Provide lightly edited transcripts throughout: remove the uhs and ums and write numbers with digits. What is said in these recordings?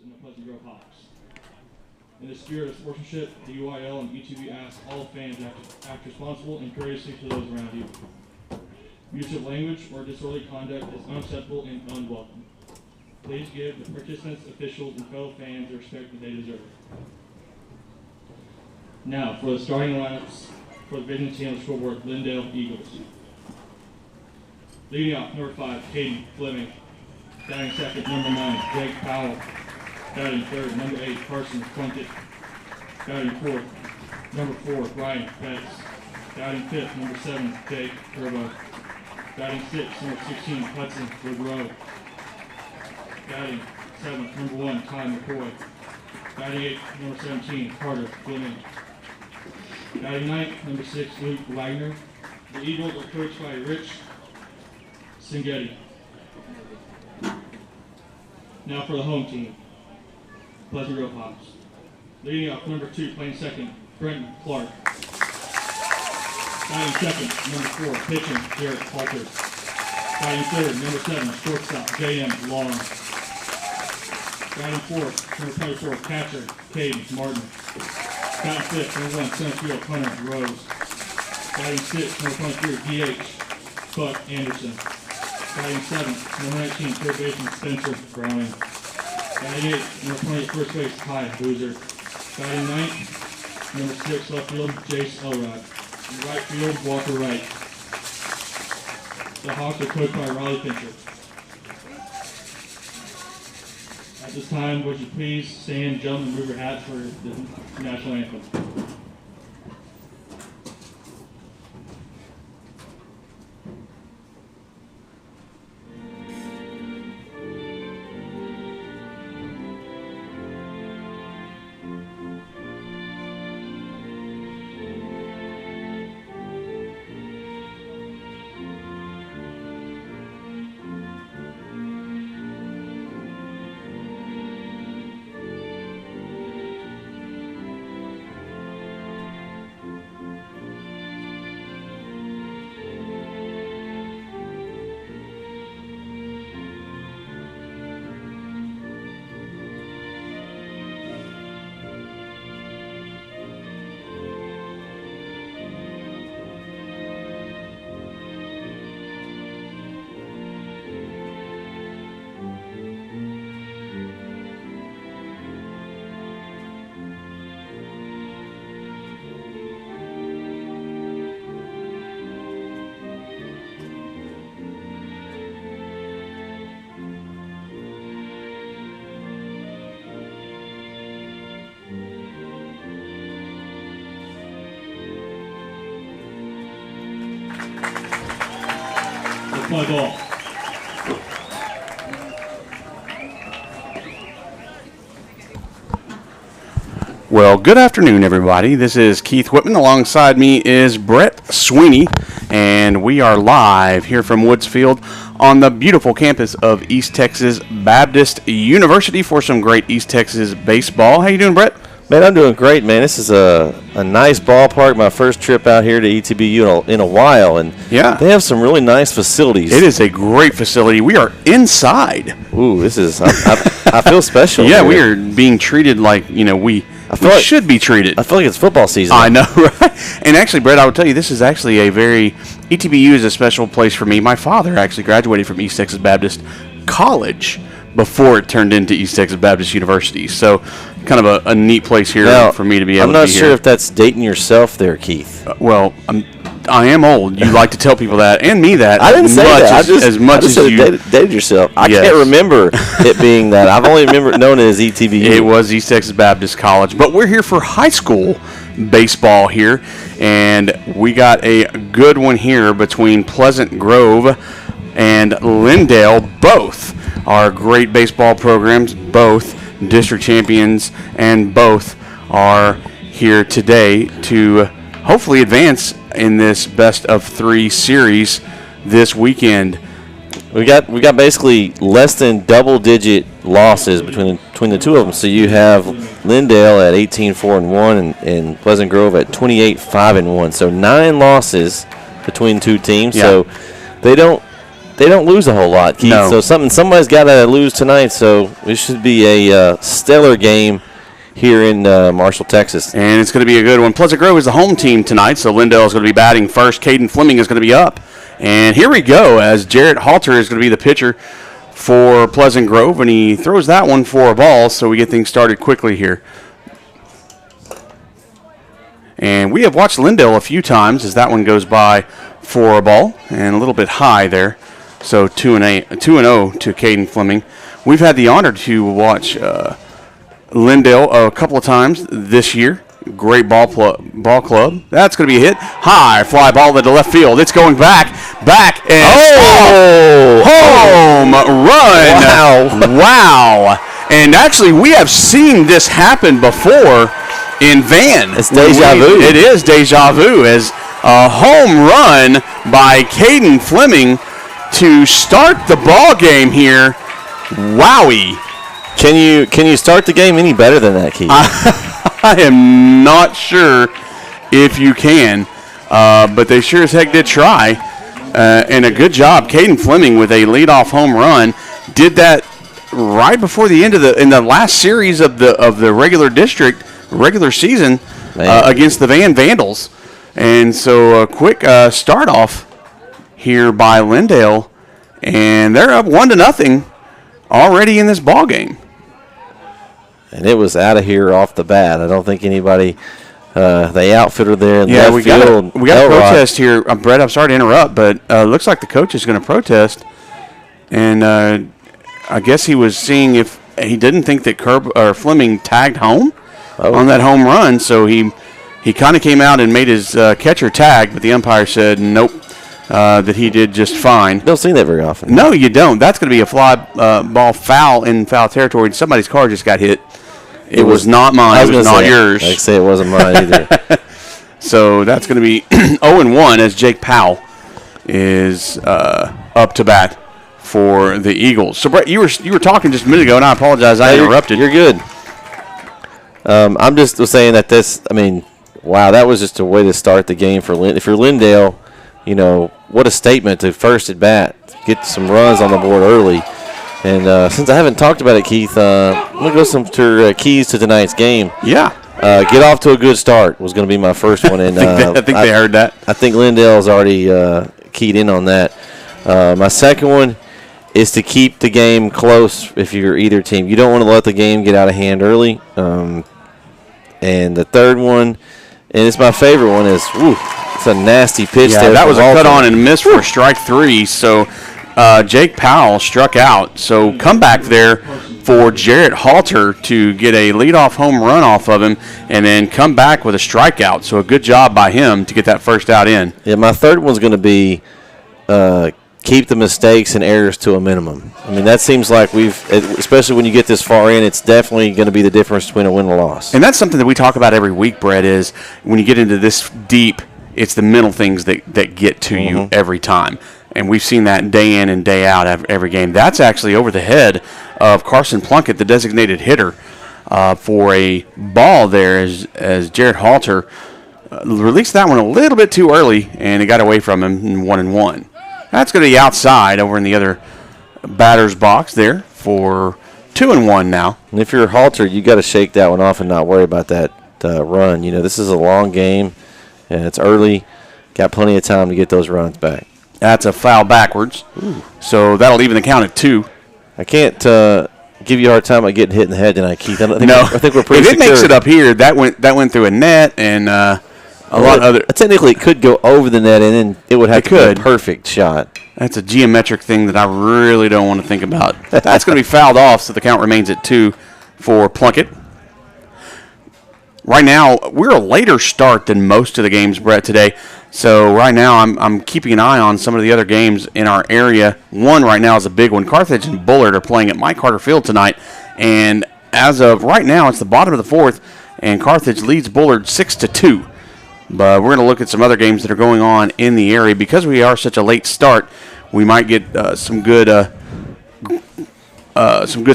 and the Pleasant Grove Hawks. In the spirit of sportsmanship, the UIL and ETB asks all fans to act responsible and courteously to those around you. Use of language or disorderly conduct is unacceptable and unwelcome. Please give the participants, officials, and fellow fans the respect that they deserve. Now, for the starting lineups for the Division team of the scoreboard, Lindale Eagles. Leading off, number 5, Caden Fleming. Batting second, number 9, Jake Powell. Batting third, number 8, Carson Plunkett. Batting fourth, number 4, Ryan Betts. Batting fifth, number 7, Jake Turbo. Batting sixth, number 16, Hudson Woodrow. Batting seventh, number 1, Ty McCoy. Batting eighth, number 17, Carter Fleming. Batting ninth, number 6, Luke Wagner. The Eagles are coached by Rich Singetti. Now for the home team, Pleasant Grove Hawks. Leading off, number 2, playing second, Brenton Clark. Batting second, number 4, pitching, Garrett Halter. Batting third, number 7, shortstop, J.M. Long. Batting fourth, number 24, catcher, Caden Martin. Batting fifth, number 1, center field, Hunter Rose. Batting sixth, number 23, D.H. Buck Anderson. Batting seventh, number 19, third baseman, Spencer Browning. Batting eighth, number 28, first base, Ty Boozer. Batting ninth, number 6, left field, Jace Elrod. Right field, Walker Wright. The Hawks are coached by Riley Fincher. At this time, would you please stand, jump, and move your hats for the national anthem. Play ball. Well, good afternoon, everybody. This is Keith Whitman. Alongside me is Bret Sweeney, and we are live here from Woods Field on the beautiful campus of East Texas Baptist University for some great East Texas baseball. How you doing, Bret? Man, I'm doing great, man. This is a nice ballpark. My first trip out here to ETBU in a while, and yeah, they have some really nice facilities. It is a great facility. We are inside. Ooh, this is I feel special. Yeah, here. we are being treated like we should be treated. I feel like it's football season. I know, right? And actually, Bret, I will tell you, this is actually ETBU is a special place for me. My father actually graduated from East Texas Baptist College before it turned into East Texas Baptist University. So kind of a neat place here now, for me to be able to be here. I'm not sure if that's dating yourself there, Keith. I am old. You like to tell people that and me that. I didn't say that. As much as you dated yourself. I can't remember it being that. I've only known it as ETBU. It was East Texas Baptist College. But we're here for high school baseball here, and we got a good one here between Pleasant Grove and Lindale. Both are great baseball programs, both district champions, and both are here today to hopefully advance in this best of 3 series this weekend. We got basically less than double-digit losses between the two of them. So you have Lindale at 18-4-1 and Pleasant Grove at 28-5-1. So 9 losses between two teams. Yeah. So they they don't lose a whole lot, Keith. No. So somebody's got to lose tonight. So it should be a stellar game here in Marshall, Texas. And it's going to be a good one. Pleasant Grove is the home team tonight, so Lindale is going to be batting first. Caden Fleming is going to be up. And here we go, as Jarrett Halter is going to be the pitcher for Pleasant Grove, and he throws that one for a ball, so we get things started quickly here. And we have watched Lindale a few times as that one goes by for a ball, and a little bit high there. So 2-0 to Caden Fleming. We've had the honor to watch Lindale a couple of times this year. Great ball club. That's going to be a hit. High fly ball into left field. It's going back, and home run. Wow. And actually, we have seen this happen before in Van. It's deja vu. It is deja vu, as a home run by Caden Fleming to start the ball game here. Wowie. Can you start the game any better than that, Keith? I am not sure if you can, but they sure as heck did try, and a good job. Caden Fleming with a leadoff home run did that right before the end of the last series of the regular season against the Van Vandals, and so a quick start off here by Lindale, and they're up 1-0 already in this ball game. And it was out of here off the bat. I don't think anybody, the outfitter there in left we field. We got a protest here. Bret, I'm sorry to interrupt, but looks like the coach is going to protest. And I guess he was seeing if he didn't think that Fleming tagged home on that home run. So he kind of came out and made his catcher tag, but the umpire said nope, that he did just fine. Don't see that very often. No, you don't. That's going to be a fly ball foul in foul territory. And somebody's car just got hit. It was not mine. It was not yours. I'd say it wasn't mine either. So that's going to be 0-1 as Jake Powell is up to bat for the Eagles. So, Bret, you were talking just a minute ago, and I apologize. I interrupted. You're good. I'm just saying that wow, that was just a way to start the game for if you're Lindale, what a statement to first at bat. Get some runs on the board early. And since I haven't talked about it, Keith, I'm going to go some keys to tonight's game. Yeah. Get off to a good start was going to be my first one. And I think they heard that. I think Lindale's already keyed in on that. My second one is to keep the game close if you're either team. You don't want to let the game get out of hand early. And the third one, and it's my favorite one, is it's a nasty pitch there. That was a cut on and miss for strike 3. So Jake Powell struck out. So come back there for Jarrett Halter to get a leadoff home run off of him and then come back with a strikeout. So a good job by him to get that first out in. Yeah, my third one's going to be keep the mistakes and errors to a minimum. I mean, that seems like especially when you get this far in, it's definitely going to be the difference between a win and a loss. And that's something that we talk about every week, Bret, is when you get into this deep, it's the mental things that get to you every time. And we've seen that day in and day out every game. That's actually over the head of Carson Plunkett, the designated hitter, for a ball there as Jarrett Halter released that one a little bit too early, and it got away from him in 1-1. That's going to be outside over in the other batter's box there for 2-1 now. And if you're Halter, you got to shake that one off and not worry about that run. This is a long game, and it's early. Got plenty of time to get those runs back. That's a foul backwards. So that'll even the count at 2. I can't give you a hard time about getting hit in the head tonight, Keith. I think we're pretty If it secure. makes it up here, that went through a net and a lot of other. Technically, it could go over the net, and then it would have to be a perfect shot. That's a geometric thing that I really don't want to think about. That's going to be fouled off, so the count remains at 2 for Plunkett. Right now, we're a later start than most of the games, Bret, today. So right now, I'm keeping an eye on some of the other games in our area. One right now is a big one. Carthage and Bullard are playing at Mike Carter Field tonight. And as of right now, it's the bottom of the 4th, and Carthage leads Bullard 6-2. But we're going to look at some other games that are going on in the area. Because we are such a late start, we might get some good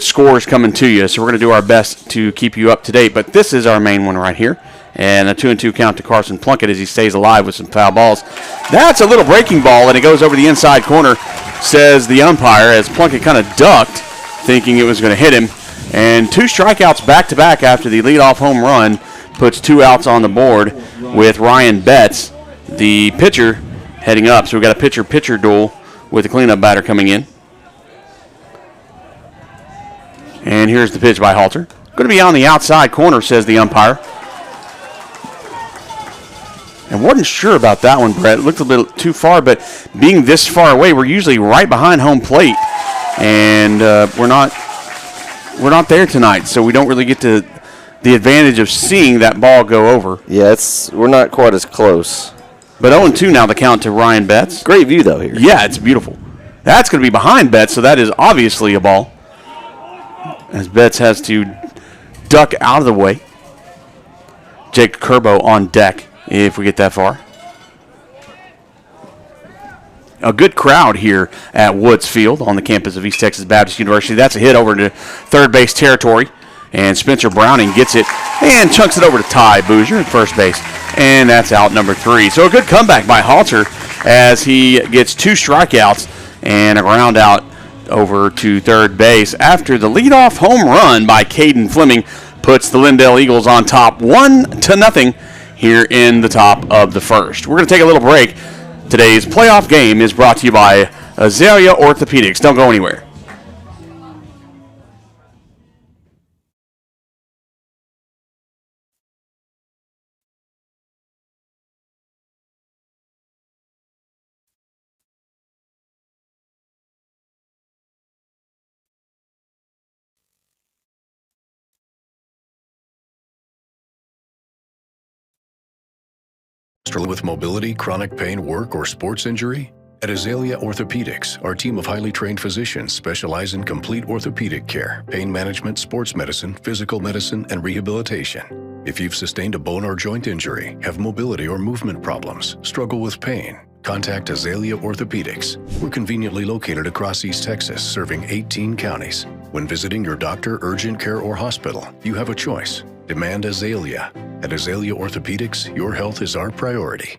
scores coming to you. So we're going to do our best to keep you up to date. But this is our main one right here. And a 2-2 count to Carson Plunkett as he stays alive with some foul balls. That's a little breaking ball, and it goes over the inside corner. says the umpire, as Plunkett kind of ducked, thinking it was going to hit him. And 2 strikeouts back-to-back after the leadoff home run puts 2 outs on the board with Ryan Betts, the pitcher, heading up. So we've got a pitcher-pitcher duel with the cleanup batter coming in. And here's the pitch by Halter. Going to be on the outside corner, says the umpire. And wasn't sure about that one, Brett. It looked a little too far, but being this far away, we're usually right behind home plate. And we're not there tonight, so we don't really get to the advantage of seeing that ball go over. Yeah, we're not quite as close. But 0-2 now the count to Ryan Betts. Great view, though, here. Yeah, it's beautiful. That's going to be behind Betts, so that is obviously a ball. As Betts has to duck out of the way. Jake Kerbo on deck if we get that far. A good crowd here at Woods Field on the campus of East Texas Baptist University. That's a hit over to third base territory. And Spencer Browning gets it and chunks it over to Ty Boozer at first base. And that's out number 3. So a good comeback by Halter as he gets 2 strikeouts and a ground out over to third base after the leadoff home run by Caden Fleming puts the Lindale Eagles on top 1-0 here in the top of the first. We're going to take a little break. Today's playoff game is brought to you by Azalea Orthopedics. Don't go anywhere. Struggling with mobility, chronic pain, work, or sports injury? At Azalea Orthopedics, our team of highly trained physicians specialize in complete orthopedic care, pain management, sports medicine, physical medicine, and rehabilitation. If you've sustained a bone or joint injury, have mobility or movement problems, struggle with pain, contact Azalea Orthopedics. We're conveniently located across East Texas, serving 18 counties. When visiting your doctor, urgent care, or hospital, you have a choice. Demand Azalea. At Azalea Orthopedics, your health is our priority.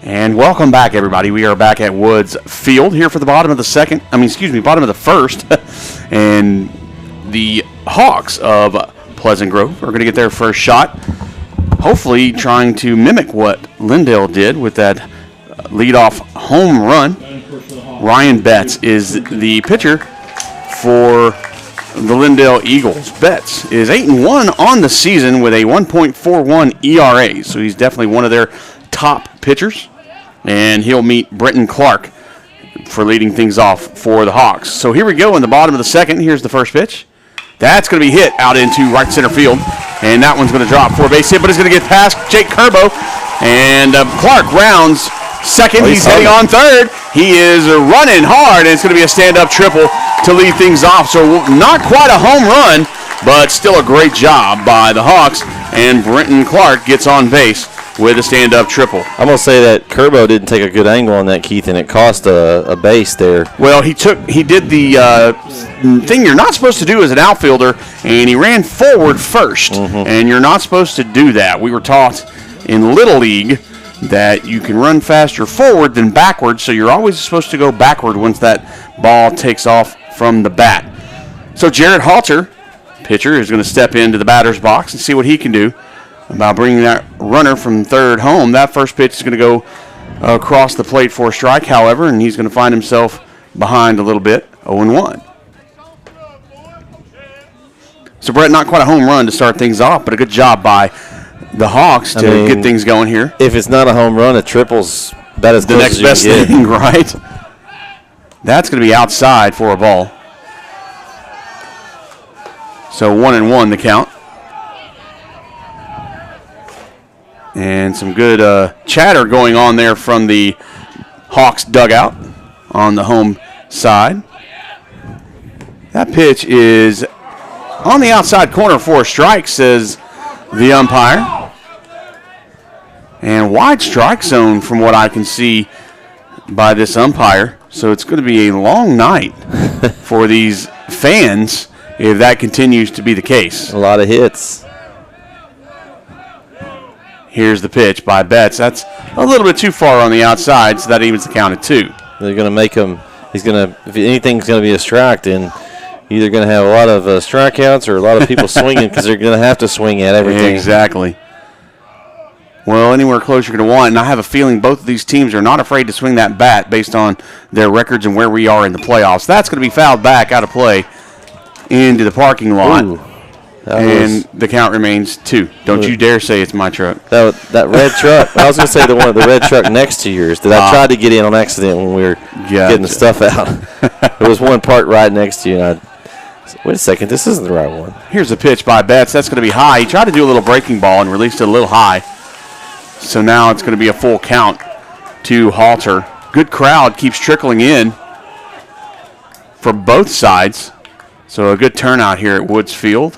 And welcome back, everybody. We are back at Woods Field here for the bottom of the bottom of the first. And the Hawks of Pleasant Grove are going to get their first shot, hopefully trying to mimic what Lindale did with that leadoff home run. Ryan Betts is the pitcher for the Lindale Eagles. Betts is 8-1 on the season with a 1.41 ERA, so he's definitely one of their top pitchers. And he'll meet Brenton Clark for leading things off for the Hawks. So here we go in the bottom of the second. Here's the first pitch. That's going to be hit out into right center field. And that one's going to drop for a base hit, but it's going to get past Jake Kerbo. And Clark rounds second. He's heading on third. He is running hard, and it's going to be a stand-up triple to lead things off. So not quite a home run, but still a great job by the Hawks. And Brenton Clark gets on base with a stand-up triple. I'm going to say that Kerbo didn't take a good angle on that, Keith, and it cost a base there. Well, he did the thing you're not supposed to do as an outfielder, and he ran forward first, and you're not supposed to do that. We were taught in Little League that you can run faster forward than backward, so you're always supposed to go backward once that ball takes off from the bat. So Jared Halter, pitcher, is going to step into the batter's box and see what he can do about bringing that runner from third home. That first pitch is going to go across the plate for a strike, however, and he's going to find himself behind a little bit, 0-1. So, Brett, not quite a home run to start things off, but a good job by the Hawks to get things going here. If it's not a home run, a triple's about as the close next as you best can get. thing, right? That's going to be outside for a ball. So 1-1 the count. And some good chatter going on there from the Hawks dugout on the home side. That pitch is on the outside corner for a strike, says the umpire. And wide strike zone from what I can see by this umpire. So it's going to be a long night for these fans if that continues to be the case. A lot of hits. Here's the pitch by Betts. That's a little bit too far on the outside, so that evens the count at 2. They're going to make him. If anything's going to be a strike, then either going to have a lot of strikeouts or a lot of people swinging because they're going to have to swing at everything. Exactly. Well, anywhere closer to 1, and I have a feeling both of these teams are not afraid to swing that bat based on their records and where we are in the playoffs. That's going to be fouled back out of play into the parking lot. Ooh, and the count remains 2. Don't you dare say it's my truck. That red truck. I was going to say the red truck next to yours that I tried to get in on accident when we were getting the stuff out. There was one parked right next to you, and wait a second, this isn't the right one. Here's a pitch by Betts. That's going to be high. He tried to do a little breaking ball and released it a little high. So now it's going to be a full count to Halter. Good crowd keeps trickling in for both sides. So a good turnout here at Woods Field.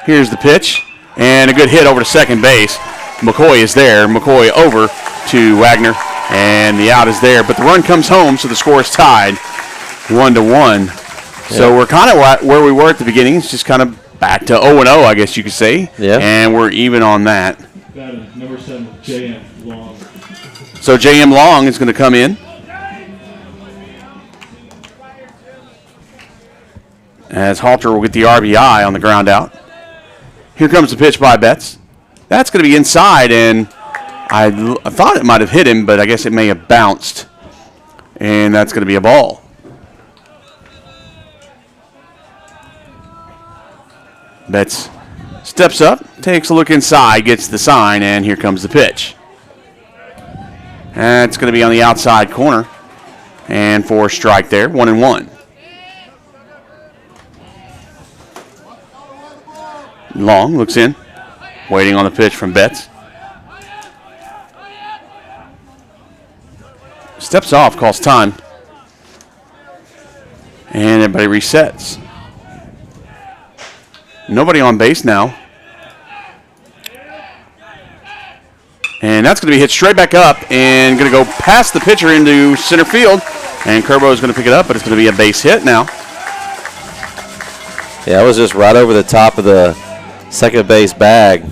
Here's the pitch, and a good hit over to second base. McCoy is there. McCoy over to Wagner, and the out is there. But the run comes home, so the score is tied 1-1. So we're kind of where we were at the beginning. It's just kind of back to 0-0, I guess you could say. Yeah. And we're even on that. Number 7, J.M. Long. So J.M. Long is going to come in. As Halter will get the RBI on the ground out. Here comes the pitch by Betts. That's going to be inside, and I thought it might have hit him, but I guess it may have bounced. And that's going to be a ball. Betts steps up, takes a look inside, gets the sign, and here comes the pitch. That's going to be on the outside corner. And for a strike there, 1-1. Long looks in, waiting on the pitch from Betts. Steps off, calls time. And everybody resets. Nobody on base now. And that's going to be hit straight back up and going to go past the pitcher into center field. And Kerbo is going to pick it up, but it's going to be a base hit now. Yeah, it was just right over the top of the second base bag.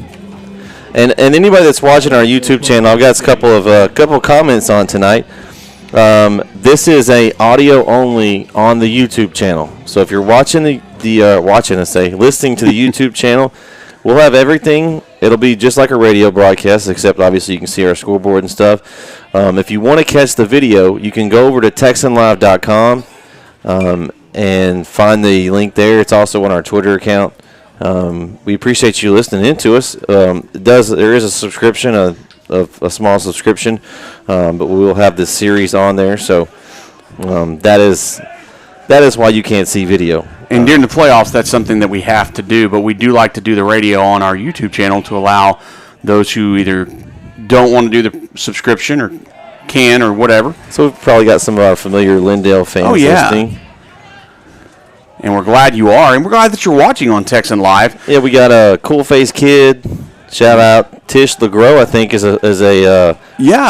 And anybody that's watching our YouTube channel, I've got a couple of comments on tonight. This is a audio only on the YouTube channel. So if you're watching listening to the YouTube channel, we'll have everything. It'll be just like a radio broadcast, except obviously you can see our scoreboard and stuff. If you want to catch the video, you can go over to TexanLive.com and find the link there. It's also on our Twitter account. We appreciate you listening in to us. There is a subscription, a small subscription, but we will have this series on there. So that is why you can't see video. And during the playoffs, that's something that we have to do, but we do like to do the radio on our YouTube channel to allow those who either don't want to do the subscription or can or whatever. So we've probably got some of our familiar Lindale fans listening. And we're glad you are, and we're glad that you're watching on Texan Live. Yeah, we got a cool face kid. Shout out Tish LeGros, I think is a I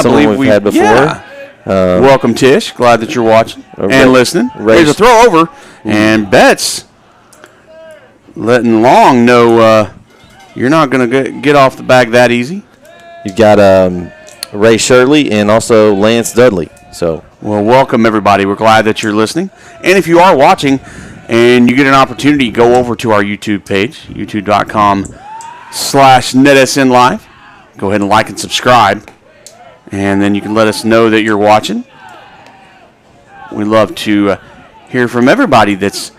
someone believe we've had before. Yeah. Welcome, Tish. Glad that you're watching and listening. There's a throw over, and Betts letting Long know you're not going to get off the bag that easy. You've got Ray Shirley and also Lance Dudley. So, well, welcome, everybody. We're glad that you're listening. And if you are watching and you get an opportunity, go over to our YouTube page, youtube.com/NETsn Live. Go ahead and like and subscribe. And then you can let us know that you're watching. We love to hear from everybody that's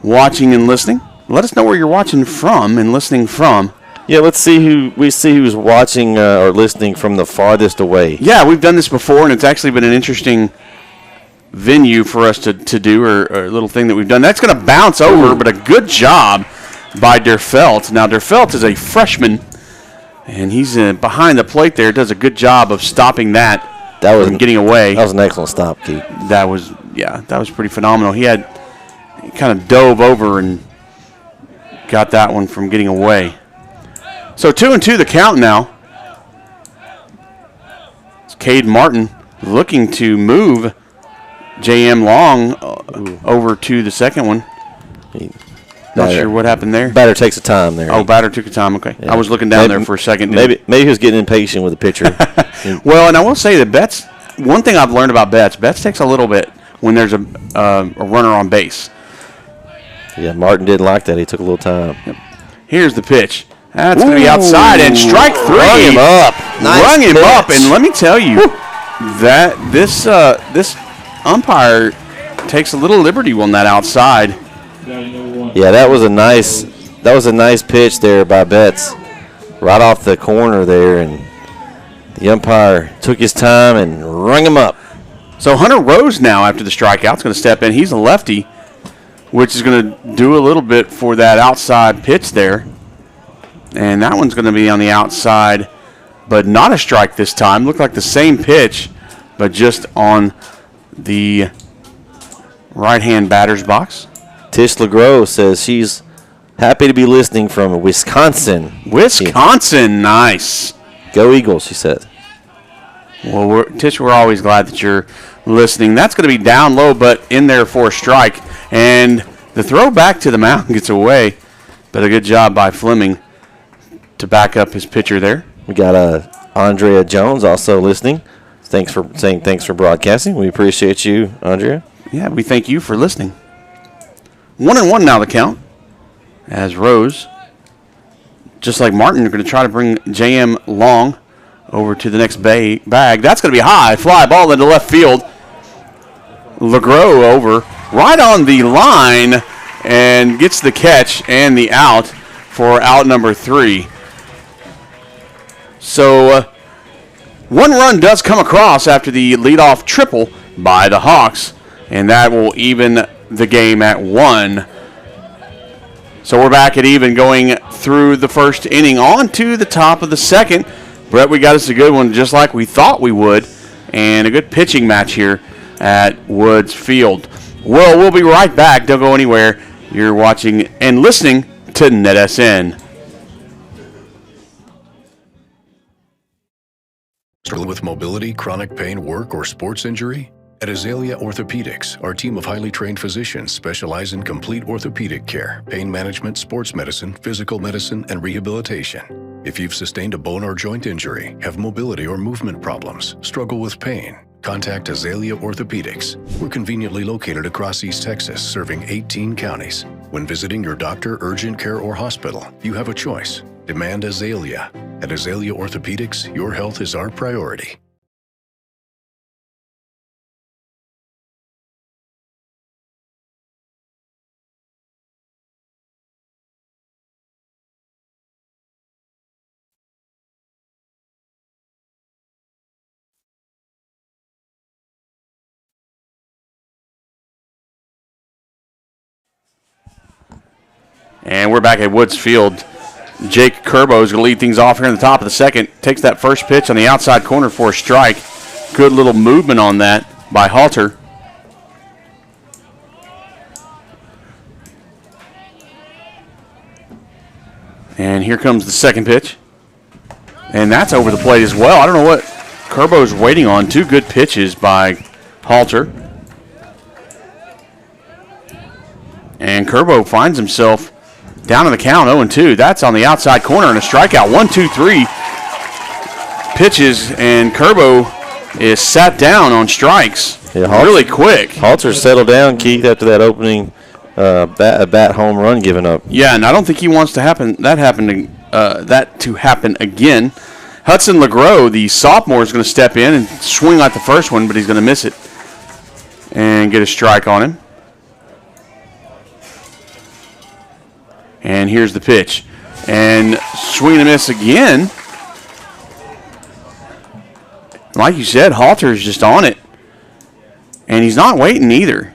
watching and listening. let us know where you're watching from and listening from. Yeah, let's see who's watching or listening from the farthest away. Yeah, we've done this before, and it's actually been an interesting venue for us to do, or a little thing that we've done. That's going to bounce over, but a good job by Derfelt. Now, Derfelt is a freshman, and he's behind the plate there. Does a good job of stopping that from getting away. That was an excellent stop, Keith. That was pretty phenomenal. He kind of dove over and got that one from getting away. So 2-2 the count now. It's Cade Martin looking to move J.M. Long over to the second one. Not sure what happened there. Batter takes a time there. Oh, batter took a time. Okay. Yeah. I was looking down there for a second. Maybe he was getting impatient with the pitcher. Well, and I will say that Betts, one thing I've learned about Betts takes a little bit when there's a runner on base. Yeah, Martin didn't like that. He took a little time. Yep. Here's the pitch. That's going to be outside, and strike three. Rung him up. Rung him up, and let me tell you that this umpire takes a little liberty on that outside. Yeah, that was a nice pitch there by Betts, right off the corner there, and the umpire took his time and rung him up. So Hunter Rose now, after the strikeout, is going to step in. He's a lefty, which is going to do a little bit for that outside pitch there. And that one's going to be on the outside, but not a strike this time. Looked like the same pitch, but just on the right-hand batter's box. Tish LeGros says she's happy to be listening from Wisconsin. Wisconsin, nice. Go Eagles, she said. Well, Tish, we're always glad that you're listening. That's going to be down low, but in there for a strike. And the throw back to the mound gets away, but a good job by Fleming to back up his pitcher there. We got Andrea Jones also listening. Thanks for broadcasting. We appreciate you, Andrea. Yeah, we thank you for listening. 1-1 now the count. As Rose, just like Martin, are going to try to bring J.M. Long over to the next bag. That's going to be high. Fly ball into left field. LeGros over right on the line and gets the catch and the out for out number 3. So one run does come across after the leadoff triple by the Hawks, and that will even the game at 1. So we're back at even going through the first inning on to the top of the second. Bret, we got us a good one just like we thought we would, and a good pitching match here at Woods Field. Well, we'll be right back. Don't go anywhere. You're watching and listening to NETsn. Struggling with mobility, chronic pain, work, or sports injury? At Azalea Orthopedics, our team of highly trained physicians specialize in complete orthopedic care, pain management, sports medicine, physical medicine, and rehabilitation. If you've sustained a bone or joint injury, have mobility or movement problems, struggle with pain, contact Azalea Orthopedics. We're conveniently located across East Texas, serving 18 counties. When visiting your doctor, urgent care, or hospital, you have a choice. Demand Azalea. At Azalea Orthopedics, your health is our priority. And we're back at Woods Field. Jake Curbo is going to lead things off here in the top of the second. Takes that first pitch on the outside corner for a strike. Good little movement on that by Halter. And here comes the second pitch. And that's over the plate as well. I don't know what Curbo's waiting on. 2 good pitches by Halter. And Curbo finds himself down in the count, 0-2. That's on the outside corner and a strikeout. 1, 2, 3 pitches, and Curbo is sat down on strikes really quick. Halter settled down, Keith, after that opening bat home run given up. Yeah, and I don't think he wants that to happen again. Hudson LeGros, the sophomore, is going to step in and swing like the first one, but he's going to miss it and get a strike on him. And here's the pitch. And swing and a miss again. Like you said, Halter's just on it. And he's not waiting either.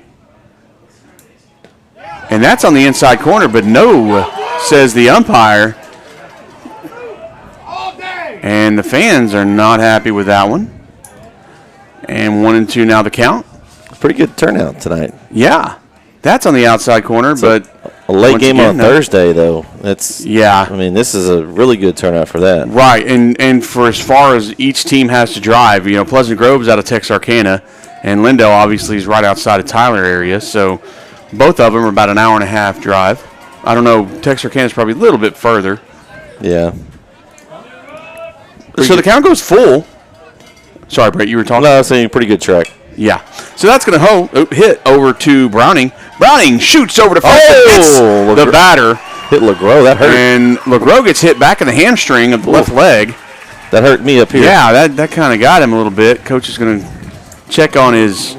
And that's on the inside corner, but no, says the umpire. And the fans are not happy with that one. And 1-2 now the count. Pretty good turnout tonight. Yeah. That's on the outside corner, but a late game on Thursday, though. I mean, this is a really good turnout for that. Right, and for as far as each team has to drive, Pleasant Grove's out of Texarkana, and Lindale obviously is right outside of Tyler area, so both of them are about an hour and a half drive. I don't know, Texarkana's probably a little bit further. Yeah. So the count goes full. Sorry, Brett, you were talking? No, I was saying pretty good track. Yeah. So that's going to hit over to Browning. Browning shoots over to first and hits the batter. Hit LeGros. That hurt. And LeGros gets hit back in the hamstring of the left leg. That hurt me up here. Yeah, that kind of got him a little bit. Coach is going to check on his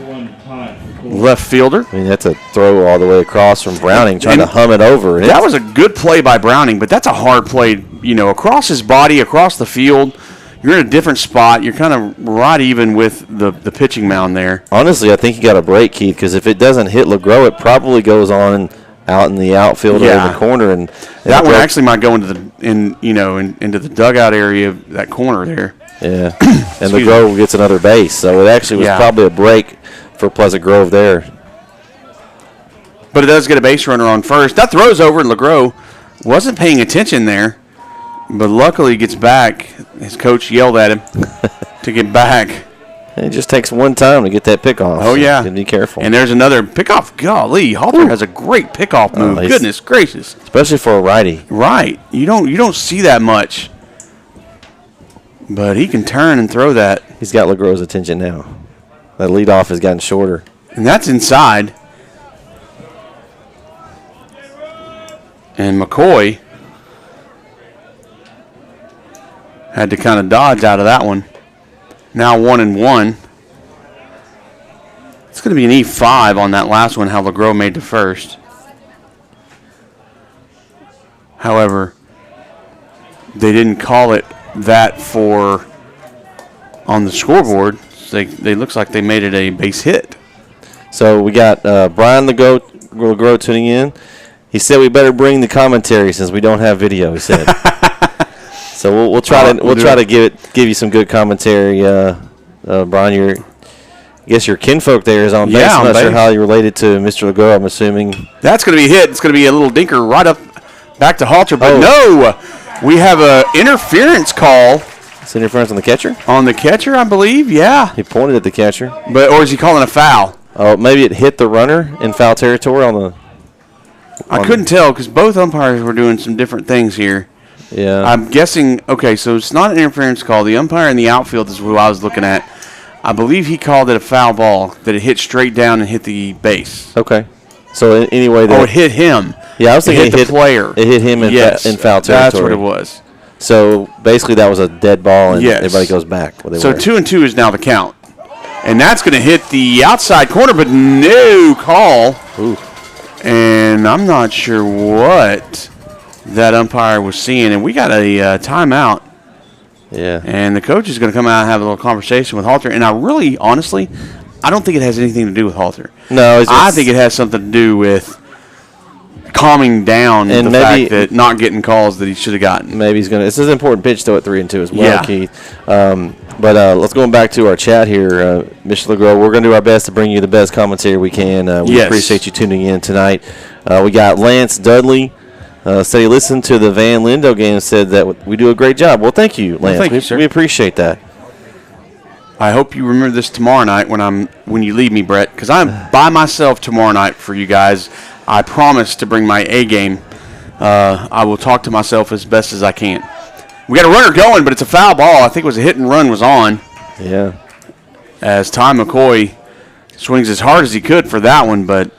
left fielder. I mean, that's a throw all the way across from Browning, trying to hum it over. That was a good play by Browning, but that's a hard play, across his body, across the field. You're in a different spot. You're kind of right even with the pitching mound there. Honestly, I think you got a break, Keith, because if it doesn't hit LeGros, it probably goes on out in the outfield or in the corner. And that one actually might go into the dugout area of that corner there. Yeah, and LeGros gets another base, so it actually was probably a break for Pleasant Grove there. But it does get a base runner on first. That throws over, and LeGros wasn't paying attention there. But luckily he gets back. His coach yelled at him to get back. It just takes one time to get that pickoff. Oh, yeah. So be careful. And there's another pickoff. Golly, Halter has a great pickoff move. Goodness gracious. Especially for a righty. Right. You don't see that much. But he can turn and throw that. He's got LeGros' attention now. That leadoff has gotten shorter. And that's inside. And McCoy had to kind of dodge out of that one. Now 1-1. It's going to be an E5 on that last one, how LeGros made the first. However, they didn't call it that on the scoreboard. They looks like they made it a base hit. So we got Brian LeGros tuning in. He said we better bring the commentary since we don't have video, he said. So we'll try to give you some good commentary, Brian. I guess your kinfolk there is on base. I'm not sure how you're related to Mr. LeGros, I'm assuming. That's going to be a hit. It's going to be a little dinker right up back to Halter. But no, we have an interference call. It's interference on the catcher? On the catcher, I believe, yeah. He pointed at the catcher. Or is he calling a foul? Oh, maybe it hit the runner in foul territory I couldn't tell because both umpires were doing some different things here. Yeah. I'm guessing, so it's not an interference call. The umpire in the outfield is who I was looking at. I believe he called it a foul ball, that it hit straight down and hit the base. Okay. So anyway, it hit him. Yeah, I was thinking it hit the player. It hit him in foul territory. That's what it was. So basically that was a dead ball and everybody goes back. So 2-2 is now the count. And that's going to hit the outside corner, but no call. Ooh. And I'm not sure what that umpire was seeing. And we got a timeout. Yeah. And the coach is going to come out and have a little conversation with Halter. And honestly, I don't think it has anything to do with Halter. No. I think it has something to do with calming down and the fact that not getting calls that he should have gotten. Maybe he's going to. This is an important pitch, though, at 3-2 as well, Keith. But let's go back to our chat here. Mr. LeGros, we're going to do our best to bring you the best commentary we can. We appreciate you tuning in tonight. We got Lance Dudley. Said he listened to the Van Lindale game and said that we do a great job. Well, thank you, Lance. Well, thank you, sir. We appreciate that. I hope you remember this tomorrow night when you leave me, Brett, because I'm by myself tomorrow night for you guys. I promise to bring my A game. I will talk to myself as best as I can. We got a runner going, but it's a foul ball. I think it was a hit and run was on. Yeah. As Ty McCoy swings as hard as he could for that one, but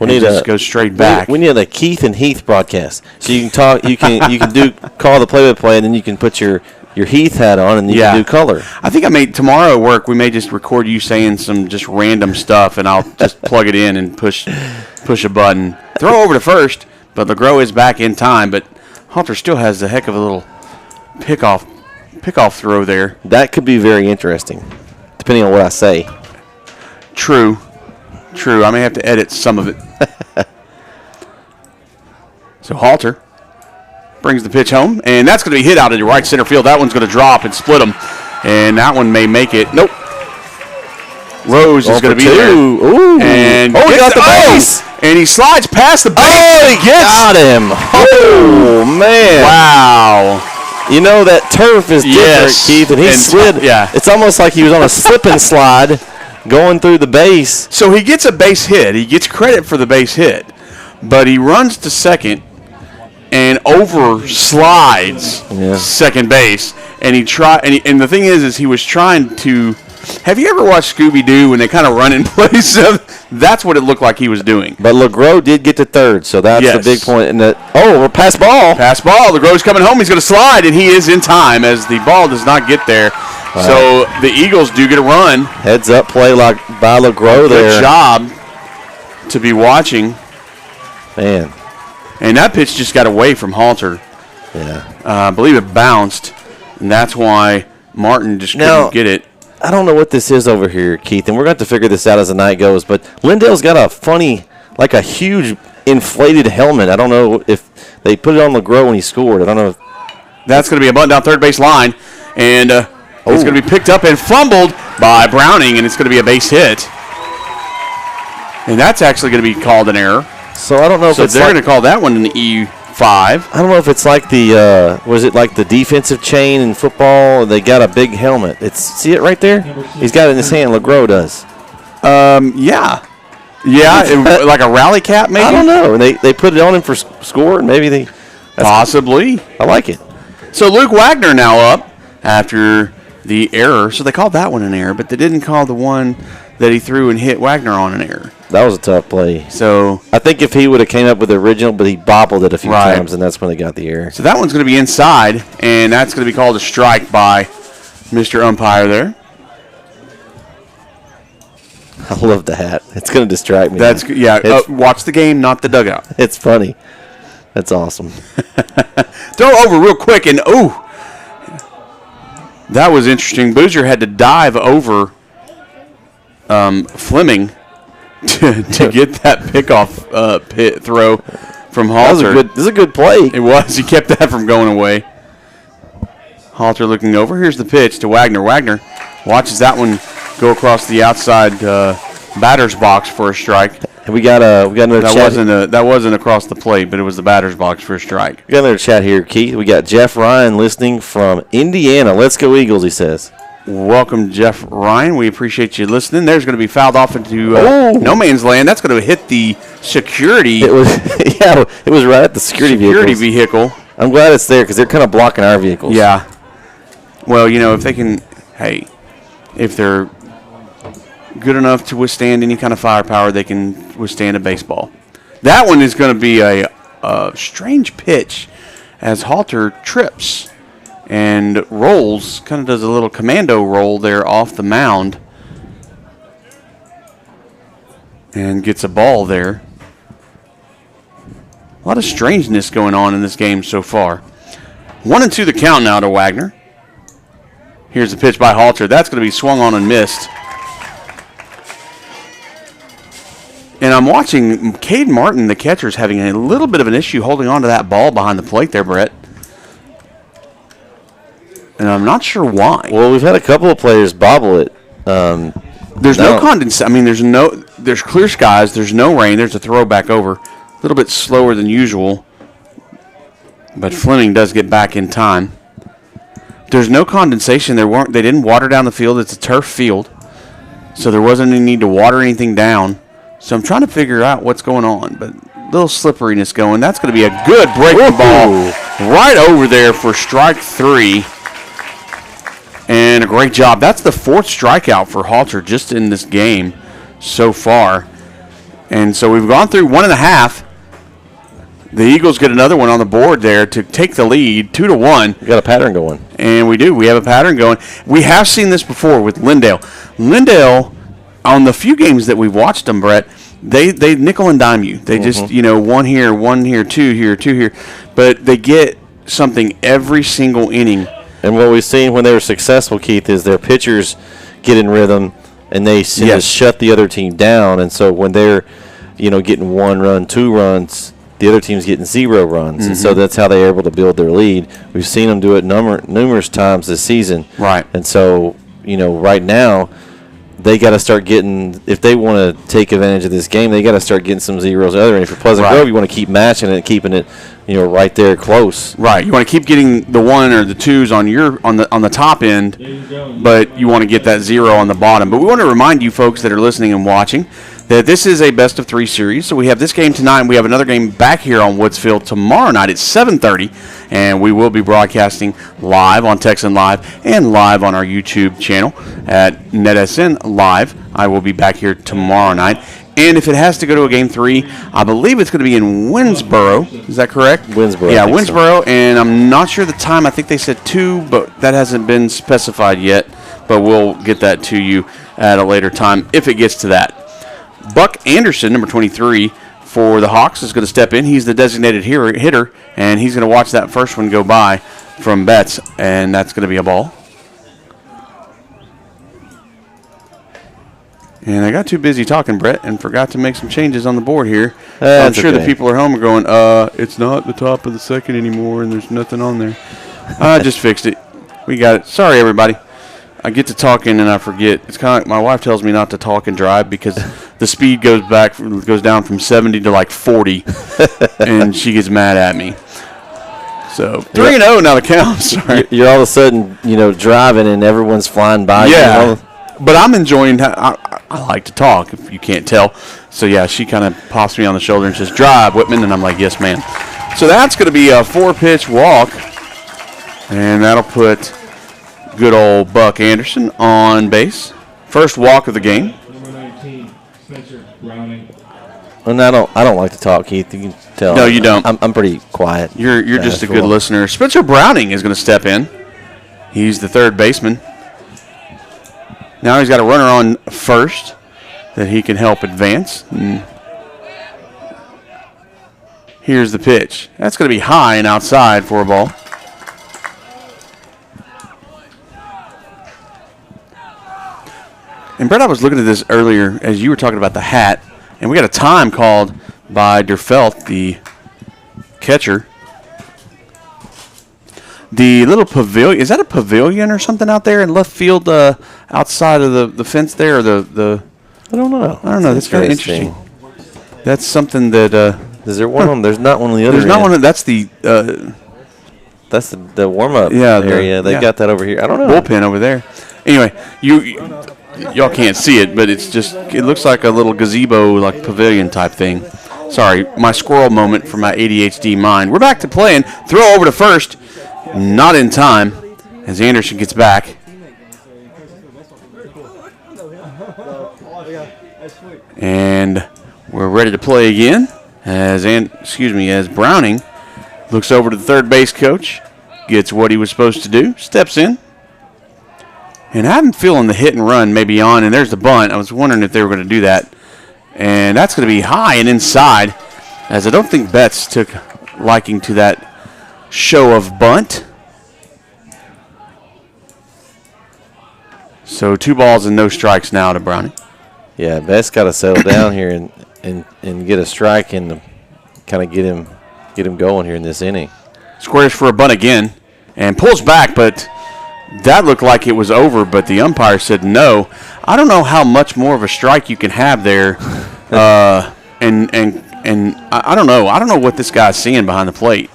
just goes straight back. We need a Keith and Heath broadcast. So you can talk. You can call the play-by-play, and then you can put your Heath hat on, and you can do color. I think tomorrow at work we may just record you saying some just random stuff, and I'll just plug it in and push a button. Throw over to first. But LeGros is back in time, but Halter still has a heck of a little pickoff throw there. That could be very interesting, depending on what I say. True. I may have to edit some of it. So Halter brings the pitch home, and that's going to be hit out into right center field. That one's going to drop and split them, and that one may make it. Nope. Rose is going to be there. Ooh. And he got the base. And he slides past the base. Oh, he got him. Oh, man. Wow. You know, that turf is different, Keith, and he slid. Yeah. It's almost like he was on a slip and slide going through the base. So he gets a base hit. He gets credit for the base hit, but he runs to second and over slides second base. And and the thing is he was trying to. Have you ever watched Scooby-Doo when they kind of run in place? That's what it looked like he was doing. But LeGros did get to third, so that's the big point. And we're pass ball. Pass ball. LeGros coming home. He's going to slide, and he is in time as the ball does not get there. Wow. So the Eagles do get a run. Heads up play by LeGros there. Good job to be watching. Man. And that pitch just got away from Halter. Yeah. I believe it bounced, and that's why Martin just couldn't get it. I don't know what this is over here, Keith, and we're going to have to figure this out as the night goes, but Lindale's got a funny, like a huge inflated helmet. I don't know if they put it on LeGros when he scored. I don't know. That's going to be a bunt down third base line, and it's going to be picked up and fumbled by Browning, and it's going to be a base hit. And that's actually going to be called an error. So I don't know if they're going to call that one an E5. I don't know if it's like was it like the defensive chain in football? They got a big helmet. See it right there? He's got it in his hand. LeGros does. Yeah, like a rally cap maybe? I don't know. And they put it on him for score, and maybe they... Possibly. I like it. So Luke Wagner now up after the error. So they called that one an error, but they didn't call the one that he threw and hit Wagner on an error. That was a tough play. So I think if he would have came up with the original, but he bobbled it a few times, and that's when they got the error. So that one's going to be inside, and that's going to be called a strike by Mr. Umpire there. I love the hat. It's going to distract me. Watch the game, not the dugout. It's funny. That's awesome. Throw over real quick, and that was interesting. Boozer had to dive over Fleming to get that pickoff pit throw from Halter. This is a good play. It was. He kept that from going away. Halter looking over. Here's the pitch to Wagner. Wagner watches that one go across the outside batter's box for a strike. And we got another chat. That wasn't across the plate, but it was the batter's box for a strike. We got another chat here, Keith. We got Jeff Ryan listening from Indiana. Let's go Eagles, he says. Welcome, Jeff Ryan. We appreciate you listening. There's going to be fouled off into no man's land. That's going to hit the security. It was right at the security vehicle. I'm glad it's there because they're kind of blocking our vehicles. Yeah. Well, if they can, if they're good enough to withstand any kind of firepower, they can withstand a baseball. That one is going to be a strange pitch as Halter trips and rolls, kind of does a little commando roll there off the mound and gets a ball there. A lot of strangeness going on in this game so far. 1-2 the count now to Wagner. Here's the pitch by Halter. That's going to be swung on and missed. And I'm watching Cade Martin, the catcher, is having a little bit of an issue holding on to that ball behind the plate there, Bret. And I'm not sure why. Well, we've had a couple of players bobble it. There's no condensation. I mean, there's clear skies. There's no rain. There's a throw back over. A little bit slower than usual. But Fleming does get back in time. There's no condensation. They didn't water down the field. It's a turf field. So there wasn't any need to water anything down. So I'm trying to figure out what's going on. But a little slipperiness going. That's going to be a good breaking ball right over there for strike 3. And a great job. That's the 4th strikeout for Halter just in this game so far. And so we've gone through 1.5. The Eagles get another one on the board there to take the lead, 2-1. We got a pattern going. And we do. We have a pattern going. We have seen this before with Lindale. Lindale, on the few games that we've watched them, Bret, they nickel and dime you. They just, one here, two here. But they get something every single inning. And what we've seen when they were successful, Keith, is their pitchers get in rhythm and they seem to shut the other team down. And so when they're, getting 1 run, 2 runs, the other team's getting 0 runs. And so that's how they're able to build their lead. We've seen them do it numerous times this season. Right. And so, right now, they got to start getting, if they want to take advantage of this game, they got to start getting some zeros the other end. For Pleasant Grove, you want to keep matching it, keeping it, right there close. Right. You want to keep getting the 1 or the 2s on the top end, but you want to get that 0 on the bottom. But we want to remind you folks that are listening and watching that this is a best of 3 series. So we have this game tonight, and we have another game back here on Woodsfield tomorrow night at 7:30, and we will be broadcasting live on NETsn Live and live on our YouTube channel at NETsn Live. I will be back here tomorrow night. And if it has to go to a game 3, I believe it's going to be in Winsboro. Is that correct? Winsboro. Yeah, Winsboro, and I'm not sure the time. I think they said 2, but that hasn't been specified yet. But we'll get that to you at a later time if it gets to that. Buck Anderson, number 23, for the Hawks, is going to step in. He's the designated hitter, and he's going to watch that first one go by from Betts, and that's going to be a ball. And I got too busy talking, Brett, and forgot to make some changes on the board here. I'm sure the people at home are going, it's not the top of the second anymore, and there's nothing on there. I just fixed it. We got it. Sorry, everybody. I get to talking and I forget. It's kind of like my wife tells me not to talk and drive because the speed goes down from 70 to like 40, and she gets mad at me. So 3-0 now the count. Sorry. You're all of a sudden, driving and everyone's flying by. Yeah. But I'm enjoying. I like to talk, if you can't tell. So yeah, she kind of pops me on the shoulder and says, "Drive, Whitman," and I'm like, "Yes, ma'am." So that's going to be a 4-pitch walk, and that'll put good old Buck Anderson on base. First walk of the game. Number 19, Spencer Browning. And I don't like to talk, Keith. You can tell. No, you don't. I'm pretty quiet. You're just a good listener. Spencer Browning is going to step in. He's the third baseman. Now he's got a runner on first that he can help advance. And here's the pitch. That's going to be high and outside for a ball. And Brett, I was looking at this earlier as you were talking about the hat, and we got a time called by Derfelt, the catcher. The little pavilion, is that a pavilion or something out there in left field outside of the fence there? Or the I don't know. That's kind of interesting. That's something that... is there one on? There's not one on the other There's not one. That's the... that's the warm-up area. They got that over here. I don't know. Bullpen over there. Anyway, y'all can't see it, but it looks like a little gazebo, like pavilion type thing. Sorry, my squirrel moment for my ADHD mind. We're back to playing. Throw over to first. Not in time as Anderson gets back. And we're ready to play again as Browning looks over to the third base coach, gets what he was supposed to do, steps in. And I'm feeling the hit and run maybe on, and there's the bunt. I was wondering if they were going to do that. And that's going to be high and inside, as I don't think Betts took liking to that show of bunt. So 2 balls and no strikes now to Browning. Yeah, Betts got to settle down here and get a strike and kind of get him going here in this inning. Squares for a bunt again and pulls back, but that looked like it was over, but the umpire said no. I don't know how much more of a strike you can have there. And I don't know. I don't know what this guy's seeing behind the plate.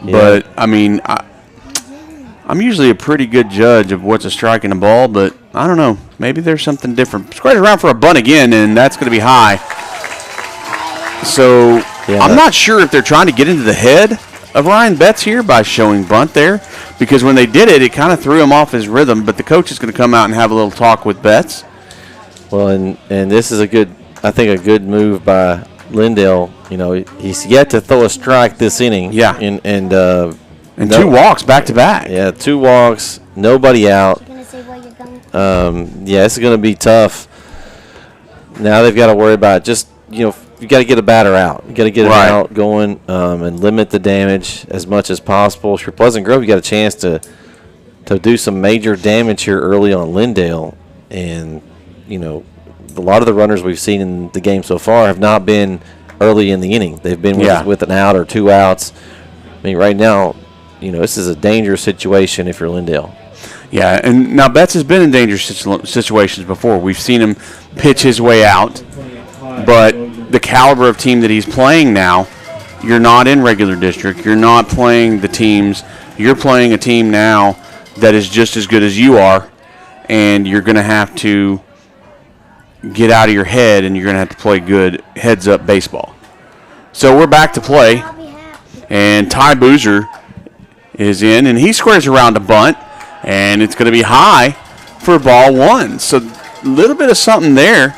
Yeah. But, I mean, I'm usually a pretty good judge of what's a strike and a ball, but I don't know. Maybe there's something different. Squares around for a bunt again, and that's going to be high. So I'm not sure if they're trying to get into the head of Ryan Betts here by showing bunt there, because when they did it, it kind of threw him off his rhythm, but the coach is going to come out and have a little talk with Betts. Well, and this is a good move by Lindale. He's yet to throw a strike this inning. Yeah. And 2 walks back to back. Yeah, 2 walks, nobody out. Yeah, it's going to be tough Now they've got to worry about just, you got to get a batter out. You got to get him out going and limit the damage as much as possible. For Pleasant Grove, you got a chance to do some major damage here early on Lindale. And, a lot of the runners we've seen in the game so far have not been early in the inning. They've been with an out or 2 outs. I mean, right now, this is a dangerous situation if you're Lindale. Yeah, and now Betts has been in dangerous situations before. We've seen him pitch his way out, but the caliber of team that he's playing now, you're not in regular district. You're not playing the teams. You're playing a team now that is just as good as you are, and you're going to have to get out of your head, and you're going to have to play good heads-up baseball. So we're back to play, and Ty Boozer is in, and he squares around a bunt, and it's going to be high for ball 1. So a little bit of something there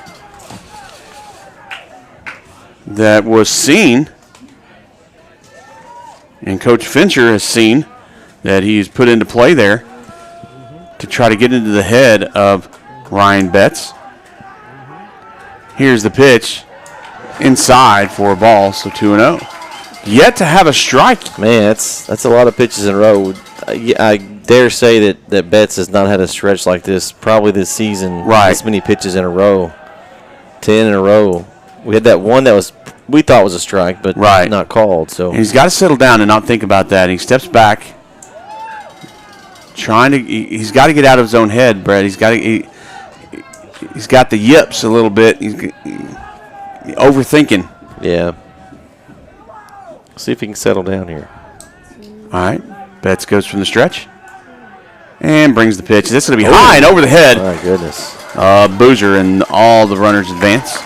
that was seen, and Coach Fincher has seen that he's put into play there to try to get into the head of Ryan Betts. Here's the pitch inside for a ball, so 2-0. Yet to have a strike. Man, that's a lot of pitches in a row. I dare say that Betts has not had a stretch like this probably this season. Right. This many pitches in a row. 10 in a row. We had that one that we thought was a strike, but not called. So and he's got to settle down and not think about that. He steps back, he's got to get out of his own head, Brett. He's got the yips a little bit. He's overthinking. Yeah. See if he can settle down here. All right. Betts goes from the stretch and brings the pitch. This is going to be high and over the head. My goodness. Boozer and all the runners advance.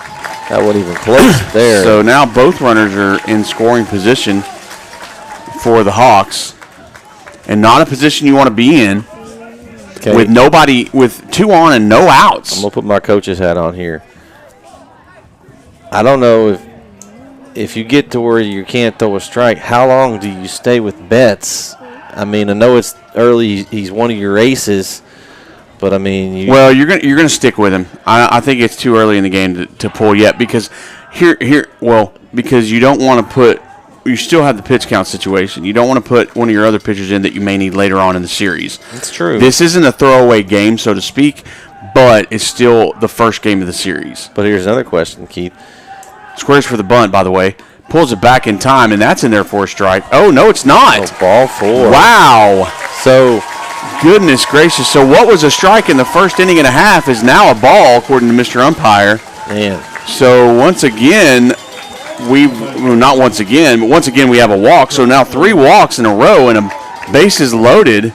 That wasn't even close there. So now both runners are in scoring position for the Hawks, and not a position you want to be in with nobody, with 2 on and no outs. I'm going to put my coach's hat on here. I don't know if you get to where you can't throw a strike, how long do you stay with Betts? I mean, I know it's early. He's one of your aces, but I mean, you're gonna stick with him. I think it's too early in the game to pull yet because because you don't want to put. You still have the pitch count situation. You don't want to put one of your other pitchers in that you may need later on in the series. That's true. This isn't a throwaway game, so to speak, but it's still the first game of the series. But here's another question, Keith. Squares for the bunt, by the way. Pulls it back in time, and that's in there for a strike. Oh, no, it's not. Oh, ball 4. Wow. So, goodness gracious. So what was a strike in the first inning and a half is now a ball, according to Mr. Umpire. Man. So once again, not once again, but once again we have a walk. So now 3 walks in a row and a base is loaded.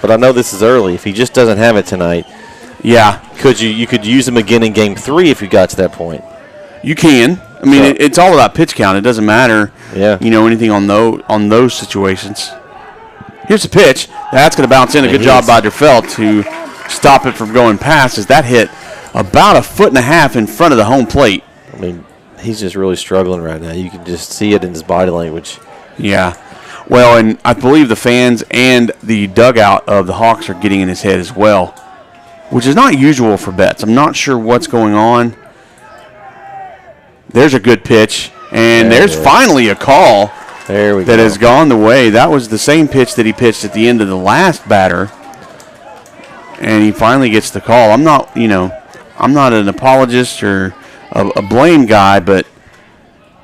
But I know this is early. If he just doesn't have it tonight, yeah, you could use him again in game 3 if you got to that point. You can. I mean, it's all about pitch count. It doesn't matter, anything on those situations. Here's the pitch. That's going to bounce in. A good job by Derfeld to stop it from going past as that hit about 1.5 feet in front of the home plate. I mean, he's just really struggling right now. You can just see it in his body language. Yeah. Well, and I believe the fans and the dugout of the Hawks are getting in his head as well, which is not usual for Betts. I'm not sure what's going on. There's a good pitch, and there's finally a call that has gone the way. That was the same pitch that he pitched at the end of the last batter, and he finally gets the call. I'm not an apologist or a blame guy, but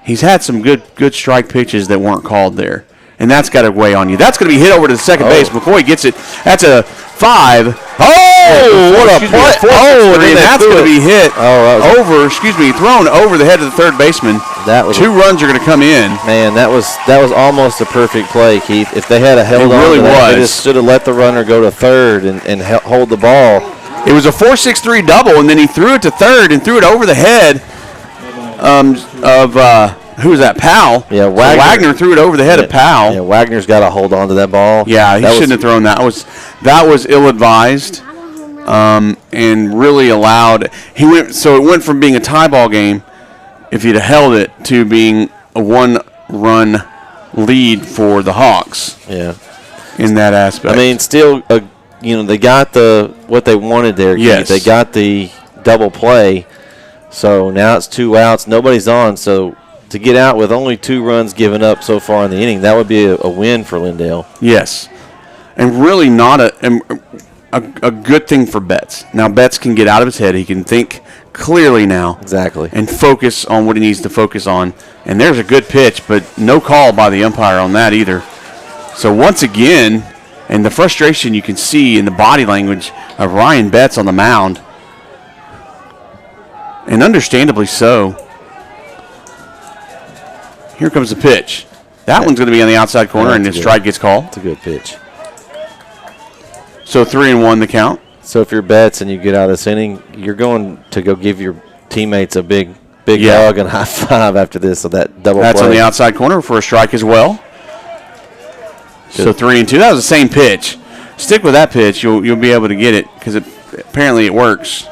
he's had some good strike pitches that weren't called there, and that's got to weigh on you. That's going to be hit over to the second base. McCoy gets it. That's a 5. Oh, what a play! And that's going to be hit thrown over the head of the third baseman. 2 runs are going to come in. Man, that was almost a perfect play, Keith. If they had held on to that, they just should have let the runner go to third and hold the ball. It was a 4-6-3 double, and then he threw it to third and threw it over the head of who was that? Powell. Yeah, Wagner threw it over the head of Powell. Yeah, Wagner's got to hold on to that ball. Yeah, he shouldn't have thrown that. That was ill-advised, and really allowed. So it went from being a tie ball game, if he'd have held it, to being a 1-run lead for the Hawks. Yeah, in that aspect. I mean, still, they got what they wanted there. Yes, they got the double play. So now it's 2 outs. Nobody's on. So to get out with only 2 runs given up so far in the inning, that would be a win for Lindale. Yes. And really not a good thing for Betts. Now, Betts can get out of his head. He can think clearly now. Exactly. And focus on what he needs to focus on. And there's a good pitch, but no call by the umpire on that either. So once again, and the frustration you can see in the body language of Ryan Betts on the mound, and understandably so. Here comes the pitch. That one's going to be on the outside corner, and the strike gets called. It's a good pitch. So 3-1 the count. So if you're Betts and you get out of this inning, you're going to go give your teammates a big hug and high five after this. So that double That's play. on the outside corner for a strike as well. So 3-2. That was the same pitch. Stick with that pitch. You'll be able to get it because apparently it works.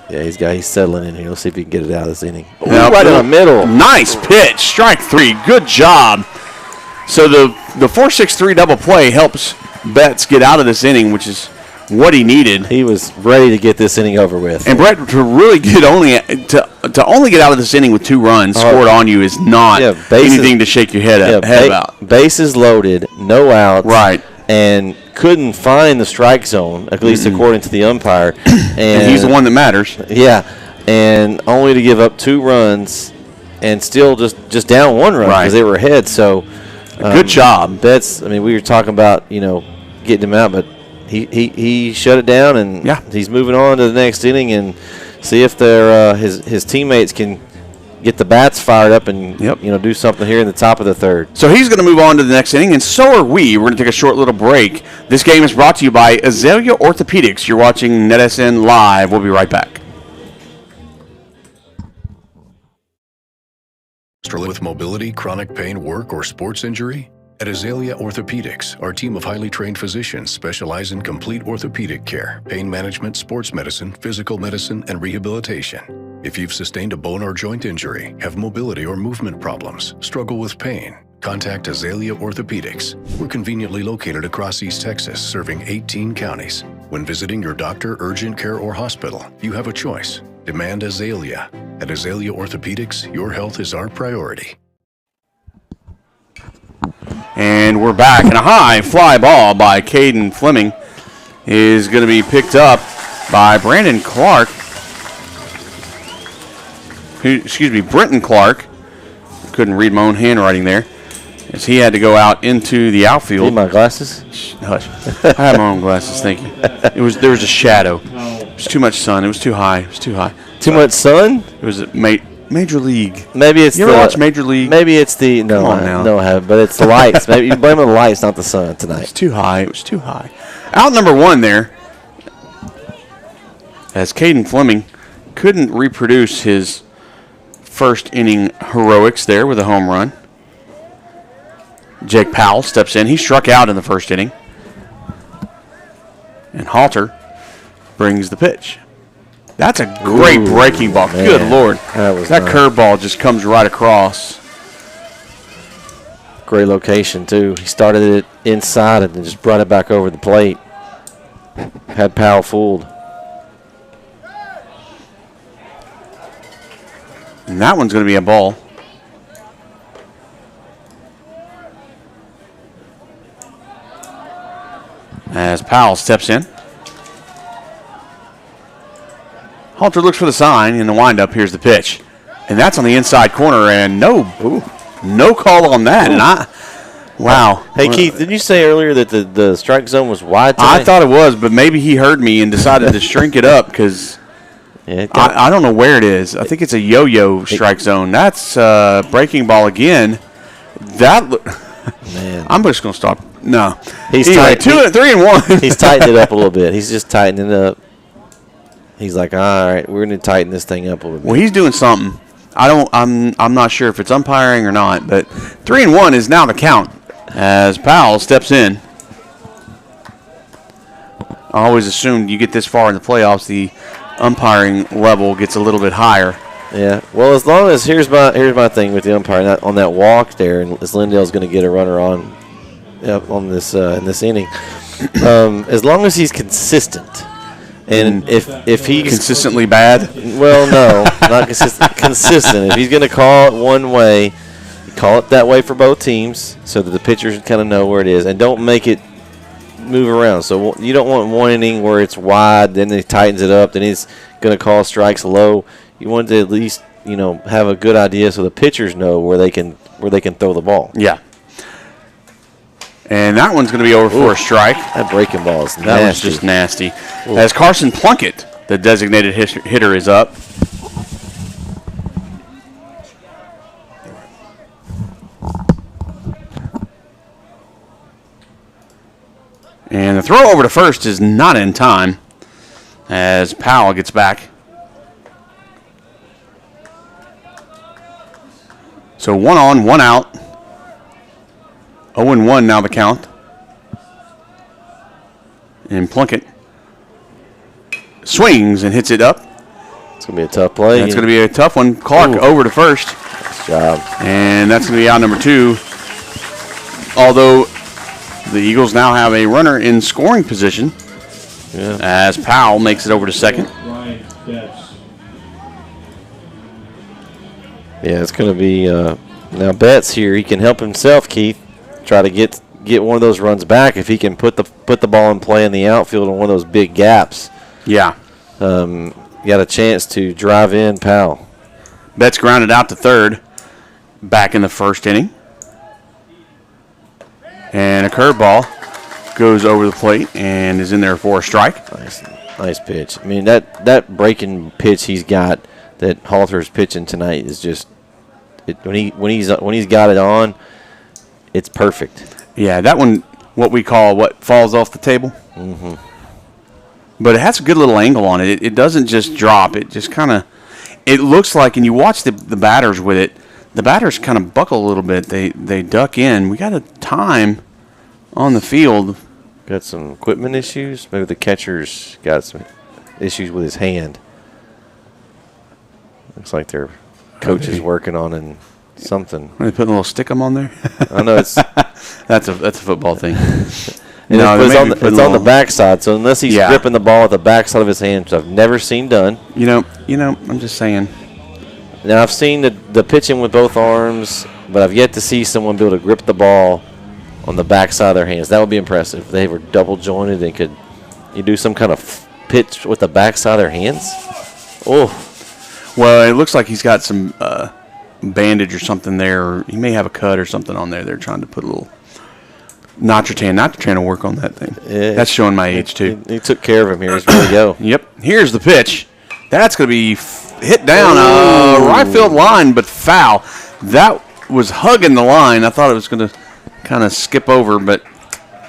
Yeah, he's settling in here. Let's see if he can get it out of this inning. Now, Right in the middle. Nice pitch. Strike 3. Good job. So the 4-6-3 double play helps Betts get out of this inning, which is what he needed. He was ready to get this inning over with. And Bret, to really get to only get out of this inning with 2 runs scored on you is not anything to shake your head about. Bases loaded, no outs. Right. And couldn't find the strike zone, at least according to the umpire. And he's the one that matters. Yeah. And only to give up 2 runs and still just down 1 run because they were ahead. So good job. Betts, I mean, we were talking about, getting him out, but he shut it down, and he's moving on to the next inning and see if his teammates can get the bats fired up and do something here in the top of the 3rd. So he's going to move on to the next inning, and so are we. We're going to take a short little break. This game is brought to you by Azalea Orthopedics. You're watching NETsn Live. We'll be right back. Struggling with mobility, chronic pain, work, or sports injury? At Azalea Orthopedics, our team of highly trained physicians specialize in complete orthopedic care, pain management, sports medicine, physical medicine, and rehabilitation. If you've sustained a bone or joint injury, have mobility or movement problems, struggle with pain, contact Azalea Orthopedics. We're conveniently located across East Texas, serving 18 counties. When visiting your doctor, urgent care, or hospital, you have a choice. Demand Azalea. At Azalea Orthopedics, your health is our priority. And we're back, and a high fly ball by Caden Fleming is going to be picked up by Brenton Clark. Brenton Clark. Couldn't read my own handwriting there, as he had to go out into the outfield. Need my glasses? Hush. I have my own glasses, thank you. There was a shadow. It was too much sun. It was too high. Too much sun? It was Major League. Maybe it's you ever watch Major League? Maybe it's the no, I haven't. But it's the lights. Maybe you blame it on the lights, not the sun tonight. It's too high. It was too high. Out number 1 there, as Caden Fleming couldn't reproduce his first inning heroics there with a home run. Jake Powell steps in. He struck out in the first inning, and Halter brings the pitch. That's a great breaking ball. Man. Good Lord. That curveball just comes right across. Great location, too. He started it inside and then just brought it back over the plate. Had Powell fooled. And that one's going to be a ball. As Powell steps in. Halter looks for the sign in the windup. Here's the pitch. And that's on the inside corner, and no call on that. And wow. Hey, Keith, didn't you say earlier that the strike zone was wide tonight? I thought it was, but maybe he heard me and decided to shrink it up because I don't know where it is. I think it's a yo-yo strike zone. That's breaking ball again. Man. I'm just going to stop. No. He's anyway, 3-1. He's tightened it up a little bit. He's just tightening it up. He's like, all right, we're going to tighten this thing up a little bit. Well, he's doing something. I'm not sure if it's umpiring or not, but 3-1 is now the count as Powell steps in. I always assumed you get this far in the playoffs, the umpiring level gets a little bit higher. Yeah. Well, as long as here's my thing with the umpire on that walk there, and as Lindale's going to get a runner on this in this inning, as long as he's consistent. And if he's consistently bad, well, no, not consistent. Consistent. If he's going to call it one way, call it that way for both teams, so that the pitchers kind of know where it is, and don't make it move around. So you don't want one inning where it's wide, then he tightens it up, then he's going to call strikes low. You want to at least have a good idea so the pitchers know where they can throw the ball. yeah. And that one's going to be over for a strike. That breaking ball is nasty. That was just nasty. As Carson Plunkett, the designated hitter, is up. And the throw over to first is not in time as Powell gets back. So 1 on, 1 out. 0-1 now the count. And Plunkett swings and hits it up. It's going to be a tough play. That's going to be a tough one. Clark over to first. Nice job. And that's going to be out number 2. Although the Eagles now have a runner in scoring position as Powell makes it over to second. Ryan Betts. Yeah, it's going to be now Betts here. He can help himself, Keith. Try to get one of those runs back if he can put the ball in play in the outfield in one of those big gaps. Yeah. Got a chance to drive in Powell. Betts grounded out to third back in the first inning. And a curveball goes over the plate and is in there for a strike. Nice pitch. I mean, that breaking pitch he's got that Halter's pitching tonight is just when he's got it on, it's perfect. Yeah, that one, what we call falls off the table. Mm-hmm. But it has a good little angle on it. It doesn't just drop. It just kind of, it looks like, and you watch the batters with it, the batters kind of buckle a little bit. They duck in. We got a time on the field. Got some equipment issues. Maybe the catcher's got some issues with his hand. Looks like their coach is working on something. Are they putting a little stickum on there? I know it's that's a football thing. No, it's on the backside. So unless he's gripping the ball at the backside of his hand, which I've never seen done. You know, I'm just saying. Now I've seen the pitching with both arms, but I've yet to see someone be able to grip the ball on the backside of their hands. That would be impressive. If they were double jointed and could you do some kind of pitch with the backside of their hands? Oh. Well, it looks like he's got some bandage or something there. Or he may have a cut or something on there. They're trying to put a little Notratran. Notratran will work on that thing. Yeah, that's showing my age, too. He took care of him here. He's ready to go. Yep. Here's the pitch. That's going to be hit down right field line, but foul. That was hugging the line. I thought it was going to kind of skip over, but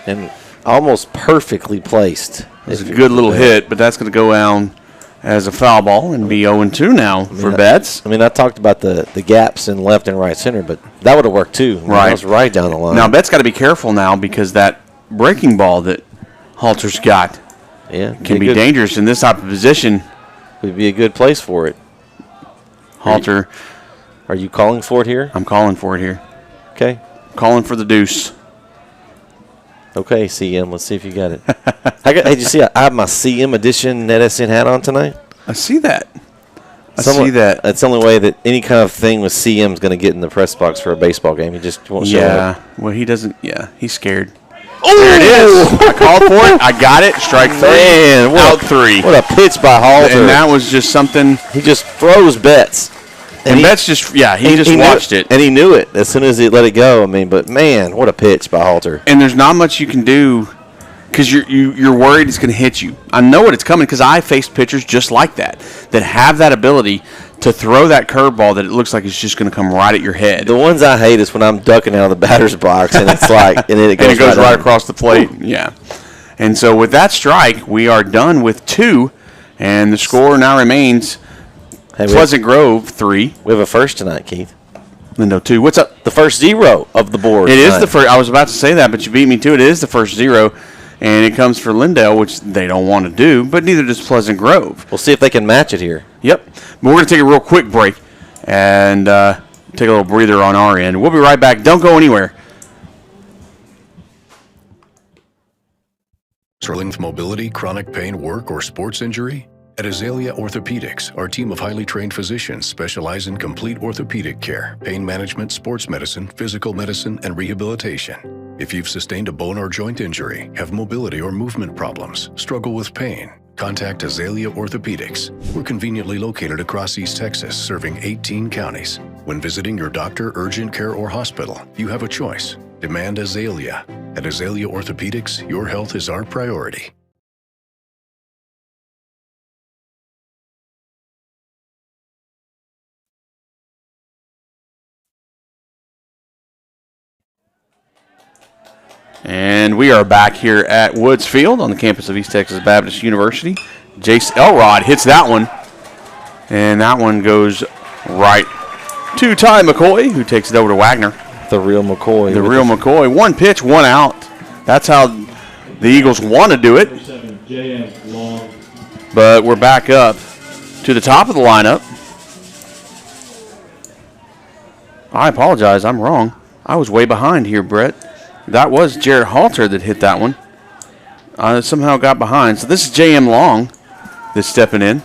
and almost perfectly placed. It's a good little hit, but that's going to go down as a foul ball and be 0-2 now for Betts. I mean, I talked about the gaps in left and right center, but that would have worked too. Right. That was right down the line. Now, Betts got to be careful now because that breaking ball that Halter's got can be dangerous in this type of position. Would be a good place for it. Halter. Are you calling for it here? I'm calling for it here. Okay. Calling for the deuce. Okay, CM. Let's see if you got it. Did you see I have my CM edition NETsn hat on tonight? I see that. I see that. That's the only way that any kind of thing with CM is going to get in the press box for a baseball game. He just won't show up. Yeah. Well, he doesn't. Yeah, he's scared. Oh, there it is. I called for it. I got it. Strike three. Man, out three. What a pitch by Halter. And that was just something. He just froze Betts. And Betts just, he just watched it. And he knew it as soon as he let it go. I mean, but, man, what a pitch by Halter. And there's not much you can do because you're worried it's going to hit you. I know it's coming because I faced pitchers just like that have that ability to throw that curveball that it looks like it's just going to come right at your head. The ones I hate is when I'm ducking out of the batter's box and it's like, and then it goes right across the plate. Yeah. And so with that strike, we are done with 2, and the score now remains Pleasant Grove 3. We have a first tonight, Keith. Lindale 2. What's up? The first 0 of the board. It is the first. I was about to say that, but you beat me to it. It is the first 0, and it comes for Lindale, which they don't want to do, but neither does Pleasant Grove. We'll see if they can match it here. Yep. But we're going to take a real quick break and take a little breather on our end. We'll be right back. Don't go anywhere. Struggling with mobility, chronic pain, work, or sports injury? At Azalea Orthopedics, our team of highly trained physicians specialize in complete orthopedic care, pain management, sports medicine, physical medicine, and rehabilitation. If you've sustained a bone or joint injury, have mobility or movement problems, struggle with pain, contact Azalea Orthopedics. We're conveniently located across East Texas, serving 18 counties. When visiting your doctor, urgent care, or hospital, you have a choice. Demand Azalea. At Azalea Orthopedics, your health is our priority. And we are back here at Woods Field on the campus of East Texas Baptist University. Jace Elrod hits that one. And that one goes right to Ty McCoy, who takes it over to Wagner. The real McCoy. The real McCoy. One pitch, one out. That's how the Eagles want to do it. But we're back up to the top of the lineup. I apologize. I'm wrong. I was way behind here, Brett. That was Jared Halter that hit that one. Somehow got behind. So this is J.M. Long that's stepping in.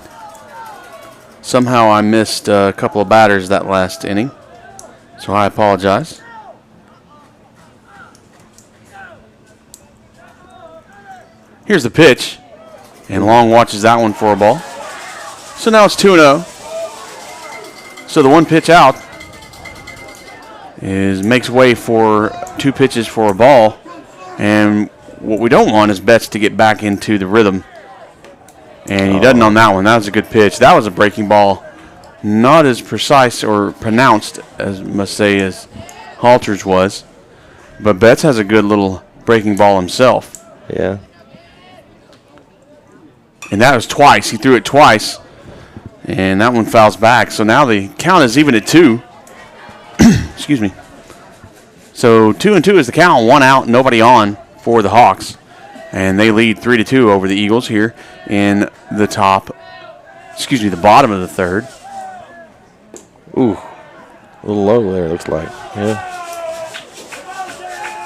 Somehow I missed a couple of batters that last inning. So I apologize. Here's the pitch. And Long watches that one for a ball. So now it's 2-0. So the one pitch out makes way for 2 pitches for a ball. And what we don't want is Betts to get back into the rhythm. And he doesn't on that one. That was a good pitch. That was a breaking ball. Not as precise or pronounced, as must say, as Halter's was. But Betts has a good little breaking ball himself. Yeah. And that was twice. He threw it twice. And that one fouls back. So now the count is even at 2. Excuse me. So 2-2 is the count. 1 out, nobody on for the Hawks. And they lead 3-2 over the Eagles here in the bottom of the third. Ooh, a little low there, looks like. Yeah.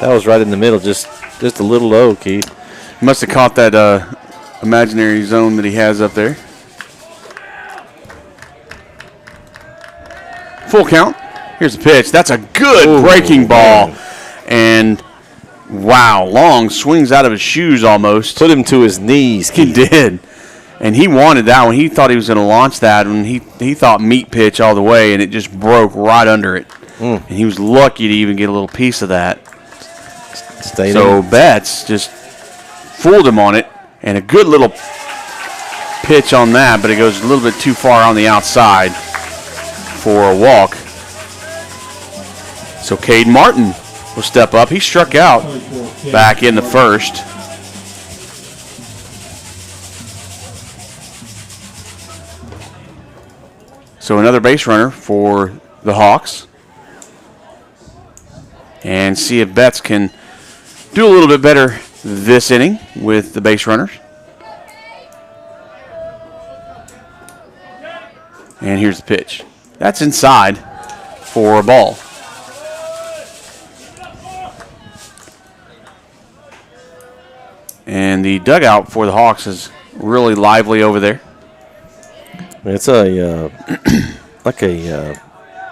That was right in the middle, just a little low, Keith. Must have caught that imaginary zone that he has up there. Full count. Here's the pitch. That's a good breaking ball. Man. And wow, Long swings out of his shoes almost. Put him to his knees, Keith. He did. And he wanted that one. He thought he was going to launch that, and he thought meat pitch all the way, and it just broke right under it. And he was lucky to even get a little piece of that. So Betts just fooled him on it, and a good little pitch on that, but it goes a little bit too far on the outside for a walk. So Cade Martin will step up. He struck out back in the first. So another base runner for the Hawks. And see if Betts can do a little bit better this inning with the base runners. And here's the pitch. That's inside for a ball. And the dugout for the Hawks is really lively over there. It's a like a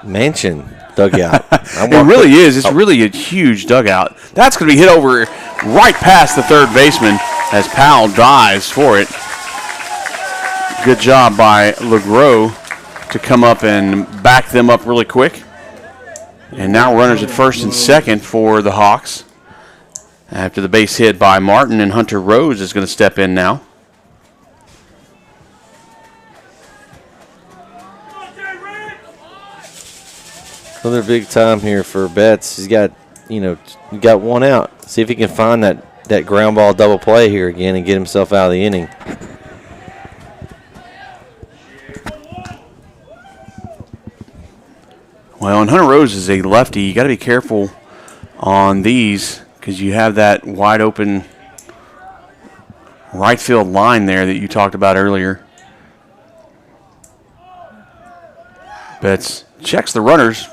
mansion dugout. It really is. It's really a huge dugout. That's going to be hit over right past the third baseman as Powell dives for it. Good job by LeGros to come up and back them up really quick. And now runners at first and second for the Hawks. After the base hit by Martin, and Hunter Rose is going to step in now. Another big time here for Betts. He's got, got one out. See if he can find that ground ball double play here again and get himself out of the inning. Well, and Hunter Rose is a lefty. You got to be careful on these because you have that wide open right field line there that you talked about earlier. Betts checks the runners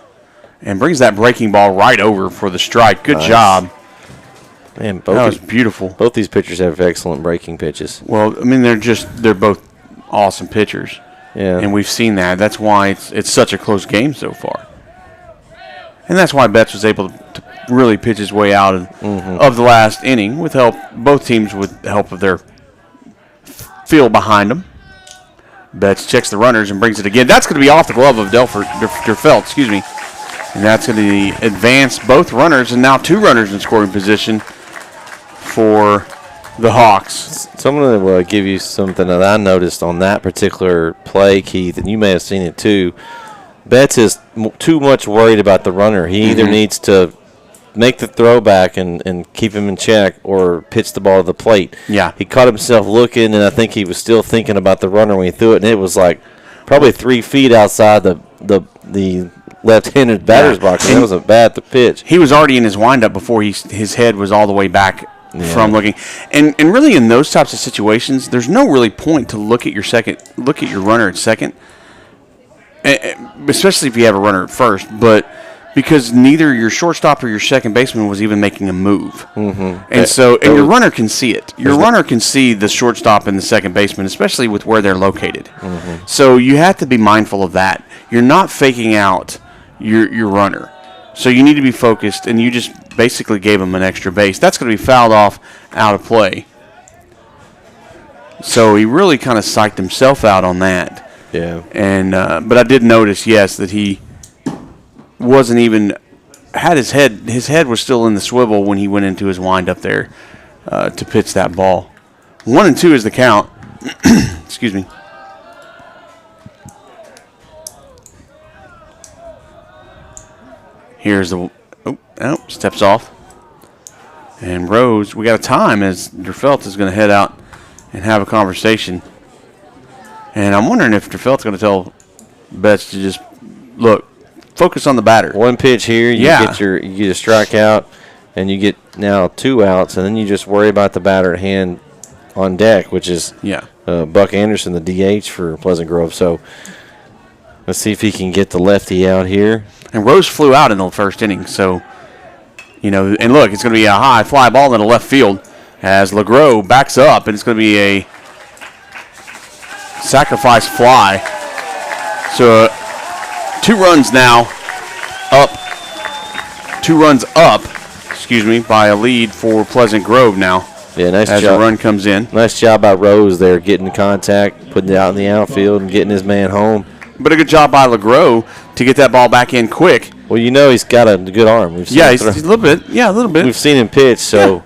and brings that breaking ball right over for the strike. Good job. Man, That was beautiful. Both these pitchers have excellent breaking pitches. Well, I mean, they're both awesome pitchers. Yeah. And we've seen that. That's why it's such a close game so far. And that's why Betts was able to really pitch his way out of the last inning with help, both teams with the help of their field behind them. Betts checks the runners and brings it again. That's going to be off the glove of Derfelt, excuse me. And that's going to advance both runners, and now 2 runners in scoring position for the Hawks. So I'm going to give you something that I noticed on that particular play, Keith, and you may have seen it too. Betts is too much worried about the runner. He either needs to make the throw back and keep him in check or pitch the ball to the plate. Yeah. He caught himself looking, and I think he was still thinking about the runner when he threw it, and it was like probably 3 feet outside the left-handed batter's box. And that was a bad pitch. He was already in his windup before his head was all the way back from looking. And really in those types of situations, there's no really point to look at your runner at second, especially if you have a runner at first, but because neither your shortstop or your second baseman was even making a move. And so your runner can see it. Your runner can see the shortstop and the second baseman, especially with where they're located. So you have to be mindful of that. You're not faking out your runner. So you need to be focused, and you just basically gave him an extra base. That's going to be fouled off out of play. So he really kind of psyched himself out on that. Yeah. And but I did notice, yes, that he wasn't even had his head was still in the swivel when he went into his windup there to pitch that ball. 1-2 is the count. Excuse me. Here's the steps off. And Rose, we got a time as Derfelt is going to head out and have a conversation. And I'm wondering if Derfelt's going to tell Betts to just look, focus on the batter. One pitch here, you get a strikeout, and you get now 2 outs, and then you just worry about the batter at hand on deck, which is Buck Anderson, the DH for Pleasant Grove. So let's see if he can get the lefty out here. And Rose flew out in the first inning, so, and look, it's going to be a high fly ball in the left field as LeGros backs up, and it's going to be a sacrifice fly. So 2 runs now up, 2 runs up, by a lead for Pleasant Grove now. Yeah, nice as job. the run comes in. Nice job by Rose there, getting contact, putting it out in the outfield, and getting his man home. But a good job by LeGros to get that ball back in quick. Well, he's got a good arm. He's a little bit. Yeah, a little bit. We've seen him pitch, so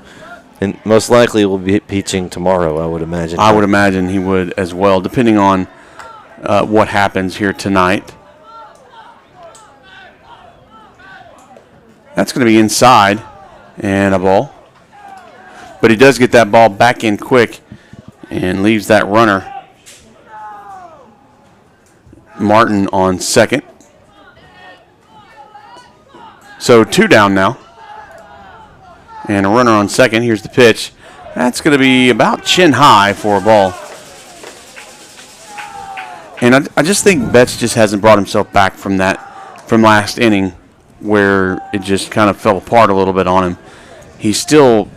and most likely will be pitching tomorrow, I would imagine. I would imagine he would as well, depending on what happens here tonight. That's going to be inside and a ball. But he does get that ball back in quick and leaves that runner, Martin, on second. So 2 down now. And a runner on second. Here's the pitch. That's going to be about chin high for a ball. And I just think Betts just hasn't brought himself back from last inning where it just kind of fell apart a little bit on him. He's still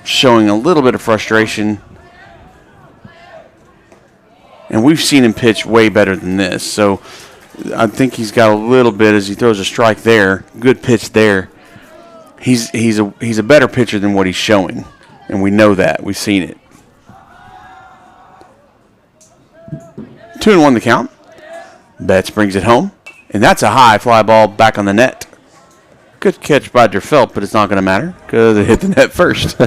showing a little bit of frustration. And we've seen him pitch way better than this. So I think he's got a little bit as he throws a strike there. Good pitch there. He's a better pitcher than what he's showing. And we know that. We've seen it. 2-1 the count. Betts brings it home. And that's a high fly ball back on the net. Good catch by Derfelt, but it's not going to matter because it hit the net first. They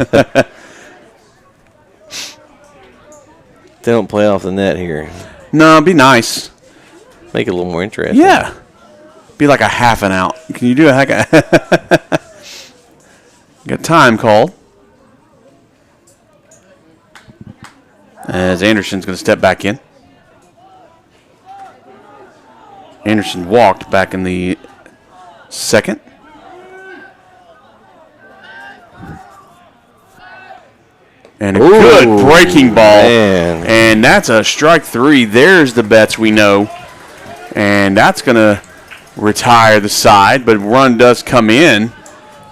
don't play off the net here. No, it'd be nice. Make it a little more interesting. Yeah. Be like a half an out. Can you do a Got time called. As Anderson's going to step back in. Anderson walked back in the second. And a good breaking ball. Man. And that's a strike 3. There's the Betts we know. And that's going to retire the side. But run does come in.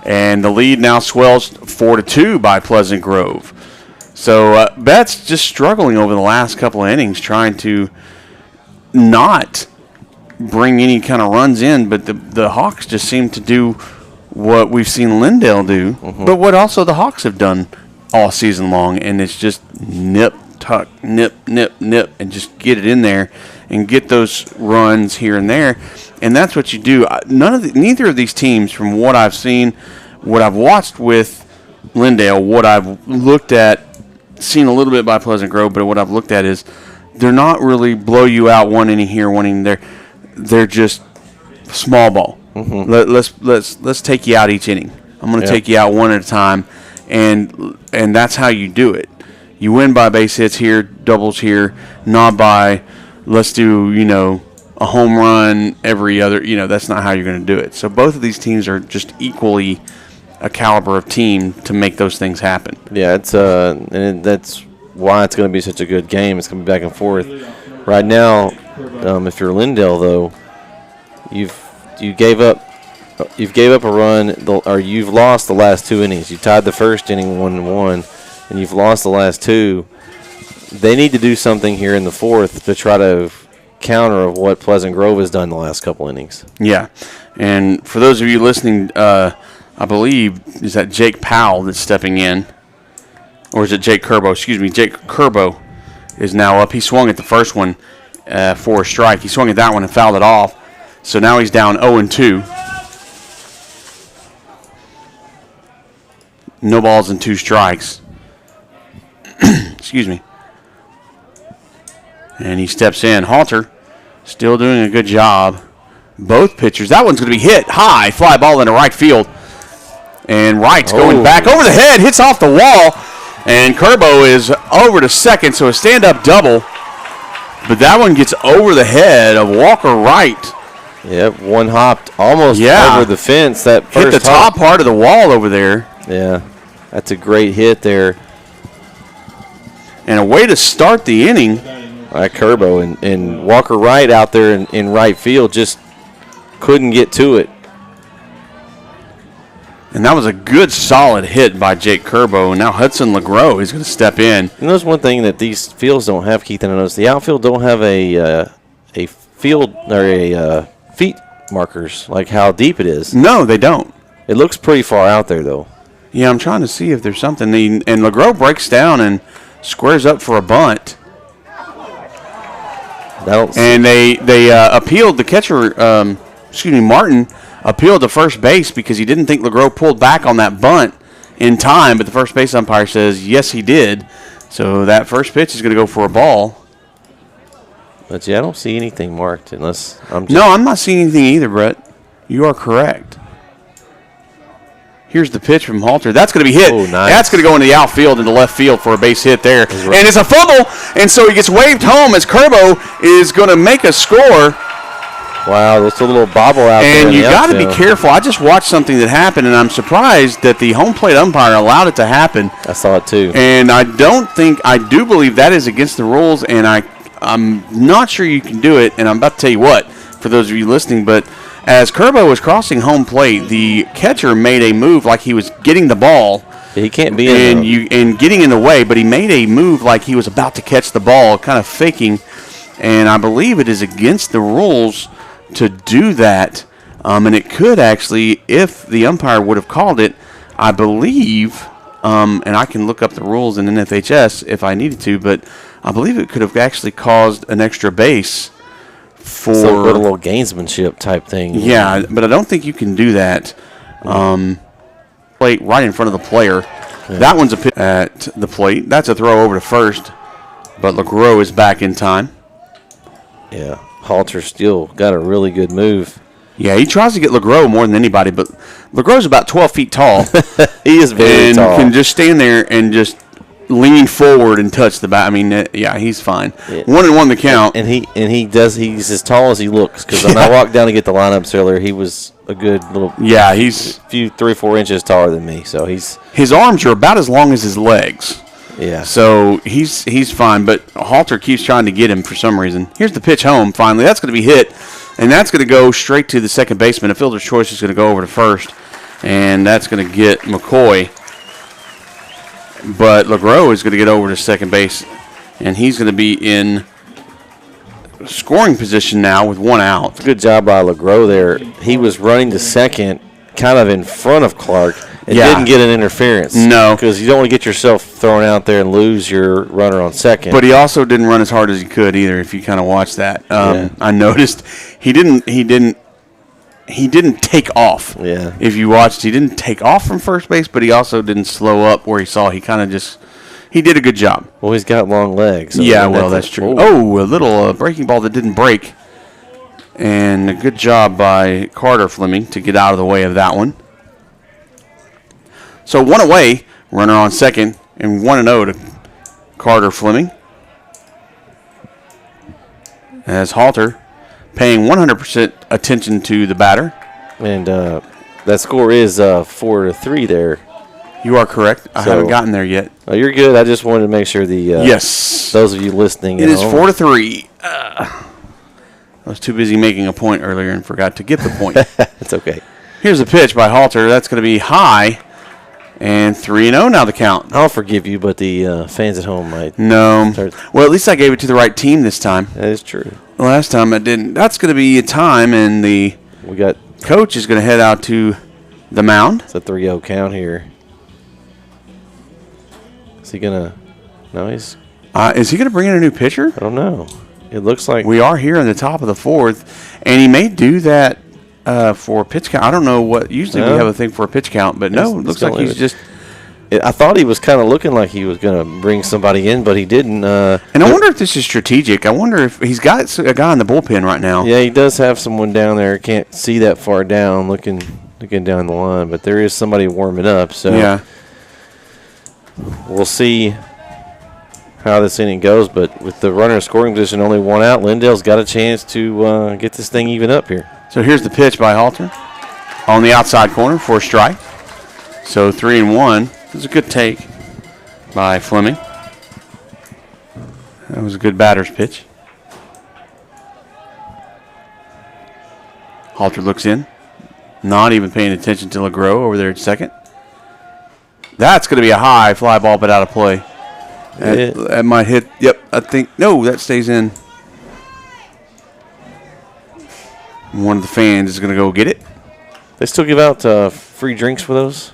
And the lead now swells 4-2 by Pleasant Grove. So Bet's just struggling over the last couple of innings trying to not bring any kind of runs in, but the Hawks just seem to do what we've seen Lindale do, but what also the Hawks have done all season long, and it's just nip, tuck, nip, nip, nip, and just get it in there and get those runs here and there, and that's what you do. Neither of these teams, from what I've seen, what I've watched with Lindale, what I've looked at, seen a little bit by Pleasant Grove, but what I've looked at is they're not really blow you out one inning here, one inning there. They're just small ball. Let's take you out each inning. I'm going to take you out one at a time, and that's how you do it. You win by base hits here, doubles here, not by let's do a home run every other. That's not how you're going to do it. So both of these teams are just equally a caliber of team to make those things happen. Yeah, and that's why it's going to be such a good game. It's going to be back and forth. Right now, if you're Lindale, though, you gave up a run, or you've lost the last 2 innings. You tied the first inning 1-1, and you've lost the last 2. They need to do something here in the fourth to try to counter what Pleasant Grove has done the last couple innings. Yeah, and for those of you listening, I believe is that Jake Powell that's stepping in, or is it Jake Curbo? Excuse me, Jake Curbo is now up. He swung at the first one for a strike. He swung at that one and fouled it off. So now he's down 0-2. No balls and 2 strikes. Excuse me. And he steps in. Halter still doing a good job. Both pitchers. That one's going to be hit high. Fly ball into right field. And Wright's going back over the head. Hits off the wall. And Curbo is over to second. So a stand-up double. But that one gets over the head of Walker Wright. Yep, one hopped almost over the fence. That first hit the top part of the wall over there. Yeah, that's a great hit there. And a way to start the inning. All right, Curbo and Walker Wright out there in right field just couldn't get to it. And that was a good, solid hit by Jake Curbo. And now Hudson LeGros is going to step in. And there's one thing that these fields don't have, Keith, and I noticed. The outfield don't have a field or a feet markers, like how deep it is. No, they don't. It looks pretty far out there, though. Yeah, I'm trying to see if there's something. And LeGros breaks down and squares up for a bunt. And they appealed the catcher, Martin, appealed to first base because he didn't think LeGros pulled back on that bunt in time, but the first base umpire says, yes, he did. So that first pitch is going to go for a ball. But, yeah, I don't see anything marked unless I'm just... No, I'm not seeing anything either, Brett. You are correct. Here's the pitch from Halter. That's going to be hit. Oh, nice. That's going to go into the outfield into left field for a base hit there. Right. And it's a fumble, and so he gets waved home as Curbo is going to make a score. Wow, there's a little bobble out there. And you got to be careful. I just watched something that happened, and I'm surprised that the home plate umpire allowed it to happen. I saw it too. And I do believe that is against the rules, and I'm not sure you can do it, and I'm about to tell you what, for those of you listening, but as Curbo was crossing home plate, the catcher made a move like he was getting the ball. He can't be in and getting in the way, but he made a move like he was about to catch the ball, kind of faking, and I believe it is against the rules to do that, and it could actually, if the umpire would have called it, I believe, and I can look up the rules in NFHS if I needed to, but I believe it could have actually caused an extra base for a little gamesmanship type thing. Yeah, but I don't think you can do that. Plate right in front of the player. Yeah. That one's a pitch at the plate. That's a throw over to first, but LeGros is back in time. Yeah, Halter still got a really good move. Yeah, he tries to get LeGros more than anybody, but LeGros about 12 feet tall. He is very tall. And can just stand there and just lean forward and touch the bat. I mean, yeah, he's fine. Yeah. 1-1 the count. And he's as tall as he looks. Because when I walked down to get the lineups earlier, he was a good little. Yeah, he's 3-4 inches taller than me. So his arms are about as long as his legs. Yeah. So he's fine, but Halter keeps trying to get him for some reason. Here's the pitch home. Finally, that's going to be hit, and that's going to go straight to the second baseman. A fielder's choice is going to go over to first. and that's going to get McCoy. But LeGros is going to get over to second base, and he's going to be in scoring position now with 1 out. Good job by LeGros there. He was running to second, kind of in front of Clark, and didn't get an interference. No. Because you don't want to get yourself thrown out there and lose your runner on second. But he also didn't run as hard as he could either, if you kind of watch that. I noticed he didn't take off. Yeah. If you watched, he didn't take off from first base, but he also didn't slow up where he saw. He kind of just he did a good job. Well, he's got long legs. So yeah, well, that's true. Oh, a little breaking ball that didn't break. And a good job by Carter Fleming to get out of the way of that one. So 1 away, runner on second, and 1-0 to Carter Fleming. As Halter paying 100% attention to the batter. And that score is 4-3 there. You are correct. I haven't gotten there yet. Oh, you're good. I just wanted to make sure the yes, those of you listening. It is 4-3. I was too busy making a point earlier and forgot to get the point. It's okay. Here's a pitch by Halter. That's going to be high. And 3-0 now the count. I'll forgive you, but the fans at home might. No. Well, at least I gave it to the right team this time. That is true. Last time I didn't. That's going to be a time, and the coach is going to head out to the mound. It's a 3-0 count here. Is he going to? No, he's. Is he going to bring in a new pitcher? I don't know. It looks like. We are here in the top of the 4th, and he may do that for a pitch count. I don't know what. Usually we have a thing for a pitch count, but no, it looks like he's just. I thought he was kind of looking like he was going to bring somebody in, but he didn't. And I wonder if this is strategic. I wonder if he's got a guy in the bullpen right now. Yeah, he does have someone down there. Can't see that far down, looking down the line, but there is somebody warming up. So yeah, we'll see how this inning goes. But with the runner in scoring position, only 1 out, Lindale's got a chance to get this thing even up here. So here's the pitch by Halter on the outside corner for a strike. So 3-1. It was a good take by Fleming. That was a good batter's pitch. Halter looks in, not even paying attention to LeGros over there at second. That's going to be a high fly ball, but out of play. That might hit. Yep, I think. No, that stays in. One of the fans is going to go get it. They still give out free drinks for those?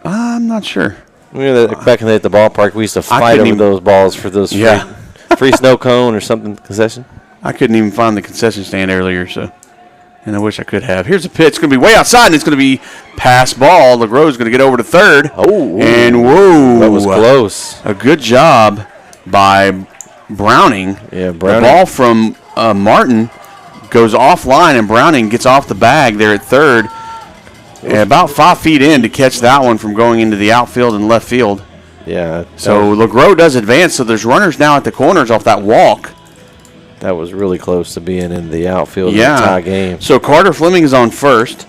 I'm not sure. Back in the day at the ballpark, we used to fight over those balls for those free snow cone or something concession. I couldn't even find the concession stand earlier, and I wish I could have. Here's a pitch. It's going to be way outside, and it's going to be pass ball. LeGros is going to get over to third. Oh, and whoa. That was close. A good job by Browning. Yeah, Browning. The ball from Martin goes offline, and Browning gets off the bag there at third. And about 5 feet in to catch that one from going into the outfield and left field. Yeah. So LeGros does advance, so there's runners now at the corners off that walk. That was really close to being in the outfield in the tie game. So Carter Fleming is on first.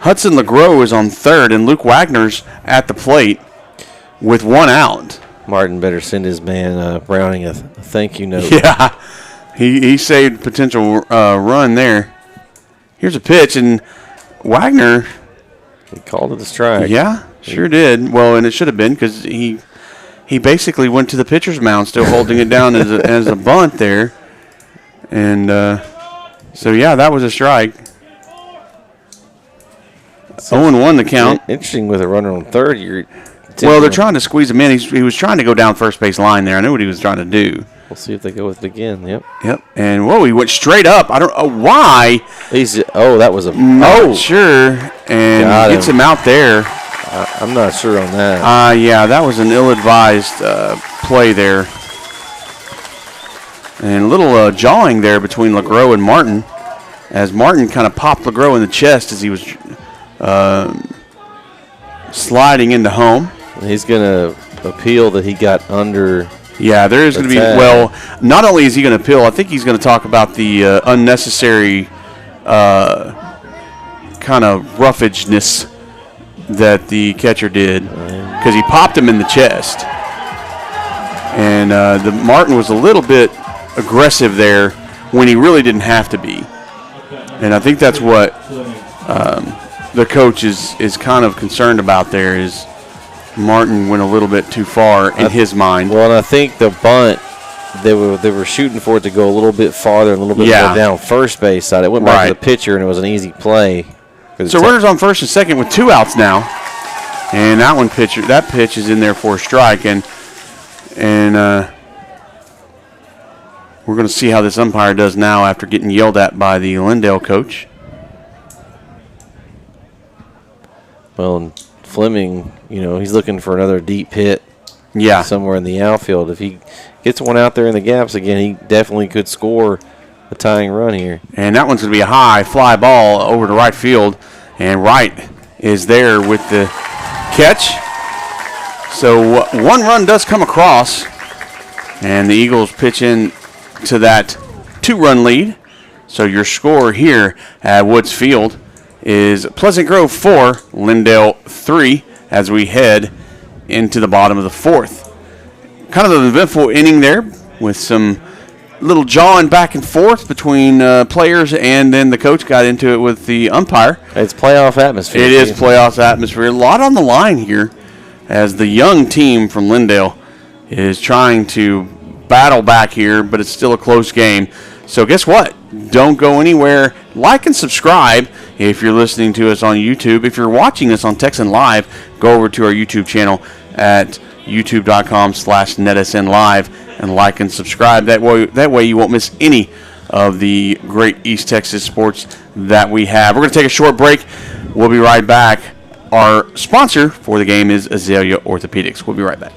Hudson LeGros is on third, and Luke Wagner's at the plate with 1 out. Martin better send his man Browning a thank you note. Yeah. He saved potential run there. Here's a pitch, and Wagner... He called it a strike. Yeah, sure did. Well, and it should have been because he basically went to the pitcher's mound still holding it down as a bunt there. And so, yeah, that was a strike. 0-1 the count. Interesting with a runner on third. Well, they're trying to squeeze him in. He was trying to go down first base line there. I knew what he was trying to do. We'll see if they go with it again. Yep. And, whoa, he went straight up. I don't know why. That was a... Not sure. And gets him out there. I'm not sure on that. Yeah, that was an ill-advised play there. And a little jawing there between LeGros and Martin, as Martin kind of popped LeGros in the chest as he was sliding into home. He's going to appeal that he got under... Yeah, there is going to be, well, not only is he going to appeal, I think he's going to talk about the unnecessary kind of roughageness that the catcher did because he popped him in the chest. And the Martin was a little bit aggressive there when he really didn't have to be. And I think that's what the coach is kind of concerned about there is Martin went a little bit too far in his mind. Well, and I think the bunt, they were shooting for it to go a little bit farther, a little bit more down first base side. It went back to the pitcher, and it was an easy play. So runners on first and second with 2 outs now, and that pitch is in there for a strike, and we're going to see how this umpire does now after getting yelled at by the Lindale coach. Well, Fleming, he's looking for another deep hit. Yeah. Somewhere in the outfield. If he gets one out there in the gaps again, he definitely could score a tying run here. And that one's going to be a high fly ball over to right field, and Wright is there with the catch. So 1 run does come across, and the Eagles pitch in to that 2-run lead. So your score here at Woods Field is Pleasant Grove 4, Lindale 3, as we head into the bottom of the 4th. Kind of an eventful inning there with some little jawing back and forth between players, and then the coach got into it with the umpire. It's playoff atmosphere. It is playoff atmosphere. A lot on the line here as the young team from Lindale is trying to battle back here, but it's still a close game. So guess what? Don't go anywhere. Like and subscribe if you're listening to us on YouTube. If you're watching us on NETsn Live, go over to our YouTube channel at youtube.com/NETsn Live and like and subscribe. That way you won't miss any of the great East Texas sports that we have. We're going to take a short break. We'll be right back. Our sponsor for the game is Azalea Orthopedics. We'll be right back.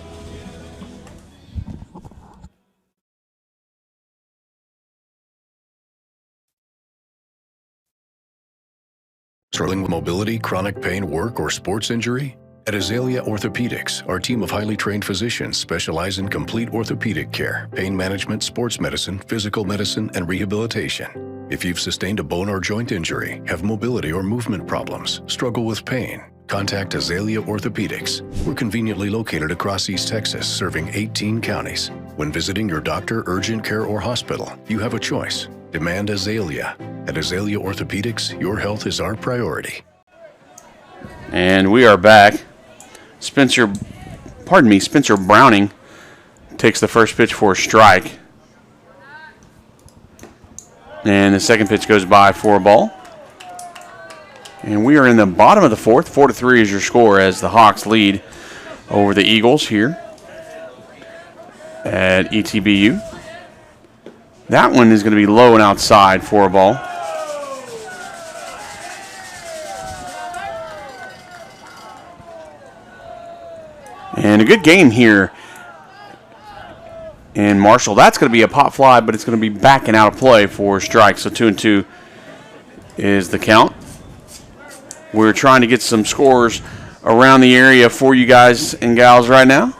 Struggling with mobility, chronic pain, work, or sports injury? At Azalea Orthopedics, our team of highly trained physicians specialize in complete orthopedic care, pain management, sports medicine, physical medicine, and rehabilitation. If you've sustained a bone or joint injury, have mobility or movement problems, struggle with pain, contact Azalea Orthopedics. We're conveniently located across East Texas, serving 18 counties. When visiting your doctor, urgent care, or hospital, you have a choice. Demand Azalea. At Azalea Orthopedics, your health is our priority. And we are back. Spencer Browning takes the first pitch for a strike. And the second pitch goes by for a ball. And we are in the bottom of the 4th. 4-3 is your score as the Hawks lead over the Eagles here at ETBU. That one is going to be low and outside for a ball. And a good game here in Marshall. That's going to be a pop fly, but it's going to be backing out of play for a strike. So 2-2 is the count. We're trying to get some scores around the area for you guys and gals right now.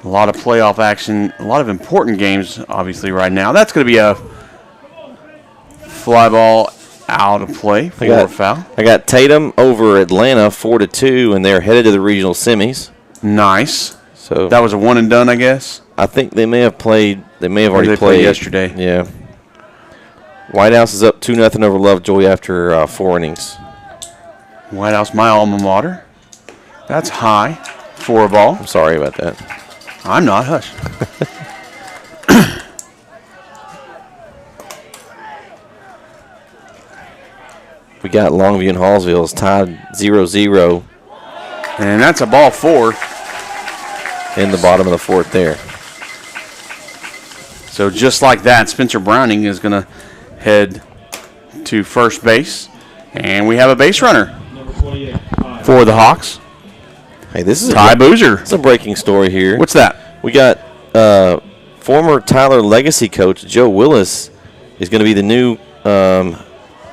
A lot of playoff action, a lot of important games, obviously, right now. That's going to be a fly ball out of play for a foul. I got Tatum over Atlanta 4-2, and they're headed to the regional semis. Nice. So that was a one and done, I guess. I think they may have played. They may have already played yesterday. Yeah. White House is up 2-0 over Lovejoy after 4 innings. White House, my alma mater. That's high for a ball. I'm sorry about that. I'm not. Hush. We got Longview and Hallsville is tied 0-0. And that's a ball 4. In the bottom of the 4th there. So just like that, Spencer Browning is going to head to first base. And we have a base runner for the Hawks. Hey, this is Ty Boozer. It's a breaking story here. What's that? We got former Tyler Legacy coach Joe Willis is going to be the new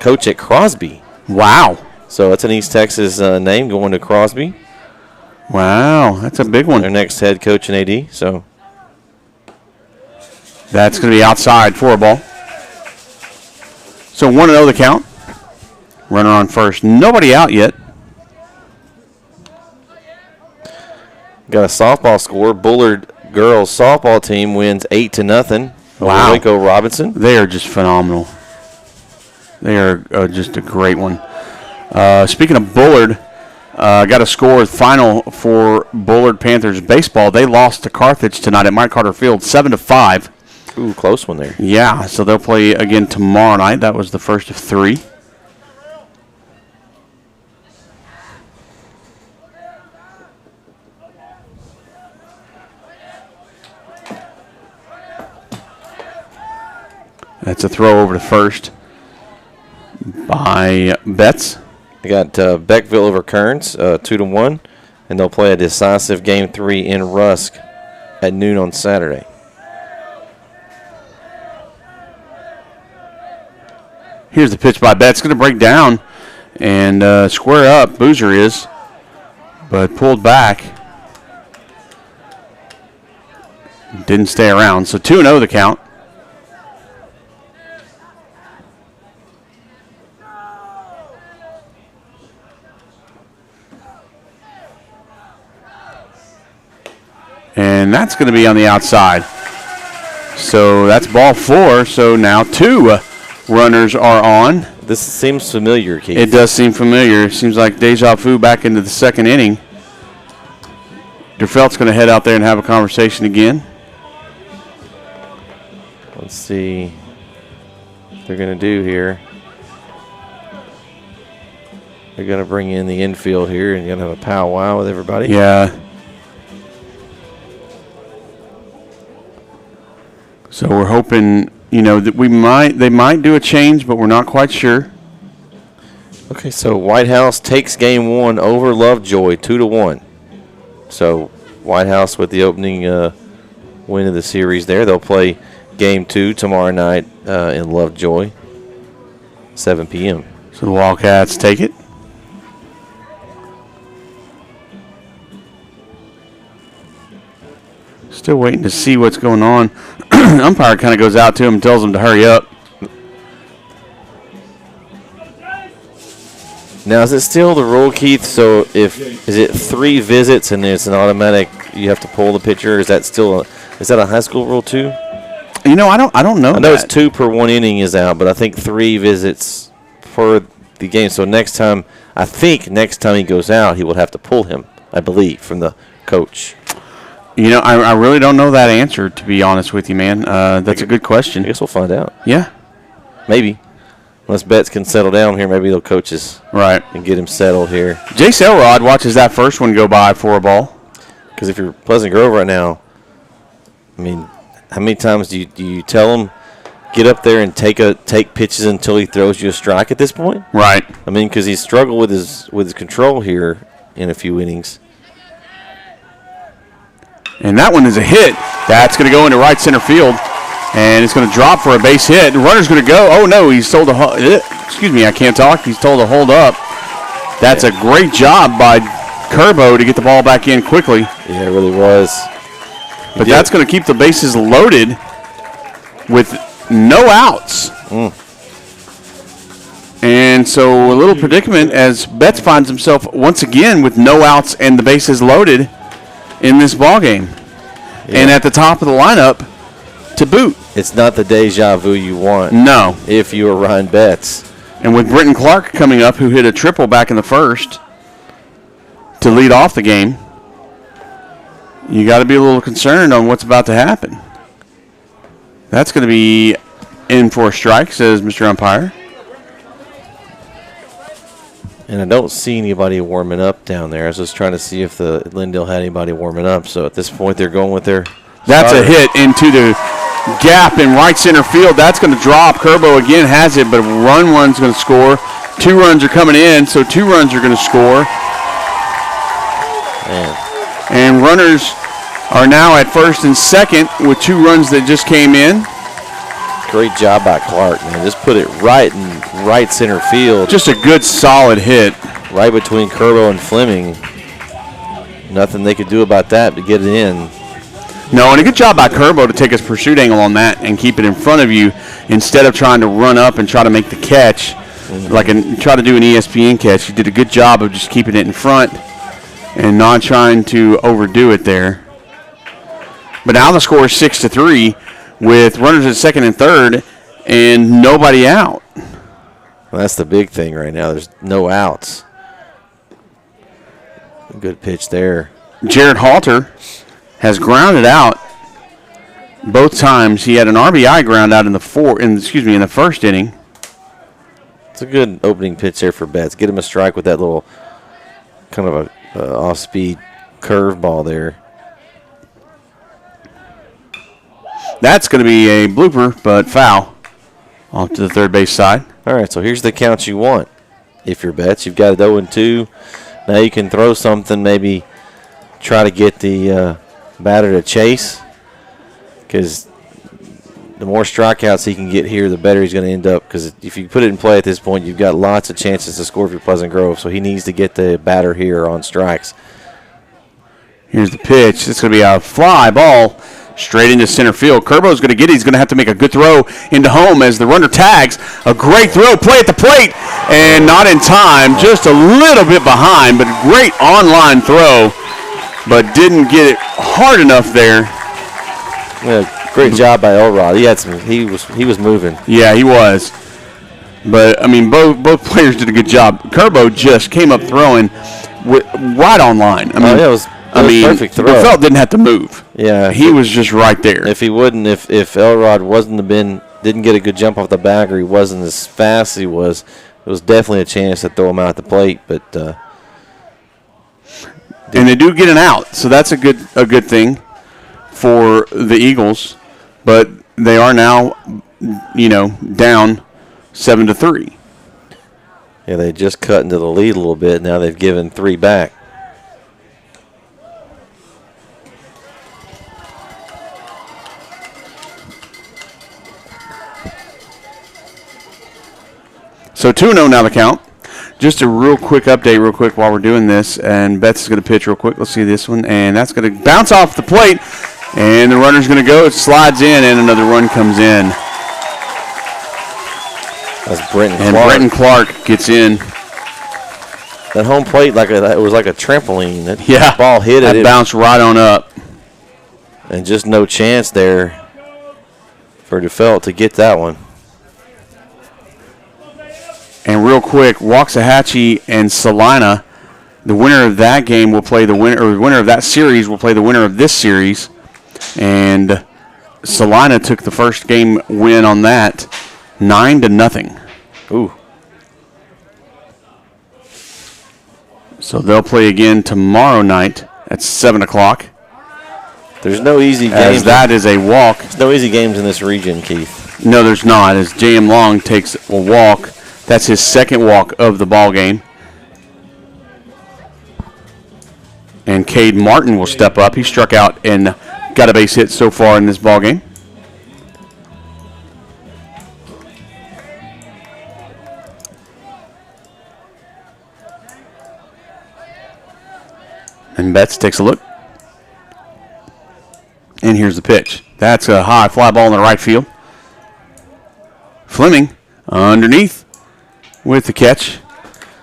coach at Crosby. Wow. So that's an East Texas name going to Crosby. Wow, that's a big one. Their next head coach and AD. So that's going to be outside for a ball. So 1-0 the count. Runner on first. Nobody out yet. Got a softball score. Bullard girls softball team wins 8-0 Wow. over Waco Robinson. They are just phenomenal. They are just a great one. Speaking of Bullard, got a score final for Bullard Panthers baseball. They lost to Carthage tonight at Mike Carter Field, 7-5. Ooh, close one there. Yeah, so they'll play again tomorrow night. That was the first of 3. That's a throw over to first by Betts. They got Beckville over Kearns, 2-1, and they'll play a decisive Game 3 in Rusk at noon on Saturday. Here's the pitch by Betts. Going to break down and square up. Boozer is, but pulled back. Didn't stay around. So 2-0 the count. And that's going to be on the outside. So that's ball 4. So now 2 runners are on. This seems familiar, Keith. It does seem familiar. Seems like deja vu back into the second inning. DeFelt's going to head out there and have a conversation again. Let's see what they're going to do here. They're going to bring in the infield here and going to have a powwow with everybody. Yeah. So we're hoping, that they might do a change, but we're not quite sure. Okay, so White House takes Game 1 over Lovejoy, 2-1. So White House with the opening win of the series there. They'll play Game 2 tomorrow night in Lovejoy, 7 p.m. So the Wildcats take it. Still waiting to see what's going on. Umpire kind of goes out to him and tells him to hurry up. Now, is it still the rule, Keith? So is it 3 visits and it's an automatic? You have to pull the pitcher. Is that a high school rule too? I don't know. I know it's 2 per 1 inning is out, but I think 3 visits for the game. So next time he goes out, he will have to pull him, I believe, from the coach. I really don't know that answer, to be honest with you, man. That's a good question. I guess we'll find out. Yeah. Maybe. Unless Betts can settle down here, maybe they'll coach us right and get him settled here. Jace Elrod watches that first one go by for a ball. Because if you're Pleasant Grove right now, I mean, how many times do you tell him, get up there and take pitches until he throws you a strike at this point? Right. I mean, because he's struggled with his control here in a few innings. And that one is a hit. That's going to go into right center field. And it's going to drop for a base hit. The runner's going to go. Oh, no, he's told to excuse me, I can't talk. He's told to hold up. That's a great job by Curbo to get the ball back in quickly. Yeah, it really was. But that's going to keep the bases loaded with no outs. And so a little predicament as Betts finds himself once again with no outs and the bases loaded in this ballgame. Yeah. And at the top of the lineup to boot. It's not the deja vu you want. No. If you were Ryan Betts. And with Brenton Clark coming up, who hit a triple back in the first to lead off the game, you got to be a little concerned on what's about to happen. That's going to be in for a strike, says Mr. Umpire. And I don't see anybody warming up down there. I was just trying to see if the Lindale had anybody warming up. So at this point, they're going with their That's starter. A hit into the gap in right center field. That's going to drop. Curbo again has it, but one's going to score. 2 runs are coming in, so 2 runs are going to score. Man. And runners are now at first and second with 2 runs that just came in. Great job by Clark, man. Just put it right in right center field. Just a good, solid hit. Right between Curbo and Fleming. Nothing they could do about that to get it in. No, and a good job by Curbo to take his pursuit angle on that and keep it in front of you instead of trying to run up and try to make the catch, try to do an ESPN catch. You did a good job of just keeping it in front and not trying to overdo it there. But now the score is 6-3 with runners at second and third and nobody out. Well, that's the big thing right now. There's no outs. Good pitch there. Jared Halter has grounded out both times. He had an RBI ground out in the first inning. It's a good opening pitch there for Betts. Get him a strike with that little kind of a off-speed curveball there. That's going to be a blooper, but foul off to the third base side. All right, so here's the count you want. If you're Betts, you've got it 0-2. Now you can throw something, maybe try to get the batter to chase, because the more strikeouts he can get here, the better he's going to end up, because if you put it in play at this point, you've got lots of chances to score for Pleasant Grove, so he needs to get the batter here on strikes. Here's the pitch. It's going to be a fly ball straight into center field. Kerbo's going to get it. He's going to have to make a good throw into home as the runner tags. A great throw, play at the plate, and not in time. Just a little bit behind, but great online throw, but didn't get it hard enough there. Yeah, great job by Elrod. He was moving. Yeah, he was. But I mean, both players did a good job. Kerbo just came up throwing right on line. I mean, it was perfect throw. Felt didn't have to move. Yeah, he was just right there. If Elrod didn't get a good jump off the bag, or he wasn't as fast as he was, it was definitely a chance to throw him out at the plate. But and they do get an out, so that's a good thing for the Eagles. But they are now, down 7-3. Yeah, they just cut into the lead a little bit. Now they've given 3 back. So 2-0 now the count. Just a real quick update while we're doing this. And Betts is going to pitch real quick. Let's see this one. And that's going to bounce off the plate. And the runner's going to go. It slides in, and another run comes in. That's Brenton Clark. And Brenton Clark gets in. That home plate, it was like a trampoline. That ball hit it. It bounced right on up. And just no chance there for DeFelt to get that one. And real quick, Waxahachie and Salina, the winner of that game will play the winner of that series will play the winner of this series. And Salina took the first game win on that, 9-0. Ooh. So they'll play again tomorrow night at 7:00. There's no easy games. As that is a walk. There's no easy games in this region, Keith. No, there's not. As J.M. Long takes a walk. That's his second walk of the ball game. And Cade Martin will step up. He struck out and got a base hit so far in this ball game. And Betts takes a look. And here's the pitch. That's a high fly ball in the right field. Fleming underneath with the catch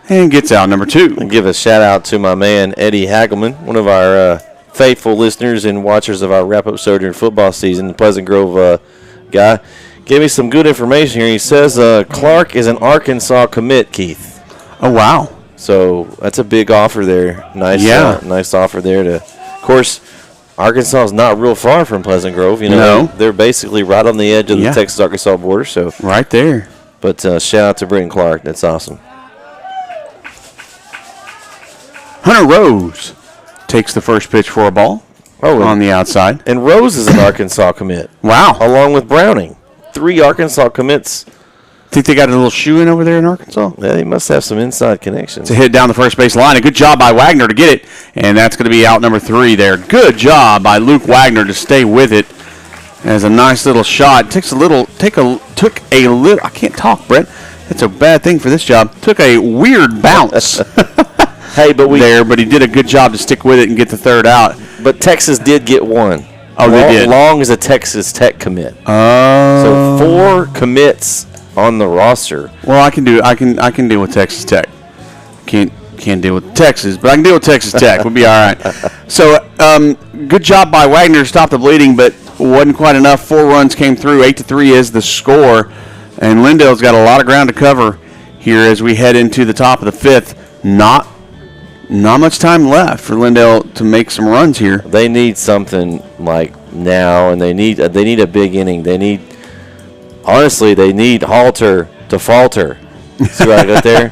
and gets out number 2. And give a shout out to my man Eddie Hagelman, one of our faithful listeners and watchers of our wrap-up show during football season, the Pleasant Grove guy. Gave me some good information here. He says Clark is an Arkansas commit, Keith. Oh, wow. So that's a big offer there. Nice offer there. Of course, Arkansas is not real far from Pleasant Grove. No. They're basically right on the edge of the Texas-Arkansas border. So right there. But shout out to Brenton Clark. That's awesome. Hunter Rose takes the first pitch for a ball on the outside. And Rose is an Arkansas commit. Wow. Along with Browning. 3 Arkansas commits. Think they got a little shoe in over there in Arkansas? Yeah, they must have some inside connections. It's a hit down the first base line. A good job by Wagner to get it. And that's going to be out number 3 there. Good job by Luke Wagner to stay with it. As a nice little shot. Took a little, I can't talk, Brett. It's a bad thing for this job. Took a weird bounce. But he did a good job to stick with it and get the third out. But Texas did get one. Oh, they did. Long as a Texas Tech commit. Oh. So 4 commits on the roster. Well, I can deal with Texas Tech. Can't deal with Texas, but I can deal with Texas Tech. We'll be all right. So, good job by Wagner to stop the bleeding, but wasn't quite enough. 4 runs came through. 8-3 is the score, and Lindale's got a lot of ground to cover here as we head into the top of the fifth. Not much time left for Lindale to make some runs here. They need something like now, and they need a big inning. They need Halter to falter. See what I got there?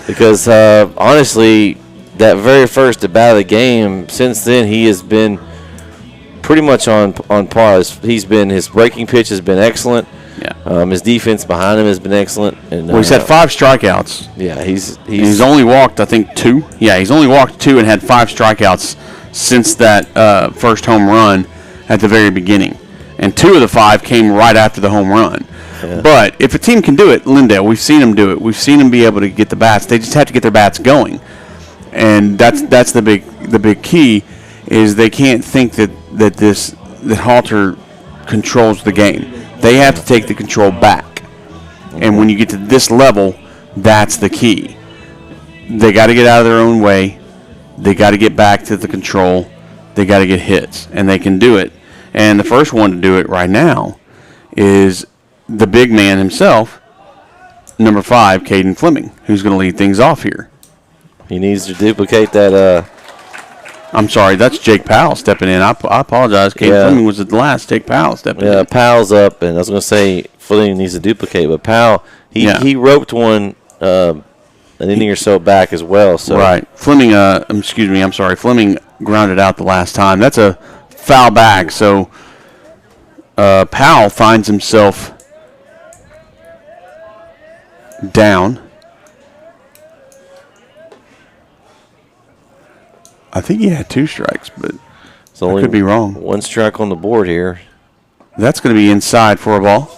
Because honestly, that very first at bat of the game, since then he has been pretty much on par. His breaking pitch has been excellent. Yeah. His defense behind him has been excellent. And he's had 5 strikeouts. Yeah, he's only walked, I think, 2. Yeah, he's only walked 2 and had 5 strikeouts since that first home run at the very beginning. And 2 of the 5 came right after the home run. Yeah. But if a team can do it, Lindale, we've seen them do it. We've seen them be able to get the bats. They just have to get their bats going. And that's the big key is they can't think that Halter controls the game. They have to take the control back. And when you get to this level, that's the key. They got to get out of their own way. They got to get back to the control. They got to get hits, and they can do it. And the first one to do it right now is the big man himself, number 5, Caden Fleming, who's going to lead things off here. He needs to duplicate that. I'm sorry, that's Jake Powell stepping in. I apologize. Caden Fleming was at the last. Jake Powell stepping in. Yeah, Powell's up, and I was going to say Fleming needs to duplicate, but Powell, he roped one an inning or so back as well. So right. Fleming, I'm sorry. Fleming grounded out the last time. That's a foul back, so Powell finds himself down. I think he had 2 strikes, but I could be wrong. 1 strike on the board here. That's going to be inside for a ball.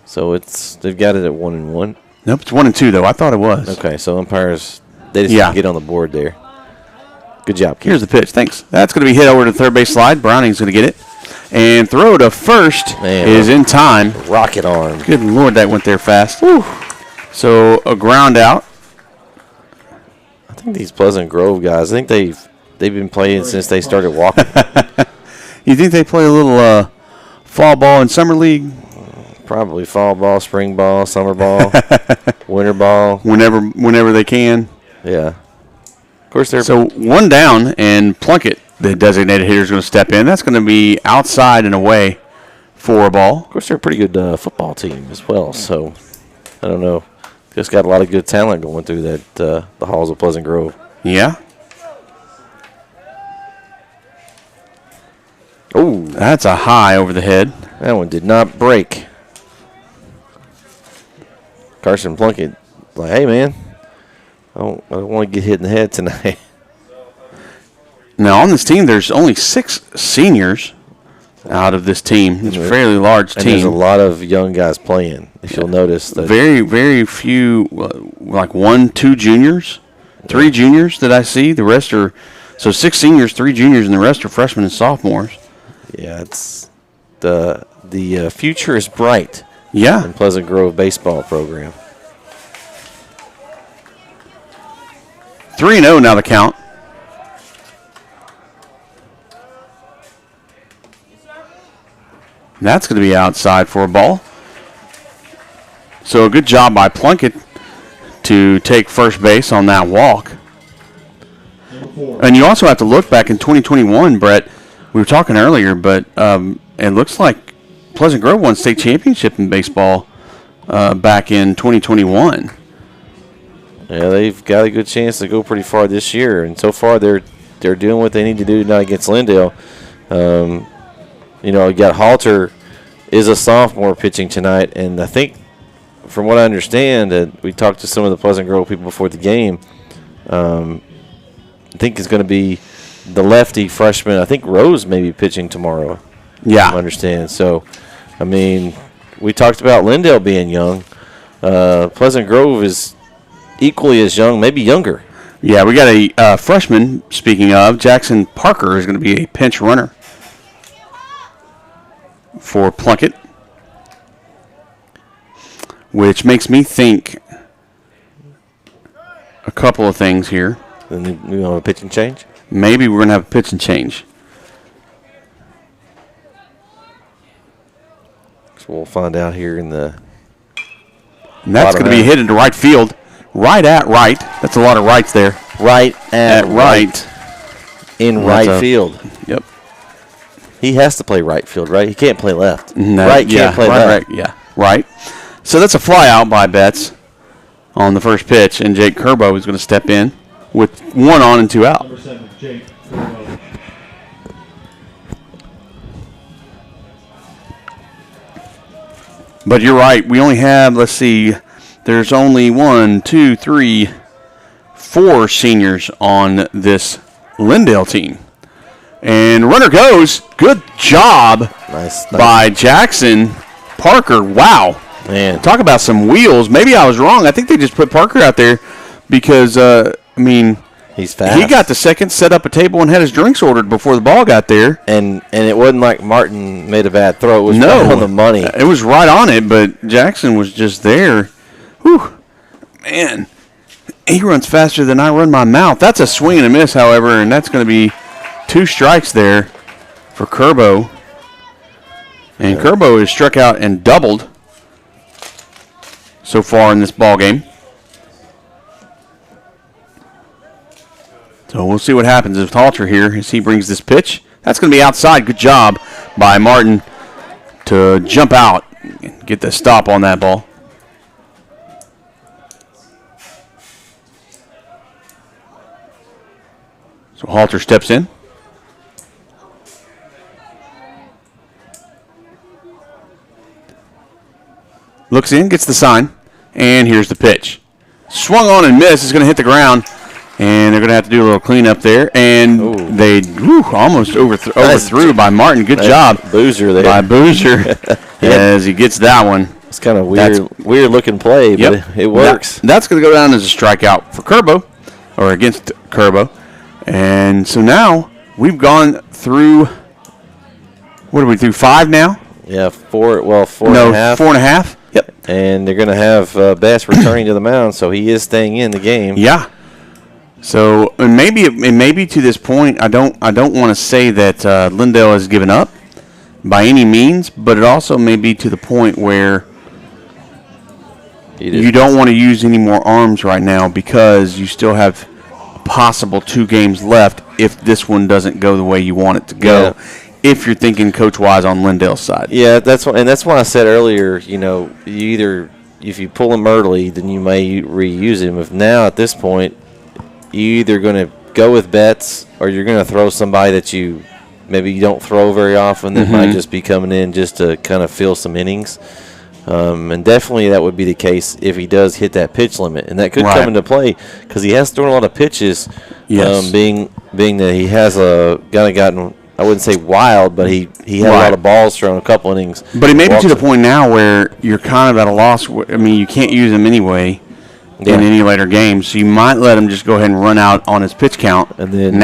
So they've got it at 1-1. Nope, it's 1-2 though. I thought it was. Okay, so umpires they just didn't get on the board there. Good job, Keith. Here's the pitch. Thanks. That's going to be hit over to third base slide. Browning's going to get it. And throw to first is in time. Rocket arm. Good Lord, that went there fast. Whew. So a ground out. I think these Pleasant Grove guys, I think they've been playing since they started walking. You think they play a little fall ball in summer league? Probably fall ball, spring ball, summer ball, winter ball. Whenever they can. Yeah. Of course, they're so 1 down, and Plunkett, the designated hitter, is going to step in. That's going to be outside and away for a ball. Of course, they're a pretty good football team as well. So I don't know. Just got a lot of good talent going through that the halls of Pleasant Grove. Yeah. Oh, that's a high over the head. That one did not break. Carson Plunkett, like, hey, man, I don't want to get hit in the head tonight. Now, on this team, there's only 6 seniors out of this team. It's a fairly large team. There's a lot of young guys playing, if you'll notice. That very, very few, like 1, 2 juniors, 3 juniors that I see. The rest are, so 6 seniors, 3 juniors, and the rest are freshmen and sophomores. Yeah, it's the future is bright. Yeah. In Pleasant Grove baseball program. 3-0 now the count. That's going to be outside for a ball. So a good job by Plunkett to take first base on that walk. And you also have to look back in 2021, Bret. We were talking earlier, but it looks like Pleasant Grove won state championship in baseball back in 2021. Yeah, they've got a good chance to go pretty far this year, and so far they're doing what they need to do tonight against Lindale. You got Halter is a sophomore pitching tonight, and I think, from what I understand, that we talked to some of the Pleasant Grove people before the game. I think it's going to be the lefty freshman. I think Rose may be pitching tomorrow. Yeah, I understand. So, I mean, we talked about Lindale being young. Pleasant Grove is equally as young, maybe younger. Yeah, we got a freshman, speaking of. Jackson Parker is going to be a pinch runner for Plunkett, which makes me think a couple of things here. Then we want a pitch and change? Maybe we're going to have a pitch and change. we'll find out here in the. And that's going to be hit into right field. Right at right. That's a lot of rights there. Right at right. In right field. Yep. He has to play right field, right? He can't play left. No, right can't play left. Right, yeah, right. So that's a fly out by Betts on the first pitch, and Jake Kerbo is going to step in with 1 on and 2 out. Number 7, Jake Curbo. But you're right. We only have, let's see, there's only 1, 2, 3, 4 seniors on this Lindale team. And runner goes. Good job by Jackson Parker. Wow. Man. Talk about some wheels. Maybe I was wrong. I think they just put Parker out there because, he's fast. He got the second, set up a table, and had his drinks ordered before the ball got there. And it wasn't like Martin made a bad throw. It was right on the money. It was right on it, but Jackson was just there. Whew. Man, he runs faster than I run my mouth. That's a swing and a miss, however, and that's going to be 2 strikes there for Kerbo. And Kerbo has struck out and doubled so far in this ball game. So we'll see what happens with Halter here as he brings this pitch. That's going to be outside. Good job by Martin to jump out and get the stop on that ball. So Halter steps in. Looks in, gets the sign, and here's the pitch. Swung on and missed. Is going to hit the ground, and they're going to have to do a little cleanup there. And they almost overthrew by Martin. Good job. Boozer there. By Boozer as he gets that one. It's kind of weird looking play, but it works. That's going to go down as a strikeout for Kerbo, or against Kerbo. And so now we've gone through, what are we through, 5 now? Yeah, 4 and a half. 4.5. Yep. And they're going to have Bass returning to the mound, so he is staying in the game. Yeah. So and maybe to this point, I don't want to say that Lindale has given up by any means, but it also may be to the point where you don't want to use any more arms right now because you still have possible 2 games left if this one doesn't go the way you want it to go. Yeah. If you're thinking coach-wise on Lindale's side. Yeah, that's why I said earlier, if you pull him early, then you may reuse him. If now at this point, you're either going to go with Betts or you're going to throw somebody that you don't throw very often that might just be coming in just to kind of fill some innings. And definitely that would be the case if he does hit that pitch limit. And that could come into play because he has thrown a lot of pitches, being that he has gotten – I wouldn't say wild, but he had a lot of balls thrown a couple innings. But he may be to the point now where you're kind of at a loss. You can't use him anyway in any later games, so you might let him just go ahead and run out on his pitch count and then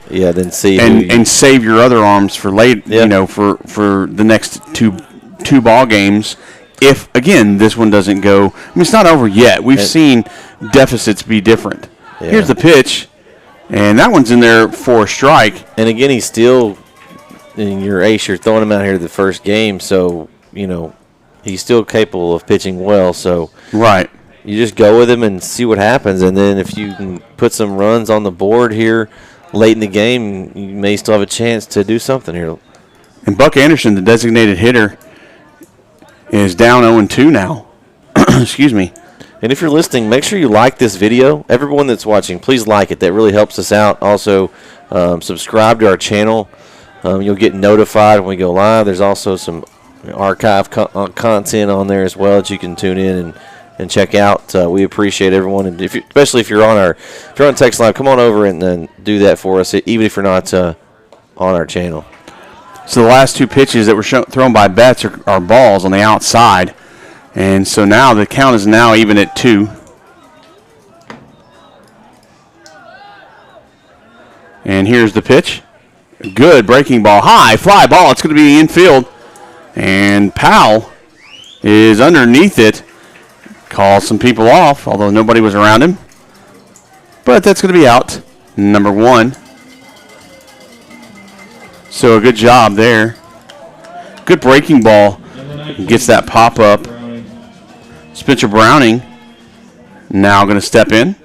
then see and save your other arms for late. For the next two ball games. If again this one doesn't go, it's not over yet. We've seen deficits be different. Yeah. Here's the pitch. And that one's in there for a strike. And again, he's still in your ace. You're throwing him out here the first game, so he's still capable of pitching well. So you just go with him and see what happens. And then if you can put some runs on the board here late in the game, you may still have a chance to do something here. And Buck Anderson, the designated hitter, is down 0-2 now. Excuse me. And if you're listening, make sure you like this video. Everyone that's watching, please like it. That really helps us out. Also, subscribe to our channel. You'll get notified when we go live. There's also some archive content on there as well that you can tune in and check out. We appreciate everyone, and especially if you're on text line, come on over and then do that for us, even if you're not on our channel. So the last 2 pitches that were thrown by Betts are balls on the outside. And so now the count is now even at 2. And here's the pitch. Good breaking ball. High fly ball. It's going to be infield. And Powell is underneath it. Calls some people off, although nobody was around him. But that's going to be out. Number 1. So a good job there. Good breaking ball Gets that pop up. Spencer Browning now going to step in.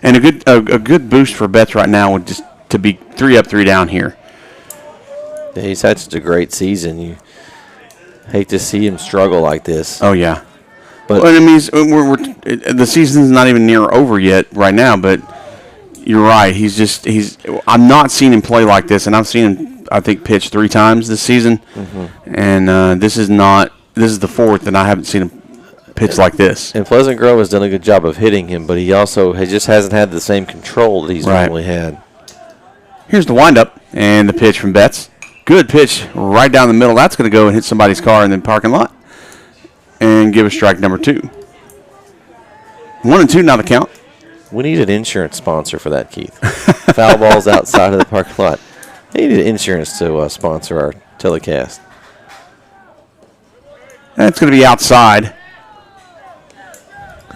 And a good boost for Betts right now would just to be 3 up, 3 down here. Yeah, he's had such a great season. You hate to see him struggle like this. Oh, yeah. But well, I mean, the season's not even near over yet right now, but you're right. I'm not seeing him play like this, and I've seen him, I think, pitch 3 times this season. Mm-hmm. And this is the 4th, and I haven't seen him pitch like this. And Pleasant Grove has done a good job of hitting him, but he also just hasn't had the same control that he's normally had. Here's the windup and the pitch from Betts. Good pitch right down the middle. That's going to go and hit somebody's car in the parking lot and give us strike number 2. 1-2 now the count. We need an insurance sponsor for that, Keith. Foul balls outside of the parking lot. They need insurance to sponsor our telecast. That's going to be outside.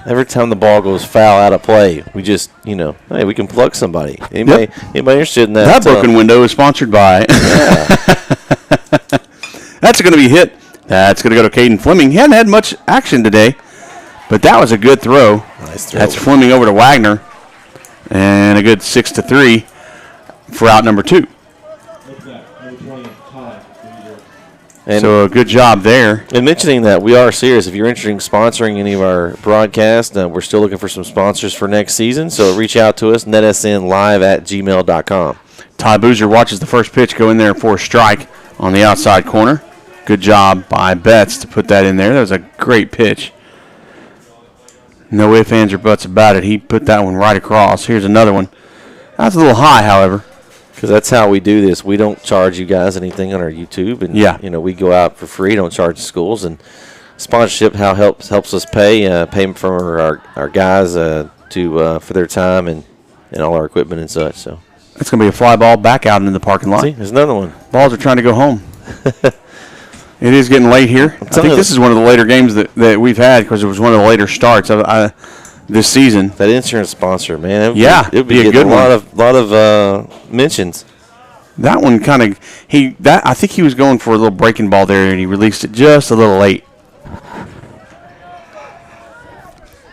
Every time the ball goes foul out of play, we just, hey, we can plug somebody. Anybody interested in that? That broken window is sponsored by. Yeah. That's going to be hit. That's going to go to Caden Fleming. He hadn't had much action today, but that was a good throw. Nice throw. That's Fleming over to Wagner. And a good 6-3 for out number 2. And so a good job there. And mentioning that, we are serious. If you're interested in sponsoring any of our broadcasts, we're still looking for some sponsors for next season. So reach out to us, netsnlive@gmail.com. Ty Boozer watches the first pitch go in there for a strike on the outside corner. Good job by Betts to put that in there. That was a great pitch. No ifs, ands, or buts about it. He put that one right across. Here's another one. That's a little high, however. Because that's how we do this. We don't charge you guys anything on our YouTube, and we go out for free. Don't charge schools, and sponsorship helps us pay for our guys for their time and all our equipment and such. So it's going to be a fly ball back out into the parking lot. See, there's another one. Balls are trying to go home. It is getting late here. I think this is one of the later games that we've had because it was one of the later starts this season. That insurance sponsor, man. It would be a good one. A lot of mentions. That one kind of I think he was going for a little breaking ball there, and he released it just a little late.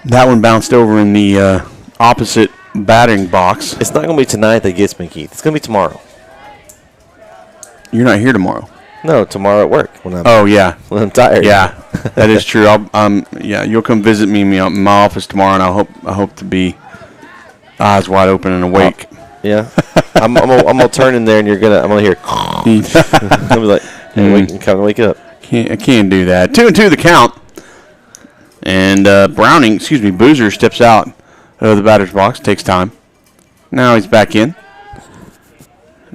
That one bounced over in the opposite batting box. It's not going to be tonight that gets me, Keith. It's going to be tomorrow. You're not here tomorrow. No, tomorrow at work when I'm tired. Yeah, that is true. You'll come visit me in my office tomorrow, and I hope to be eyes wide open and awake. Yeah, I'm gonna turn in there, and I'm gonna hear. I'll be like, wake up. I can't do that. 2-2 the count, and Boozer steps out of the batter's box. Takes time. Now he's back in.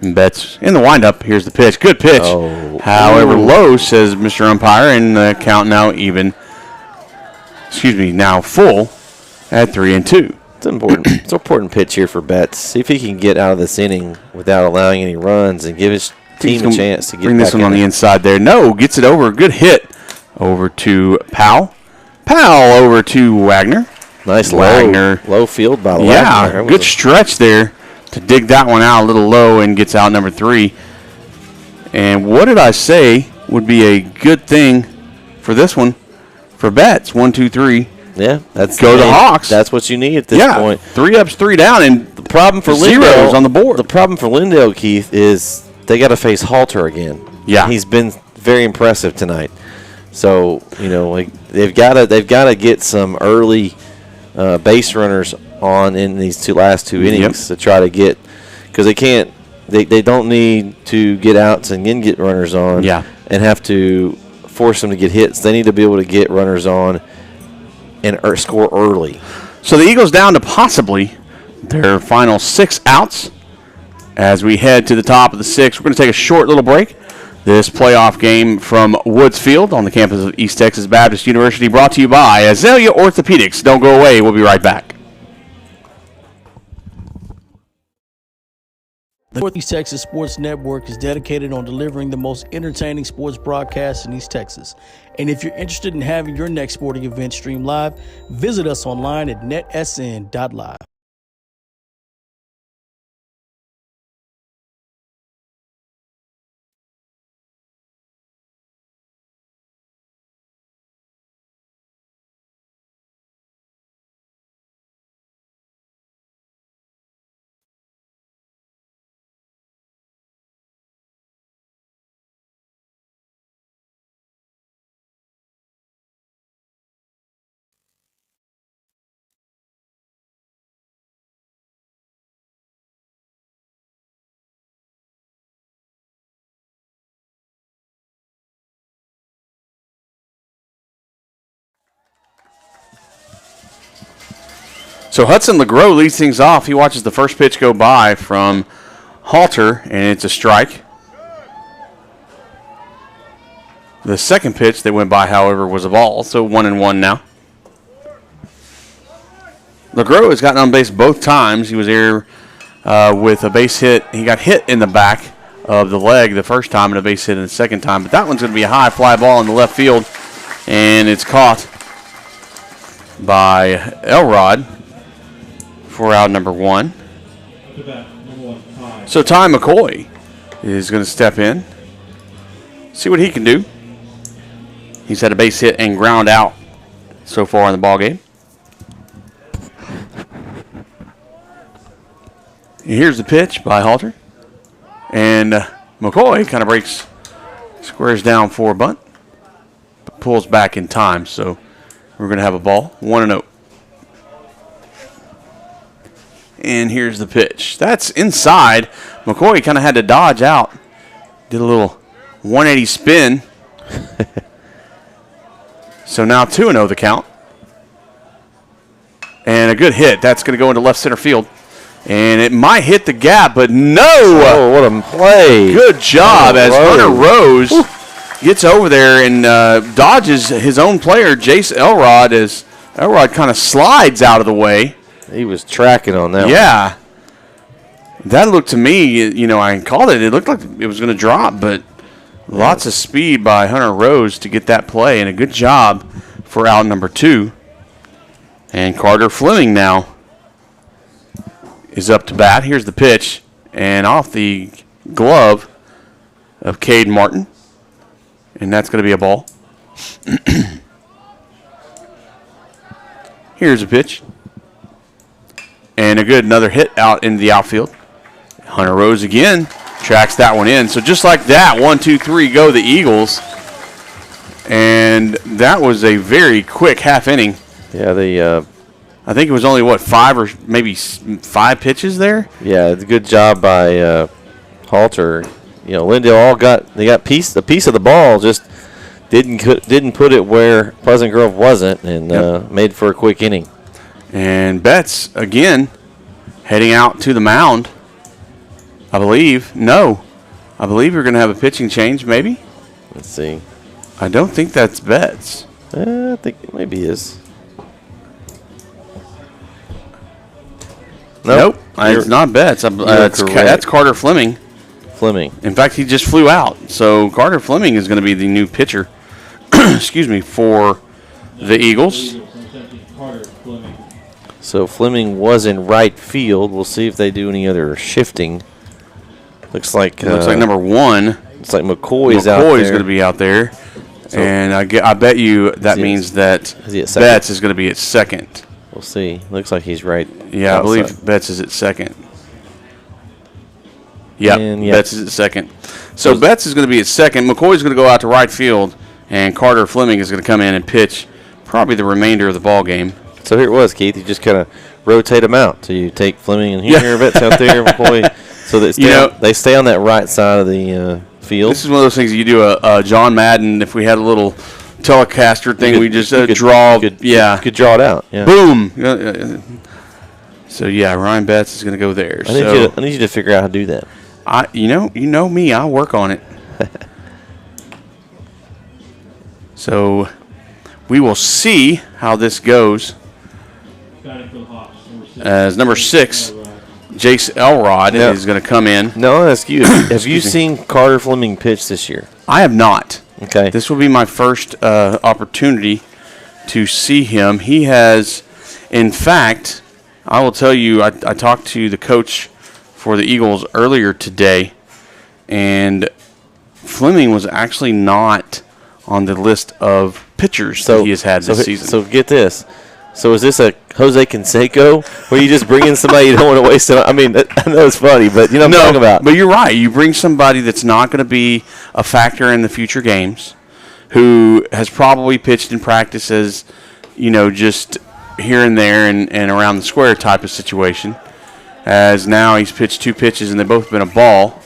Betts in the windup. Here's the pitch. Good pitch. However, low, says Mr. Umpire, and the count now even. Now full at 3-2. It's important. It's an important pitch here for Betts. See if he can get out of this inning without allowing any runs and give his team a chance to get bring this one on the inside there. No, gets it over. Good hit over to Powell. Powell over to Wagner. Nice Wagner. Low field by Wagner. Yeah, good stretch there to dig that one out a little low and gets out number 3. And what did I say would be a good thing for this one for Betts? 1, 2, 3. Yeah, go the Hawks. That's what you need at this point. 3 ups, 3 down, and the problem for zeros Lindale on the board. The problem for Lindale, Keith, is they got to face Halter again. Yeah, he's been very impressive tonight. So they've got to get some early base runners on in these last two innings to try to get, because they don't need to get outs and then get runners on and have to force them to get hits. They need to be able to get runners on and score early. So the Eagles down to possibly their final 6 outs as we head to the top of the 6th. We're going to take a short little break. This playoff game from Woods Field on the campus of East Texas Baptist University, brought to you by Azalea Orthopedics. Don't go away. We'll be right back. The Northeast Texas Sports Network is dedicated on delivering the most entertaining sports broadcasts in East Texas. And if you're interested in having your next sporting event streamed live, visit us online at NETsn.live. So Hudson LeGros leads things off. He watches the first pitch go by from Halter, and it's a strike. The second pitch that went by, however, was a ball, so 1-1 now. LeGros has gotten on base both times. He was there with a base hit. He got hit in the back of the leg the first time and a base hit in the second time, but that one's going to be a high fly ball in the left field, and it's caught by Elrod for out number 1. So Ty McCoy is going to step in, see what he can do. He's had a base hit and ground out so far in the ball game. Here's the pitch by Halter, and McCoy kind of squares down for a bunt, but pulls back in time. So we're going to have a ball, 1-0. And here's the pitch. That's inside. McCoy kind of had to dodge out. Did a little 180 spin. So now 2-0 the count. And a good hit. That's going to go into left center field. And it might hit the gap, but no! Oh, what a play. Good job as Hunter Rose gets over there and dodges his own player, Jace Elrod, as Elrod kind of slides out of the way. He was tracking on that one. Yeah. That looked to me, I called it. It looked like it was going to drop, but lots of speed by Hunter Rose to get that play, and a good job for out number 2. And Carter Fleming now is up to bat. Here's the pitch, and off the glove of Cade Martin, and that's going to be a ball. Here's a pitch. And another hit out into the outfield. Hunter Rose again tracks that one in. So just like that, 1, 2, 3, go the Eagles. And that was a very quick half inning. Yeah, I think it was only, 5 or maybe 5 pitches there? Yeah, it's a good job by Halter. Lindale got a piece of the ball, just didn't put it where Pleasant Grove wasn't, and made for a quick inning. And Betts, again, heading out to the mound, I believe. No. I believe you're going to have a pitching change, maybe? Let's see. I don't think that's Betts. I think it maybe is. Nope. It's not Betts. That's Carter Fleming. In fact, he just flew out. So Carter Fleming is going to be the new pitcher, for the Eagles. So Fleming was in right field. We'll see if they do any other shifting. Looks like number 1. Looks like McCoy's out there. McCoy's going to be out there. So and I bet you that means that Betts is going to be at second. We'll see. Looks like he's right. Yeah, outside. I believe Betts is at second. Yep, Betts is at second. So Betts is going to be at second. McCoy's going to go out to right field, and Carter Fleming is going to come in and pitch probably the remainder of the ball game. So here it was, Keith. You just kind of rotate them out. So you take Fleming in here, Betts out there, McCoy. So they stay on that right side of the field. This is one of those things you do a John Madden. If we had a little telecaster thing, we just draw. You could draw it out. Yeah. Boom. So Ryan Betts is going to go there. I need you to figure out how to do that. You know me. I'll work on it. So we will see how this goes. As number 6, Jace Elrod is going to come in. No, that's you. Have you seen Carter Fleming pitch this year? I have not. Okay. This will be my first opportunity to see him. He has, in fact, I will tell you, I talked to the coach for the Eagles earlier today, and Fleming was actually not on the list of pitchers that he has had this season. So get this. So is this a Jose Canseco where you just bring in somebody you don't want to waste it on? I mean, I know it's funny, but you know what I'm talking about. But you're right. You bring somebody that's not going to be a factor in the future games, who has probably pitched in practices, just here and there and around the square type of situation. As now he's pitched 2 pitches and they've both been a ball.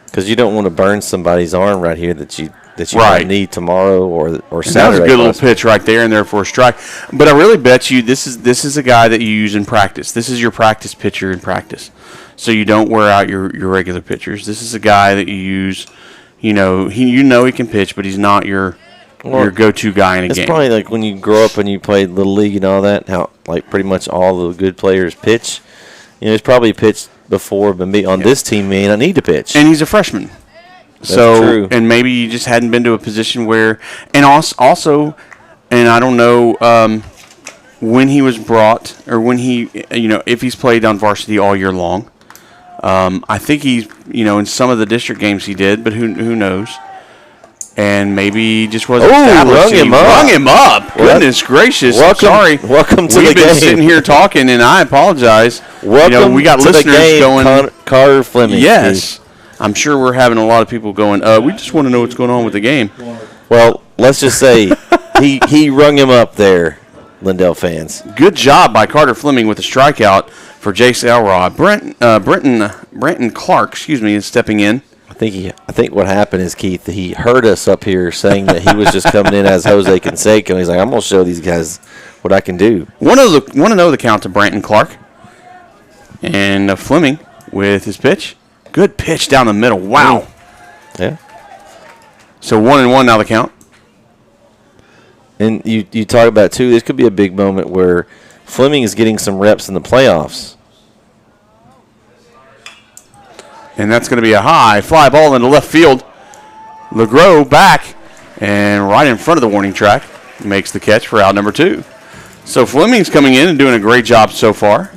Because you don't want to burn somebody's arm right here that you that you Right. might need tomorrow or And that was Saturday. a good little possibly. pitch right there, and therefore a strike. But I really bet you this is a guy that you use in practice. This is your practice pitcher in practice, so you don't wear out your regular pitchers. This is a guy that you use. He can pitch, but he's not your go-to guy in a It's game. probably like when you grow up and you played Little League and all that, how like pretty much all the good players pitch. He's probably pitched before, but on this team, may not need to pitch. And he's a freshman. That's So, true. and maybe you just hadn't been to a position where, and also, and I don't know when he was brought or when he, if he's played on varsity all year long. I think he's, in some of the district games he did, but who knows? And maybe he just wasn't established. Rung him He up. rung him up. Well, Goodness gracious. welcome- Sorry. welcome to We've the been game. sitting here talking, and I apologize. Welcome we got to the listeners game, going. Carter Fleming. Yes. I'm sure we're having a lot of people going, we just want to know what's going on with the game. Well, let's just say he rung him up there, Lindale fans. Good job by Carter Fleming with a strikeout for Jace Elrod. Brenton Clark, is stepping in. I think what happened is, Keith, he heard us up here saying that he was just coming in as Jose Canseco. He's like, I'm going to show these guys what I can do. Want to know the count to Brenton Clark. And Fleming with his pitch. Good pitch down the middle. Wow. Yeah. So 1-1 now the count. And you talk about, too, this could be a big moment where Fleming is getting some reps in the playoffs. And that's going to be a high fly ball into left field. LeGros back and right in front of the warning track makes the catch for out number 2. So Fleming's coming in and doing a great job so far.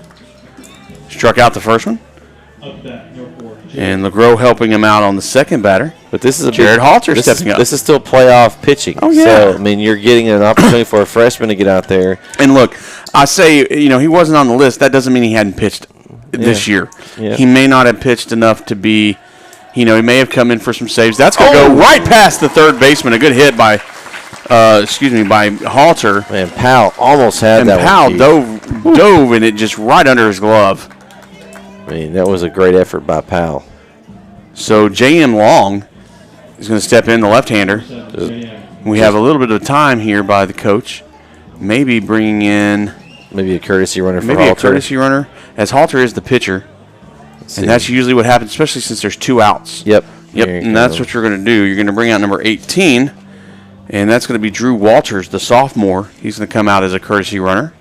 Struck out the first one. Up that, number 4. And LeGros helping him out on the second batter. But this is a Jared big, Halter this stepping is, up. This is still playoff pitching. Oh, yeah. So, you're getting an opportunity for a freshman to get out there. And look, I say, he wasn't on the list. That doesn't mean he hadn't pitched this year. Yeah. He may not have pitched enough to be, he may have come in for some saves. That's going to go right past the third baseman. A good hit by Halter. Man, Powell almost had And that Powell one. dove and it just right under his glove. That was a great effort by Powell. So J.M. Long is going to step in, the left-hander. We have a little bit of time here by the coach. Maybe bringing in Maybe a courtesy runner for maybe Halter. a courtesy runner, as Halter is the pitcher. And that's usually what happens, especially since there's 2 outs. Yep. Yep, Here you and that's go. what you're going to do. You're going to bring out number 18, and that's going to be Drew Walters, the sophomore. He's going to come out as a courtesy runner.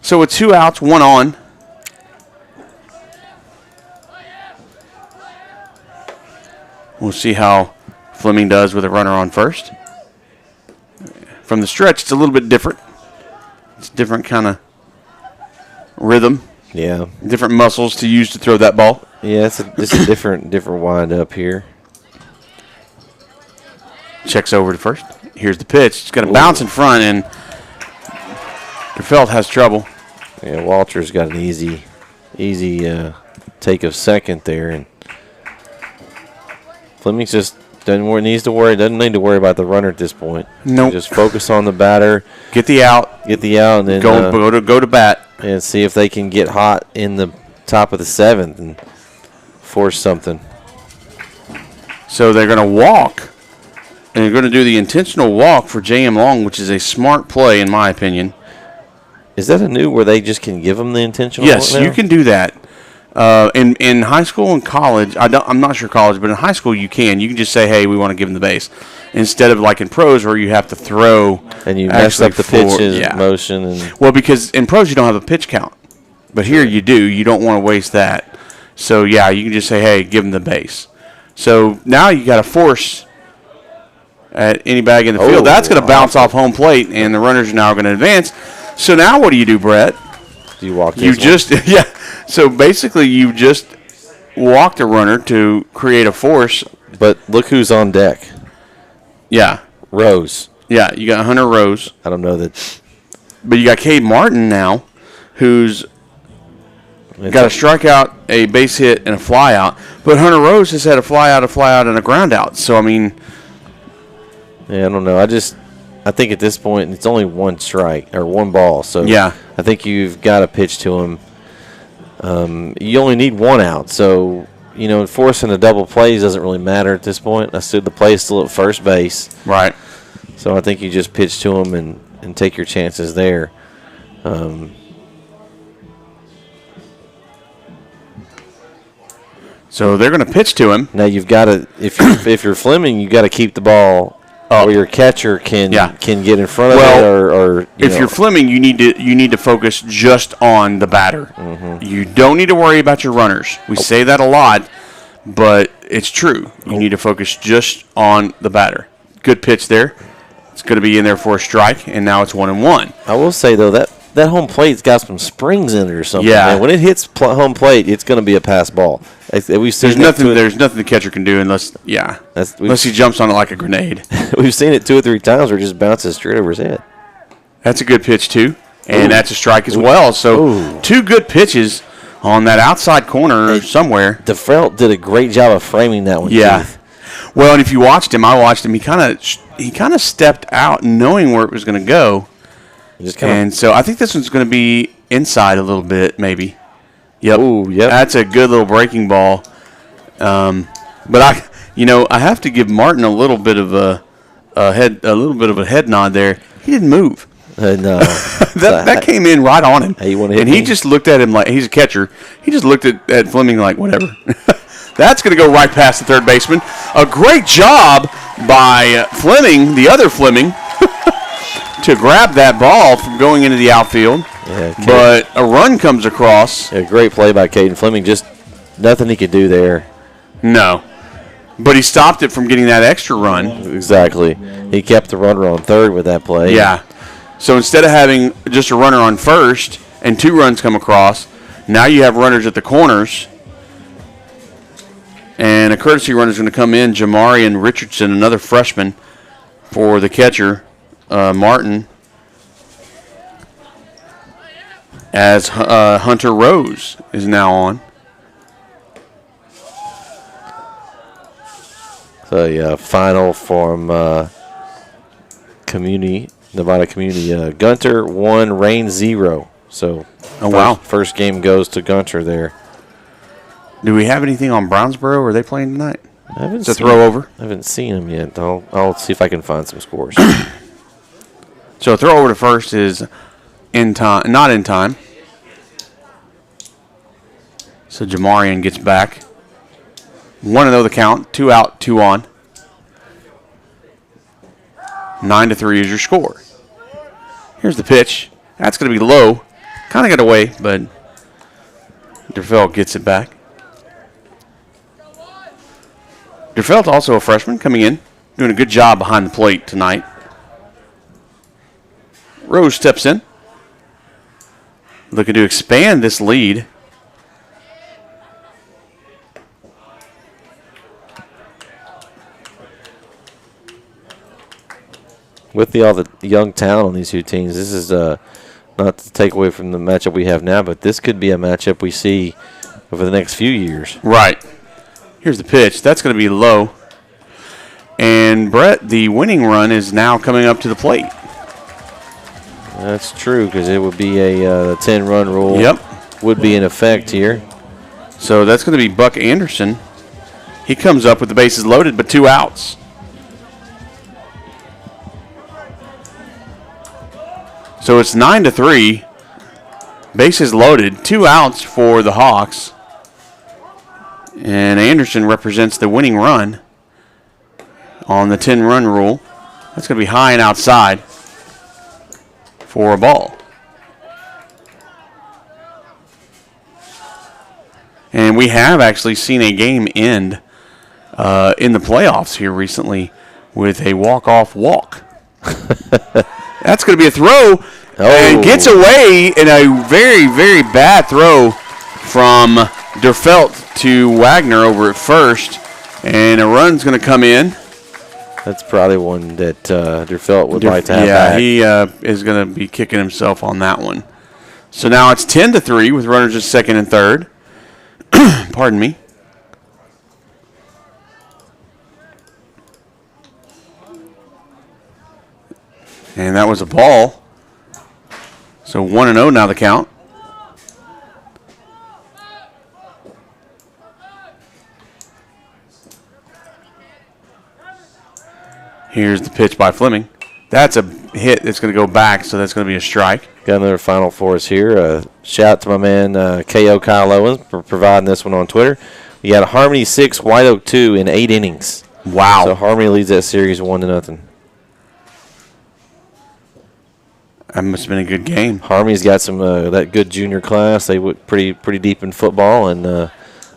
So with 2 outs, 1 on. We'll see how Fleming does with a runner on first. From the stretch, it's a little bit different. It's a different kind of rhythm, Yeah. different muscles to use to throw that ball. Yeah, it's a different wind up here. Checks over to first. Here's the pitch. It's got a bounce in front, and Feld has trouble. Yeah, Walter's got an easy take of second there, and Fleming's just doesn't need to worry about the runner at this point. Nope. Just focus on the batter, Get the out. and then Go to bat. and see if they can get hot in the top of the 7th and force something. So they're going to walk, and they're going to do the intentional walk for J.M. Long, which is a smart play in my opinion. Is that a new where they just can give them the intentional? Yes, walk now? you can do that. In high school and college, I'm not sure college, but in high school you can. You can just say, hey, we want to give them the base. Instead of like in pros where you have to throw. And you mess up the pitches, yeah. motion, and Well, because in pros you don't have a pitch count. But here you do. You don't want to waste that. So, yeah, you can just say, hey, give them the base. So now you got to force at any bag in the field. That's going to bounce off home plate, and the runners are now going to advance. So now what do you do, Brett? do you walk You this one? just, yeah. So basically you just walked a runner to create a force. But look who's on deck. Yeah. Rose. Yeah, you got Hunter Rose. I don't know that. But you got Cade Martin now, who's got a strikeout, a base hit, and a fly out. But Hunter Rose has had a fly out, and a ground out. So, I mean. Yeah, I don't know. I think at this point it's only 1 strike or 1 ball. So Yeah. I think you've got to pitch to him. You only need 1 out. So, forcing a double plays doesn't really matter at this point. I stood the play is still at first base. Right. So I think you just pitch to him and take your chances there. So they're going to pitch to him. Now you've got to, if you're Fleming, you got to keep the ball where your catcher can get in front of it. Or if you're Fleming, you need to focus just on the batter. Mm-hmm. You don't need to worry about your runners. We say that a lot, but it's true. You need to focus just on the batter. Good pitch there. It's going to be in there for a strike, and now it's 1-1. I will say though that home plate's got some springs in it or something. Yeah. Man. When it hits home plate, it's going to be a pass ball. There's nothing the catcher can do unless he jumps on it like a grenade. We've seen it 2 or 3 times where it just bounces straight over his head. That's a good pitch too, and that's a strike as well. So 2 good pitches on that outside corner somewhere. DeFelt did a great job of framing that one. Yeah. Keith. Well, and if you watched him, I watched him. He kind of stepped out knowing where it was going to go, and so I think this one's going to be inside a little bit, maybe. Yep. Ooh, yep. That's a good little breaking ball. But I have to give Martin a little bit of a head nod there. He didn't move. No. that came in right on him. Hey, you want to hit and me? He just looked at him like he's a catcher. He just looked at Fleming like whatever. That's going to go right past the third baseman. A great job by Fleming, the other Fleming, to grab that ball from going into the outfield. Yeah, but a run comes across. A great play by Caden Fleming. Just nothing he could do there. No. But he stopped it from getting that extra run. Exactly. He kept the runner on third with that play. Yeah. So instead of having just a runner on first and 2 runs come across, now you have runners at the corners. And a courtesy runner is going to come in, Jamarian Richardson, another freshman for the catcher, Martin, as Hunter Rose is now on. So, yeah, final from Nevada Community. Gunter 1, Rain 0. So, first game goes to Gunter there. Do we have anything on Brownsboro? Are they playing tonight? I haven't It's a throw over. I haven't seen them yet. I'll see if I can find some scores. So a throw over to first is in time, not in time. So Jamarian gets back. 1-0 the count. 2 out, 2 on. 9-3 is your score. Here's the pitch. That's going to be low. Kind of got away, but DeFelt gets it back. DeFelt, also a freshman, coming in, doing a good job behind the plate tonight. Rose steps in, looking to expand this lead. With all the young talent on these 2 teams, this is not to take away from the matchup we have now, but this could be a matchup we see over the next few years. Right. Here's the pitch. That's going to be low. And Bret, the winning run is now coming up to the plate. That's true, because it would be a 10-run rule. Yep. Would be in effect here. So that's going to be Buck Anderson. He comes up with the bases loaded, but 2 outs. So it's 9-3. Bases loaded. 2 outs for the Hawks. And Anderson represents the winning run on the 10-run rule. That's going to be high and outside for a ball. And we have actually seen a game end in the playoffs here recently with a walk-off walk. That's going to be a throw. And gets away in a very, very bad throw from DeFelt to Wagner over at first. And a run's going to come in. That's probably one that DeFelt would like to have back. He is going to be kicking himself on that one. So now it's 10-3 with runners at second and third. Pardon me. And that was a ball. So 1-0 now the count. Here's the pitch by Fleming. That's a hit that's going to go back, so that's going to be a strike. Got another final for us here. Shout out to my man KO Kyle Owens for providing this one on Twitter. We got a Harmony 6, White Oak 2 in 8 innings. Wow. So Harmony leads that series 1-0. That must have been a good game. Harmony's got some that good junior class. They went pretty deep in football, and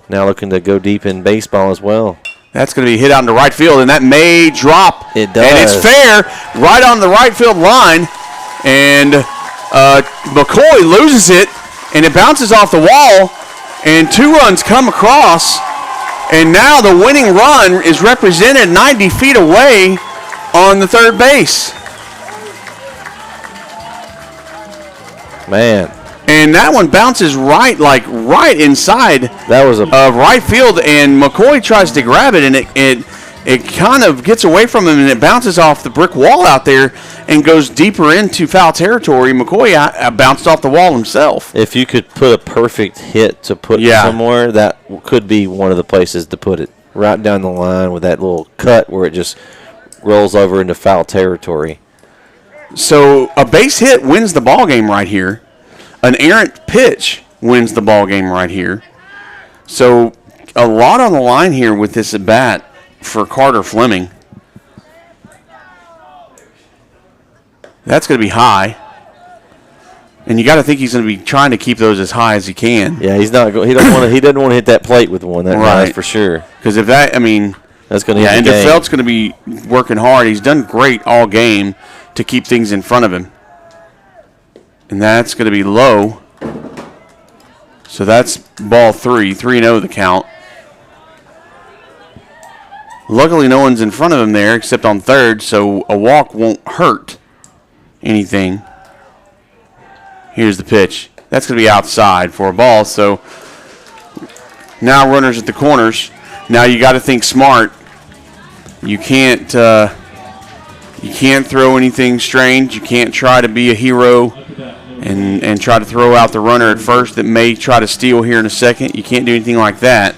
now looking to go deep in baseball as well. That's going to be hit out into right field, and that may drop. It does. And it's fair, right on the right field line. And McCoy loses it, and it bounces off the wall, and 2 runs come across. And now the winning run is represented 90 feet away on the third base. Man. And that one bounces right inside That was right field, and McCoy tries to grab it, and it kind of gets away from him, and it bounces off the brick wall out there and goes deeper into foul territory. McCoy bounced off the wall himself. If you could put a perfect hit to put somewhere, that could be one of the places to put it. Right down the line with that little cut where it just rolls over into foul territory. So a base hit wins the ball game right here. An errant pitch wins the ball game right here. So a lot on the line here with this at bat for Carter Fleming. That's going to be high. And you got to think he's going to be trying to keep those as high as he can. Yeah, he doesn't want to hit that plate with one. That's for sure. Because if that, that's going to hit and the game. DeFelt's going to be working hard. He's done great all game to keep things in front of him. And that's going to be low. So that's ball 3. 3-0 the count. Luckily, no one's in front of him there except on third, so a walk won't hurt anything. Here's the pitch. That's going to be outside for a ball. So now runners at the corners. Now you got to think smart. You can't throw anything strange. You can't try to be a hero and try to throw out the runner at first that may try to steal here in a second. You can't do anything like that.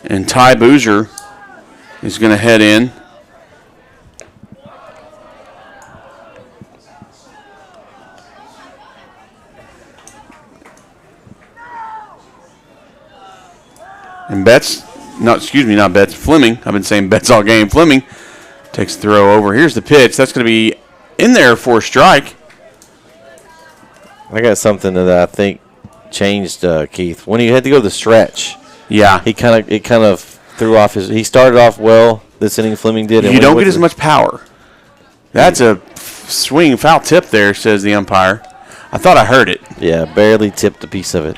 And Ty Boozer is going to head in. And Fleming. I've been saying Betts all game. Fleming takes the throw over. Here's the pitch. That's going to be in there for a strike. I got something that I think changed, Keith. When he had to go to the stretch, yeah, it kind of threw off his. He started off well. This inning, Fleming did. You don't get as much power. That's a swing foul tip there, says the umpire. I thought I heard it. Yeah, barely tipped a piece of it.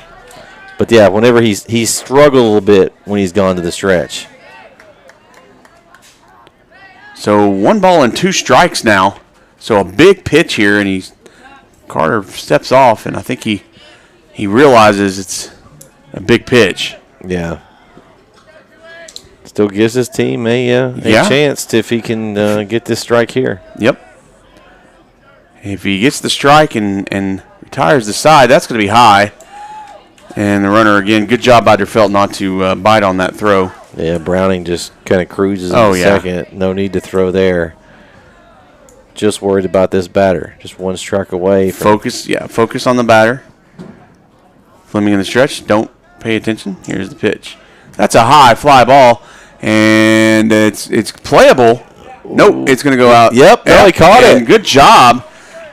But yeah, whenever he's struggled a little bit when he's gone to the stretch. So 1 ball and 2 strikes now. So a big pitch here, and Carter steps off, and I think he realizes it's a big pitch. Yeah. Still gives his team a chance if he can get this strike here. Yep. If he gets the strike and retires the side, that's going to be high. And the runner, again, good job by DeFelt not to bite on that throw. Yeah, Browning just kind of cruises in second. No need to throw there. Just worried about this batter. Just 1 strike away. Focus on the batter. Fleming in the stretch. Don't pay attention. Here's the pitch. That's a high fly ball, and it's playable. Nope, it's going to go out. Yep, he caught it. Good job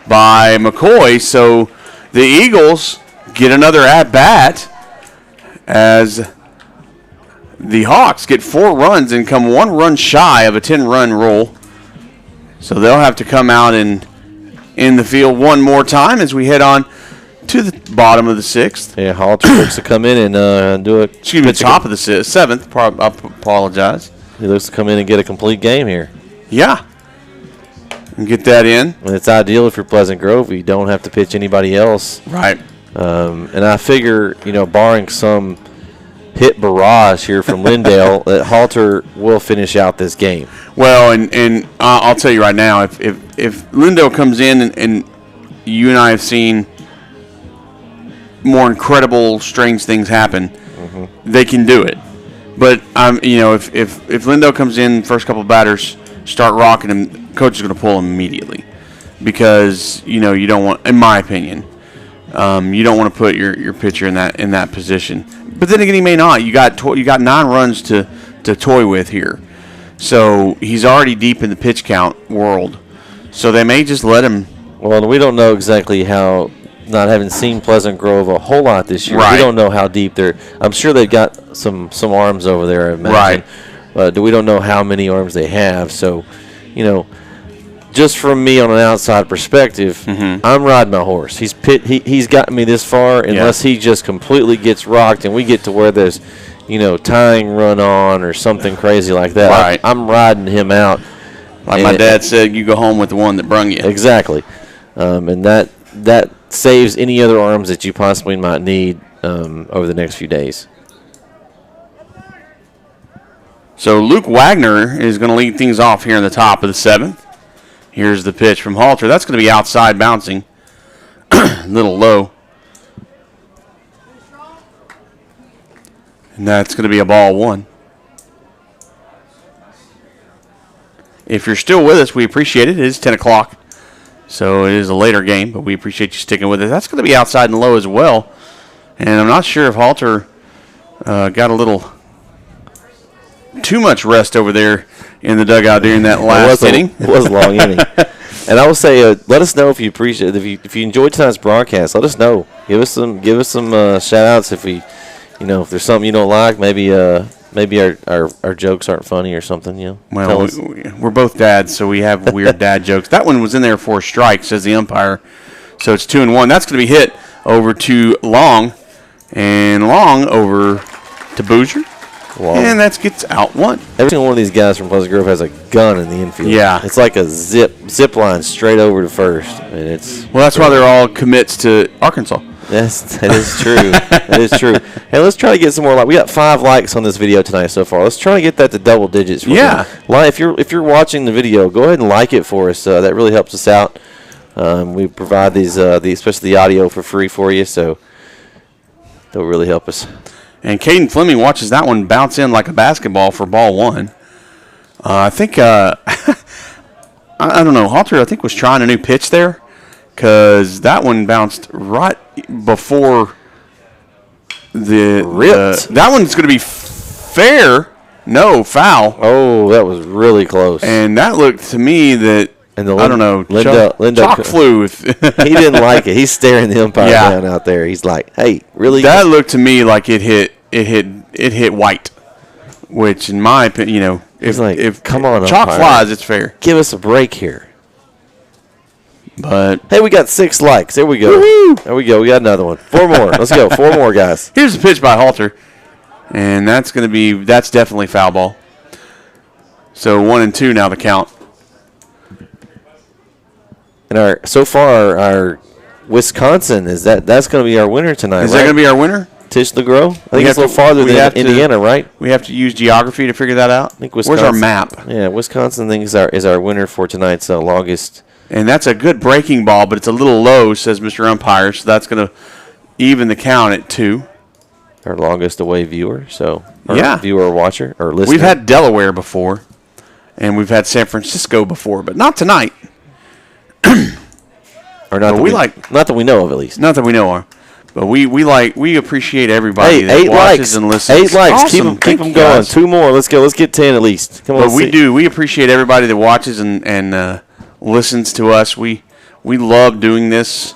by McCoy. So the Eagles get another at-bat as the Hawks get 4 runs and come 1 run shy of a 10-run roll. So they'll have to come out and in the field one more time as we head on to the bottom of the 6th. Yeah, Halter looks to come in and do it. Excuse me, top of the 7th. I apologize. He looks to come in and get a complete game here. Yeah. And get that in. And it's ideal if you're Pleasant Grove. You don't have to pitch anybody else. Right. And I figure, barring some hit barrage here from Lindale, that Halter will finish out this game. Well, and I'll tell you right now, if Lindale comes in and you and I have seen more incredible, strange things happen, they can do it. But if Lindale comes in, first couple of batters start rocking him, coach is going to pull him immediately because you don't want, in my opinion, you don't want to put your pitcher in that position. But then again, he may not. You got 9 runs to toy with here, so he's already deep in the pitch count world. So they may just let him. Well, we don't know exactly how. Not having seen Pleasant Grove a whole lot this year, right. We don't know how deep they're. I'm sure they've got some arms over there, I imagine. Right. But we don't know how many arms they have. So, just from me on an outside perspective, I'm riding my horse. He's gotten me this far. Unless he just completely gets rocked and we get to where there's, tying run on or something crazy like that. Right. I'm riding him out. Like my dad said, you go home with the one that brung you. Exactly. And that saves any other arms that you possibly might need over the next few days. So Luke Wagner is going to lead things off here in the top of the 7th. Here's the pitch from Halter. That's going to be outside bouncing. A little low. And that's going to be a ball 1. If you're still with us, we appreciate it. It is 10 o'clock. So it is a later game, but we appreciate you sticking with us. That's going to be outside and low as well. And I'm not sure if Halter got a little too much rest over there in the dugout during that last inning. It was a long inning. And I will say, let us know if you appreciate it. If you enjoyed tonight's broadcast, let us know. Give us some shout outs if if there's something you don't like. Maybe our jokes aren't funny or something, Well, we're both dads, so we have weird dad jokes. That one was in there for a strike, says the umpire. So it's 2-1. That's going to be hit over to Long, and Long over to Boozer. Long. And that gets out 1. Every single one of these guys from Pleasant Grove has a gun in the infield. Yeah. It's like a zip line straight over to first. And that's why they're all commits to Arkansas. Yes, that is true. That is true. Hey, let's try to get some more likes. We got 5 likes on this video tonight so far. Let's try to get that to double digits. If you're watching the video, go ahead and like it for us. That really helps us out. We provide these, especially the audio, for free for you, so that'll really help us. And Caden Fleming watches that one bounce in like a basketball for ball 1. I think I don't know. Halter, I think, was trying a new pitch there. Because that one bounced right before that one's going to be fair. No, foul. Oh, that was really close. And that looked to me that, I don't know, Lindale chalk flew. He didn't like it. He's staring the umpire down out there. He's like, hey, really? That looked to me like it hit white. Which, in my opinion, if come on, chalk umpire, flies, it's fair. Give us a break here. But hey, we got 6 likes. There we go. Woo-hoo! There we go. We got another one. 4 more. Let's go. 4 more, guys. Here's the pitch by Halter, and that's definitely foul ball. So 1-2 now the count. And our Wisconsin that's going to be our winner tonight. Is that going to be our winner? Tish LeGros? I think it's a little farther than Indiana, right? We have to use geography to figure that out. I think Wisconsin. Where's our map? Yeah, Wisconsin is our winner for tonight's longest. And that's a good breaking ball, but it's a little low, says Mr. Umpire. So that's going to even the count at 2. Our longest away viewer, viewer or watcher or listener. We've had Delaware before, and we've had San Francisco before, but not tonight. Or not that we know of, at least. Not that we know of. But we appreciate everybody that watches and listens. 8 likes. Awesome. Keep them going. Guys. 2 more. Let's go. Let's get 10 at least. Come on. But we appreciate everybody that watches and listens to us. We love doing this.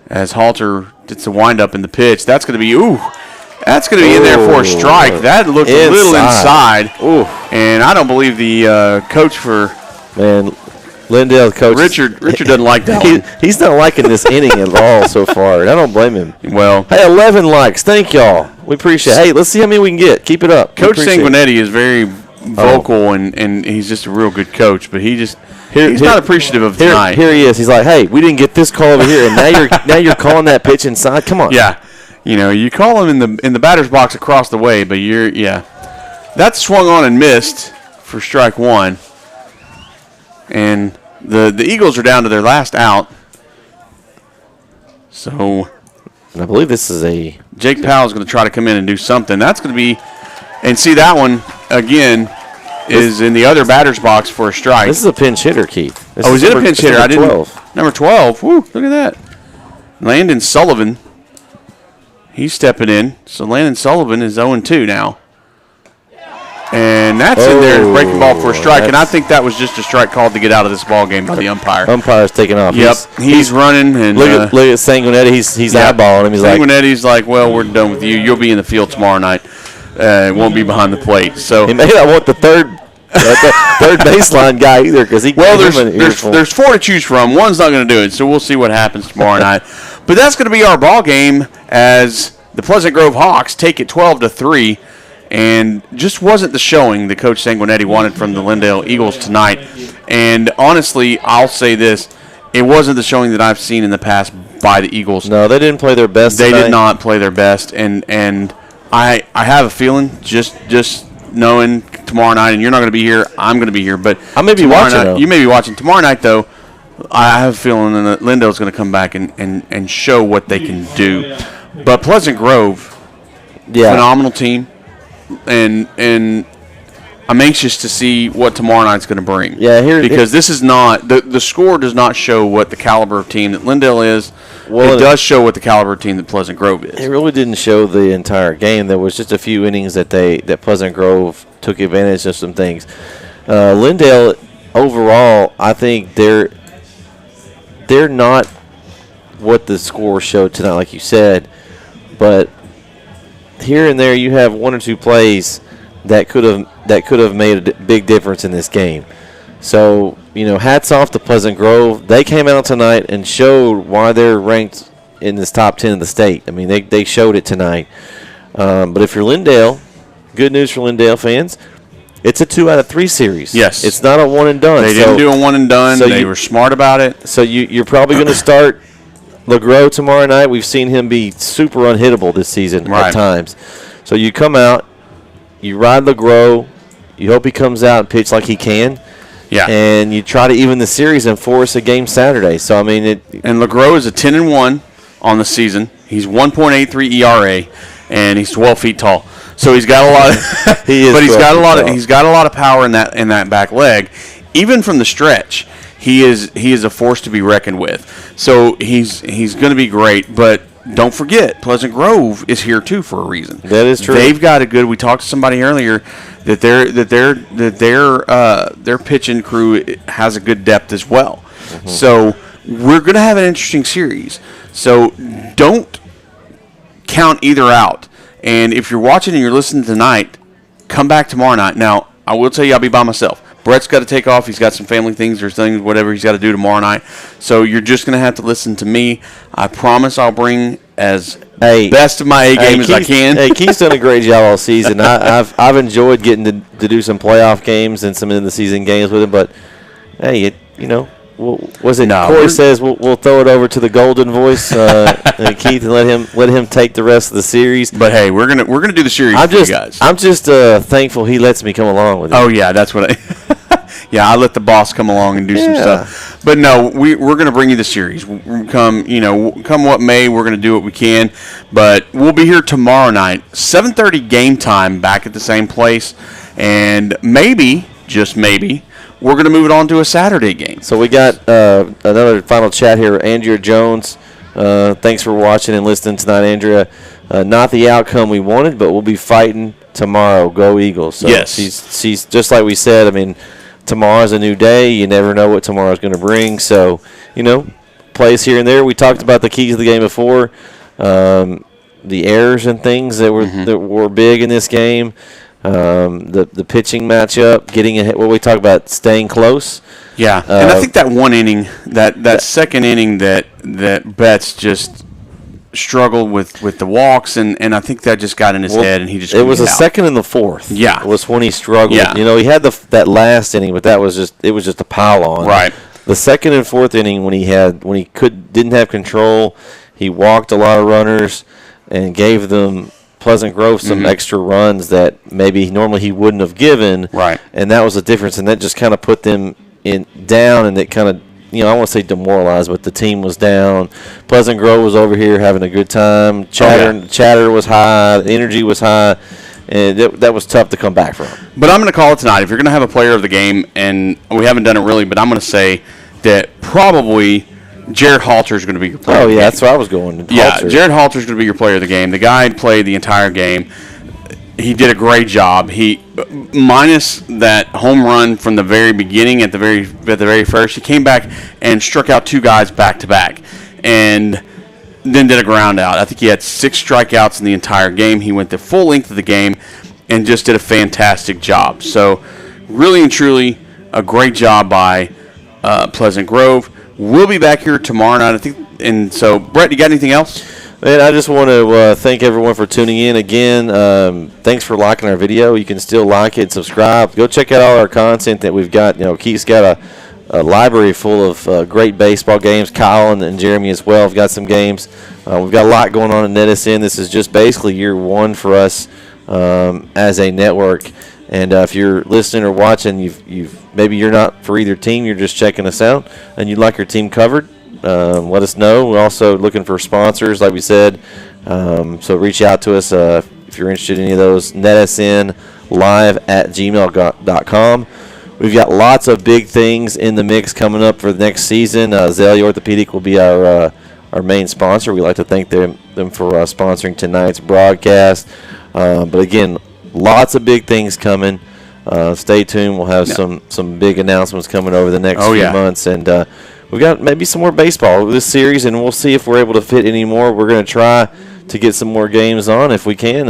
As Halter gets the wind up in the pitch, that's going to be in there for a strike. That looked a little inside. Ooh. And I don't believe the coach for Lindale coach Richard doesn't like that one. He's not liking this inning at all so far. And I don't blame him. Well, hey, 11 likes. Thank y'all. We appreciate it. Hey, let's see how many we can get. Keep it up. Coach Sanguinetti is very vocal and he's just a real good coach, but he's not appreciative of tonight. Here he is. He's like, hey, we didn't get this call over here, and now you're calling that pitch inside. Come on. Yeah, you call him in the batter's box across the way, but that's swung on and missed for strike 1, and the Eagles are down to their last out. So, and I believe this is Jake Powell's going to try to come in and do something. That's going to be And see, that one, again, is in the other batter's box for a strike. This is a pinch hitter, Keith. Is it a pinch hitter? I didn't. 12. Number 12. Woo, look at that. Landon Sullivan. He's stepping in. So Landon Sullivan is 0-2 now. And that's in there, breaking ball for a strike. And I think that was just a strike called to get out of this ball game by the umpire. Umpire's taking off. Yep, he's running. And look at Sanguinetti. He's eyeballing him. He's Sanguinetti's like, well, we're done with you. You'll be in the field tomorrow night. It won't be behind the plate. So he may not want the third baseline guy either, because there's 4 to choose from. One's not going to do it, so we'll see what happens tomorrow night. But that's going to be our ball game as the Pleasant Grove Hawks take it 12-3, and just wasn't the showing that Coach Sanguinetti wanted from the Lindale Eagles tonight. And honestly, I'll say this: it wasn't the showing that I've seen in the past by the Eagles. No, they didn't play their best. They did not play their best, and I have a feeling just knowing tomorrow night, and you're not going to be here, I'm going to be here, but I may be watching. You may be watching tomorrow night, though. I have a feeling that Lindale's going to come back and show what they can do. But Pleasant Grove, phenomenal team, and I'm anxious to see what tomorrow night's going to bring. Yeah, because this is not the score does not show what the caliber of team that Lindale is. Well, it does show what the caliber of team that Pleasant Grove is. It really didn't show the entire game. There was just a few innings that Pleasant Grove took advantage of some things. Lindale, overall, I think they're not what the score showed tonight, like you said, but here and there you have 1 or 2 plays that could have made a big difference in this game. So, hats off to Pleasant Grove. They came out tonight and showed why they're ranked in this top 10 of the state. I mean, they showed it tonight. But if you're Lindale, good news for Lindale fans, it's a 2 out of 3 series. Yes. It's not a one and done. They didn't do a one and done. So they were smart about it. So you're probably going to start LeGros tomorrow night. We've seen him be super unhittable this season at times. So you come out, you ride LeGros, you hope he comes out and pitch like he can. Yeah. And you try to even the series and force a game Saturday. So, I mean, and LeGros is a 10-1 on the season. He's 1.83 ERA, and he's 12 feet tall. So he's got a lot of he's got a lot of power in that back leg. Even from the stretch, he is a force to be reckoned with. So he's going to be great, but don't forget, Pleasant Grove is here too for a reason. That is true. They've got a good. We talked to somebody earlier that their pitching crew has a good depth as well. Mm-hmm. So we're going to have an interesting series. So don't count either out. And if you're watching and you're listening tonight, come back tomorrow night. Now, I will tell you, I'll be by myself. Brett's got to take off. He's got some family things or things, whatever he's got to do tomorrow night. So you're just going to have to listen to me. I promise I'll bring as best of my A game as I can. Hey, Keith's done a great job all season. I've enjoyed getting to do some playoff games and some end of the season games with him. But hey, Corey says we'll throw it over to the golden voice, Keith, and let him take the rest of the series. But hey, we're gonna do the series for you guys. I'm just thankful he lets me come along with him. Oh yeah, that's what I let the boss come along and do some stuff. But no, we're going to bring you the series. Come what may, we're going to do what we can. But we'll be here tomorrow night, 7:30 game time, back at the same place. And maybe, just maybe, we're going to move it on to a Saturday game. So we got another final chat here. Andrea Jones, thanks for watching and listening tonight, Andrea. Not the outcome we wanted, but we'll be fighting tomorrow. Go Eagles. So yes. She's just like we said, I mean, tomorrow's a new day. You never know what tomorrow's going to bring. So, plays here and there. We talked about the keys of the game before, the errors and things that were big in this game. The pitching matchup, getting ahead. What we talk about, staying close. Yeah, and I think that one inning, that second inning that Betts just struggled with the walks, and I think that just got in his head, and he just. It was the second and the fourth. Yeah, was when he struggled. Yeah. He had that last inning, but that was just a pile on. Right. The second and fourth inning when he didn't have control, he walked a lot of runners and gave them. Pleasant Grove some extra runs that maybe normally he wouldn't have given. Right. And that was the difference, and that just kind of put them down, and it kind of, I don't want to say demoralized, but the team was down. Pleasant Grove was over here having a good time. Chatter was high, the energy was high, and that was tough to come back from. But I'm going to call it tonight. If you're going to have a player of the game, and we haven't done it really, but I'm going to say that probably Jared Halter is going to be your player. Oh, yeah, that's where I was going. Yeah, Halter. Jared Halter is going to be your player of the game. The guy played the entire game. He did a great job. He, minus that home run from the very beginning at the very first, he came back and struck out 2 guys back to back, and then did a ground out. I think he had 6 strikeouts in the entire game. He went the full length of the game and just did a fantastic job. So, really and truly, a great job by Pleasant Grove. We'll be back here tomorrow night, I think. And so, Brett, you got anything else? Man, I just want to thank everyone for tuning in again. Thanks for liking our video. You can still like it and subscribe. Go check out all our content that we've got. Keith's got a library full of great baseball games. Kyle and Jeremy as well have got some games. We've got a lot going on at NETsn. This is just basically year 1 for us as a network. And if you're listening or watching, maybe you're not for either team, you're just checking us out, and you'd like your team covered, let us know. We're also looking for sponsors, like we said. So reach out to us if you're interested in any of those. NETsnlive@gmail.com. We've got lots of big things in the mix coming up for the next season. Azalea Orthopedic will be our main sponsor. We'd like to thank them for sponsoring tonight's broadcast. But again, lots of big things coming. Stay tuned. We'll have some big announcements coming over the next few months. And we've got maybe some more baseball this series, and we'll see if we're able to fit any more. We're going to try to get some more games on if we can.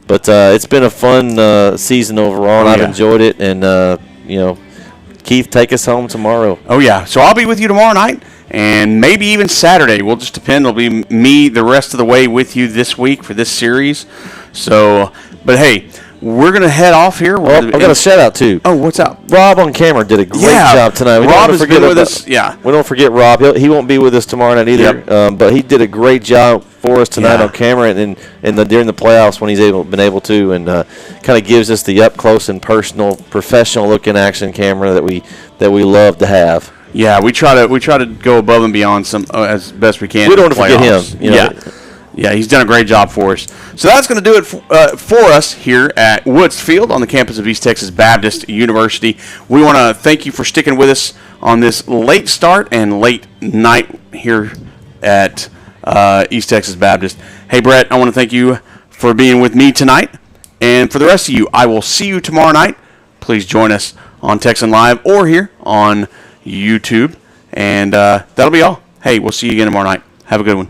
But it's been a fun season overall, and I've enjoyed it. And, Keith, take us home tomorrow. Oh, yeah. So I'll be with you tomorrow night and maybe even Saturday. We'll just depend. It'll be me the rest of the way with you this week for this series. So, but, hey, we're going to head off here. Well, I've got a shout-out, too. Oh, what's up? Rob on camera did a great job tonight. Rob has been with us. Yeah. We don't forget Rob. He won't be with us tomorrow night either. Yep. But he did a great job for us tonight on camera and during the playoffs when he's been able to, and kind of gives us the up-close and personal, professional-looking action camera that we love to have. Yeah, we try to go above and beyond as best we can. We don't want to forget him. Yeah, he's done a great job for us. So that's going to do it for us here at Woods Field on the campus of East Texas Baptist University. We want to thank you for sticking with us on this late start and late night here at East Texas Baptist. Hey, Bret, I want to thank you for being with me tonight. And for the rest of you, I will see you tomorrow night. Please join us on NETsn Live or here on YouTube. And that'll be all. Hey, we'll see you again tomorrow night. Have a good one.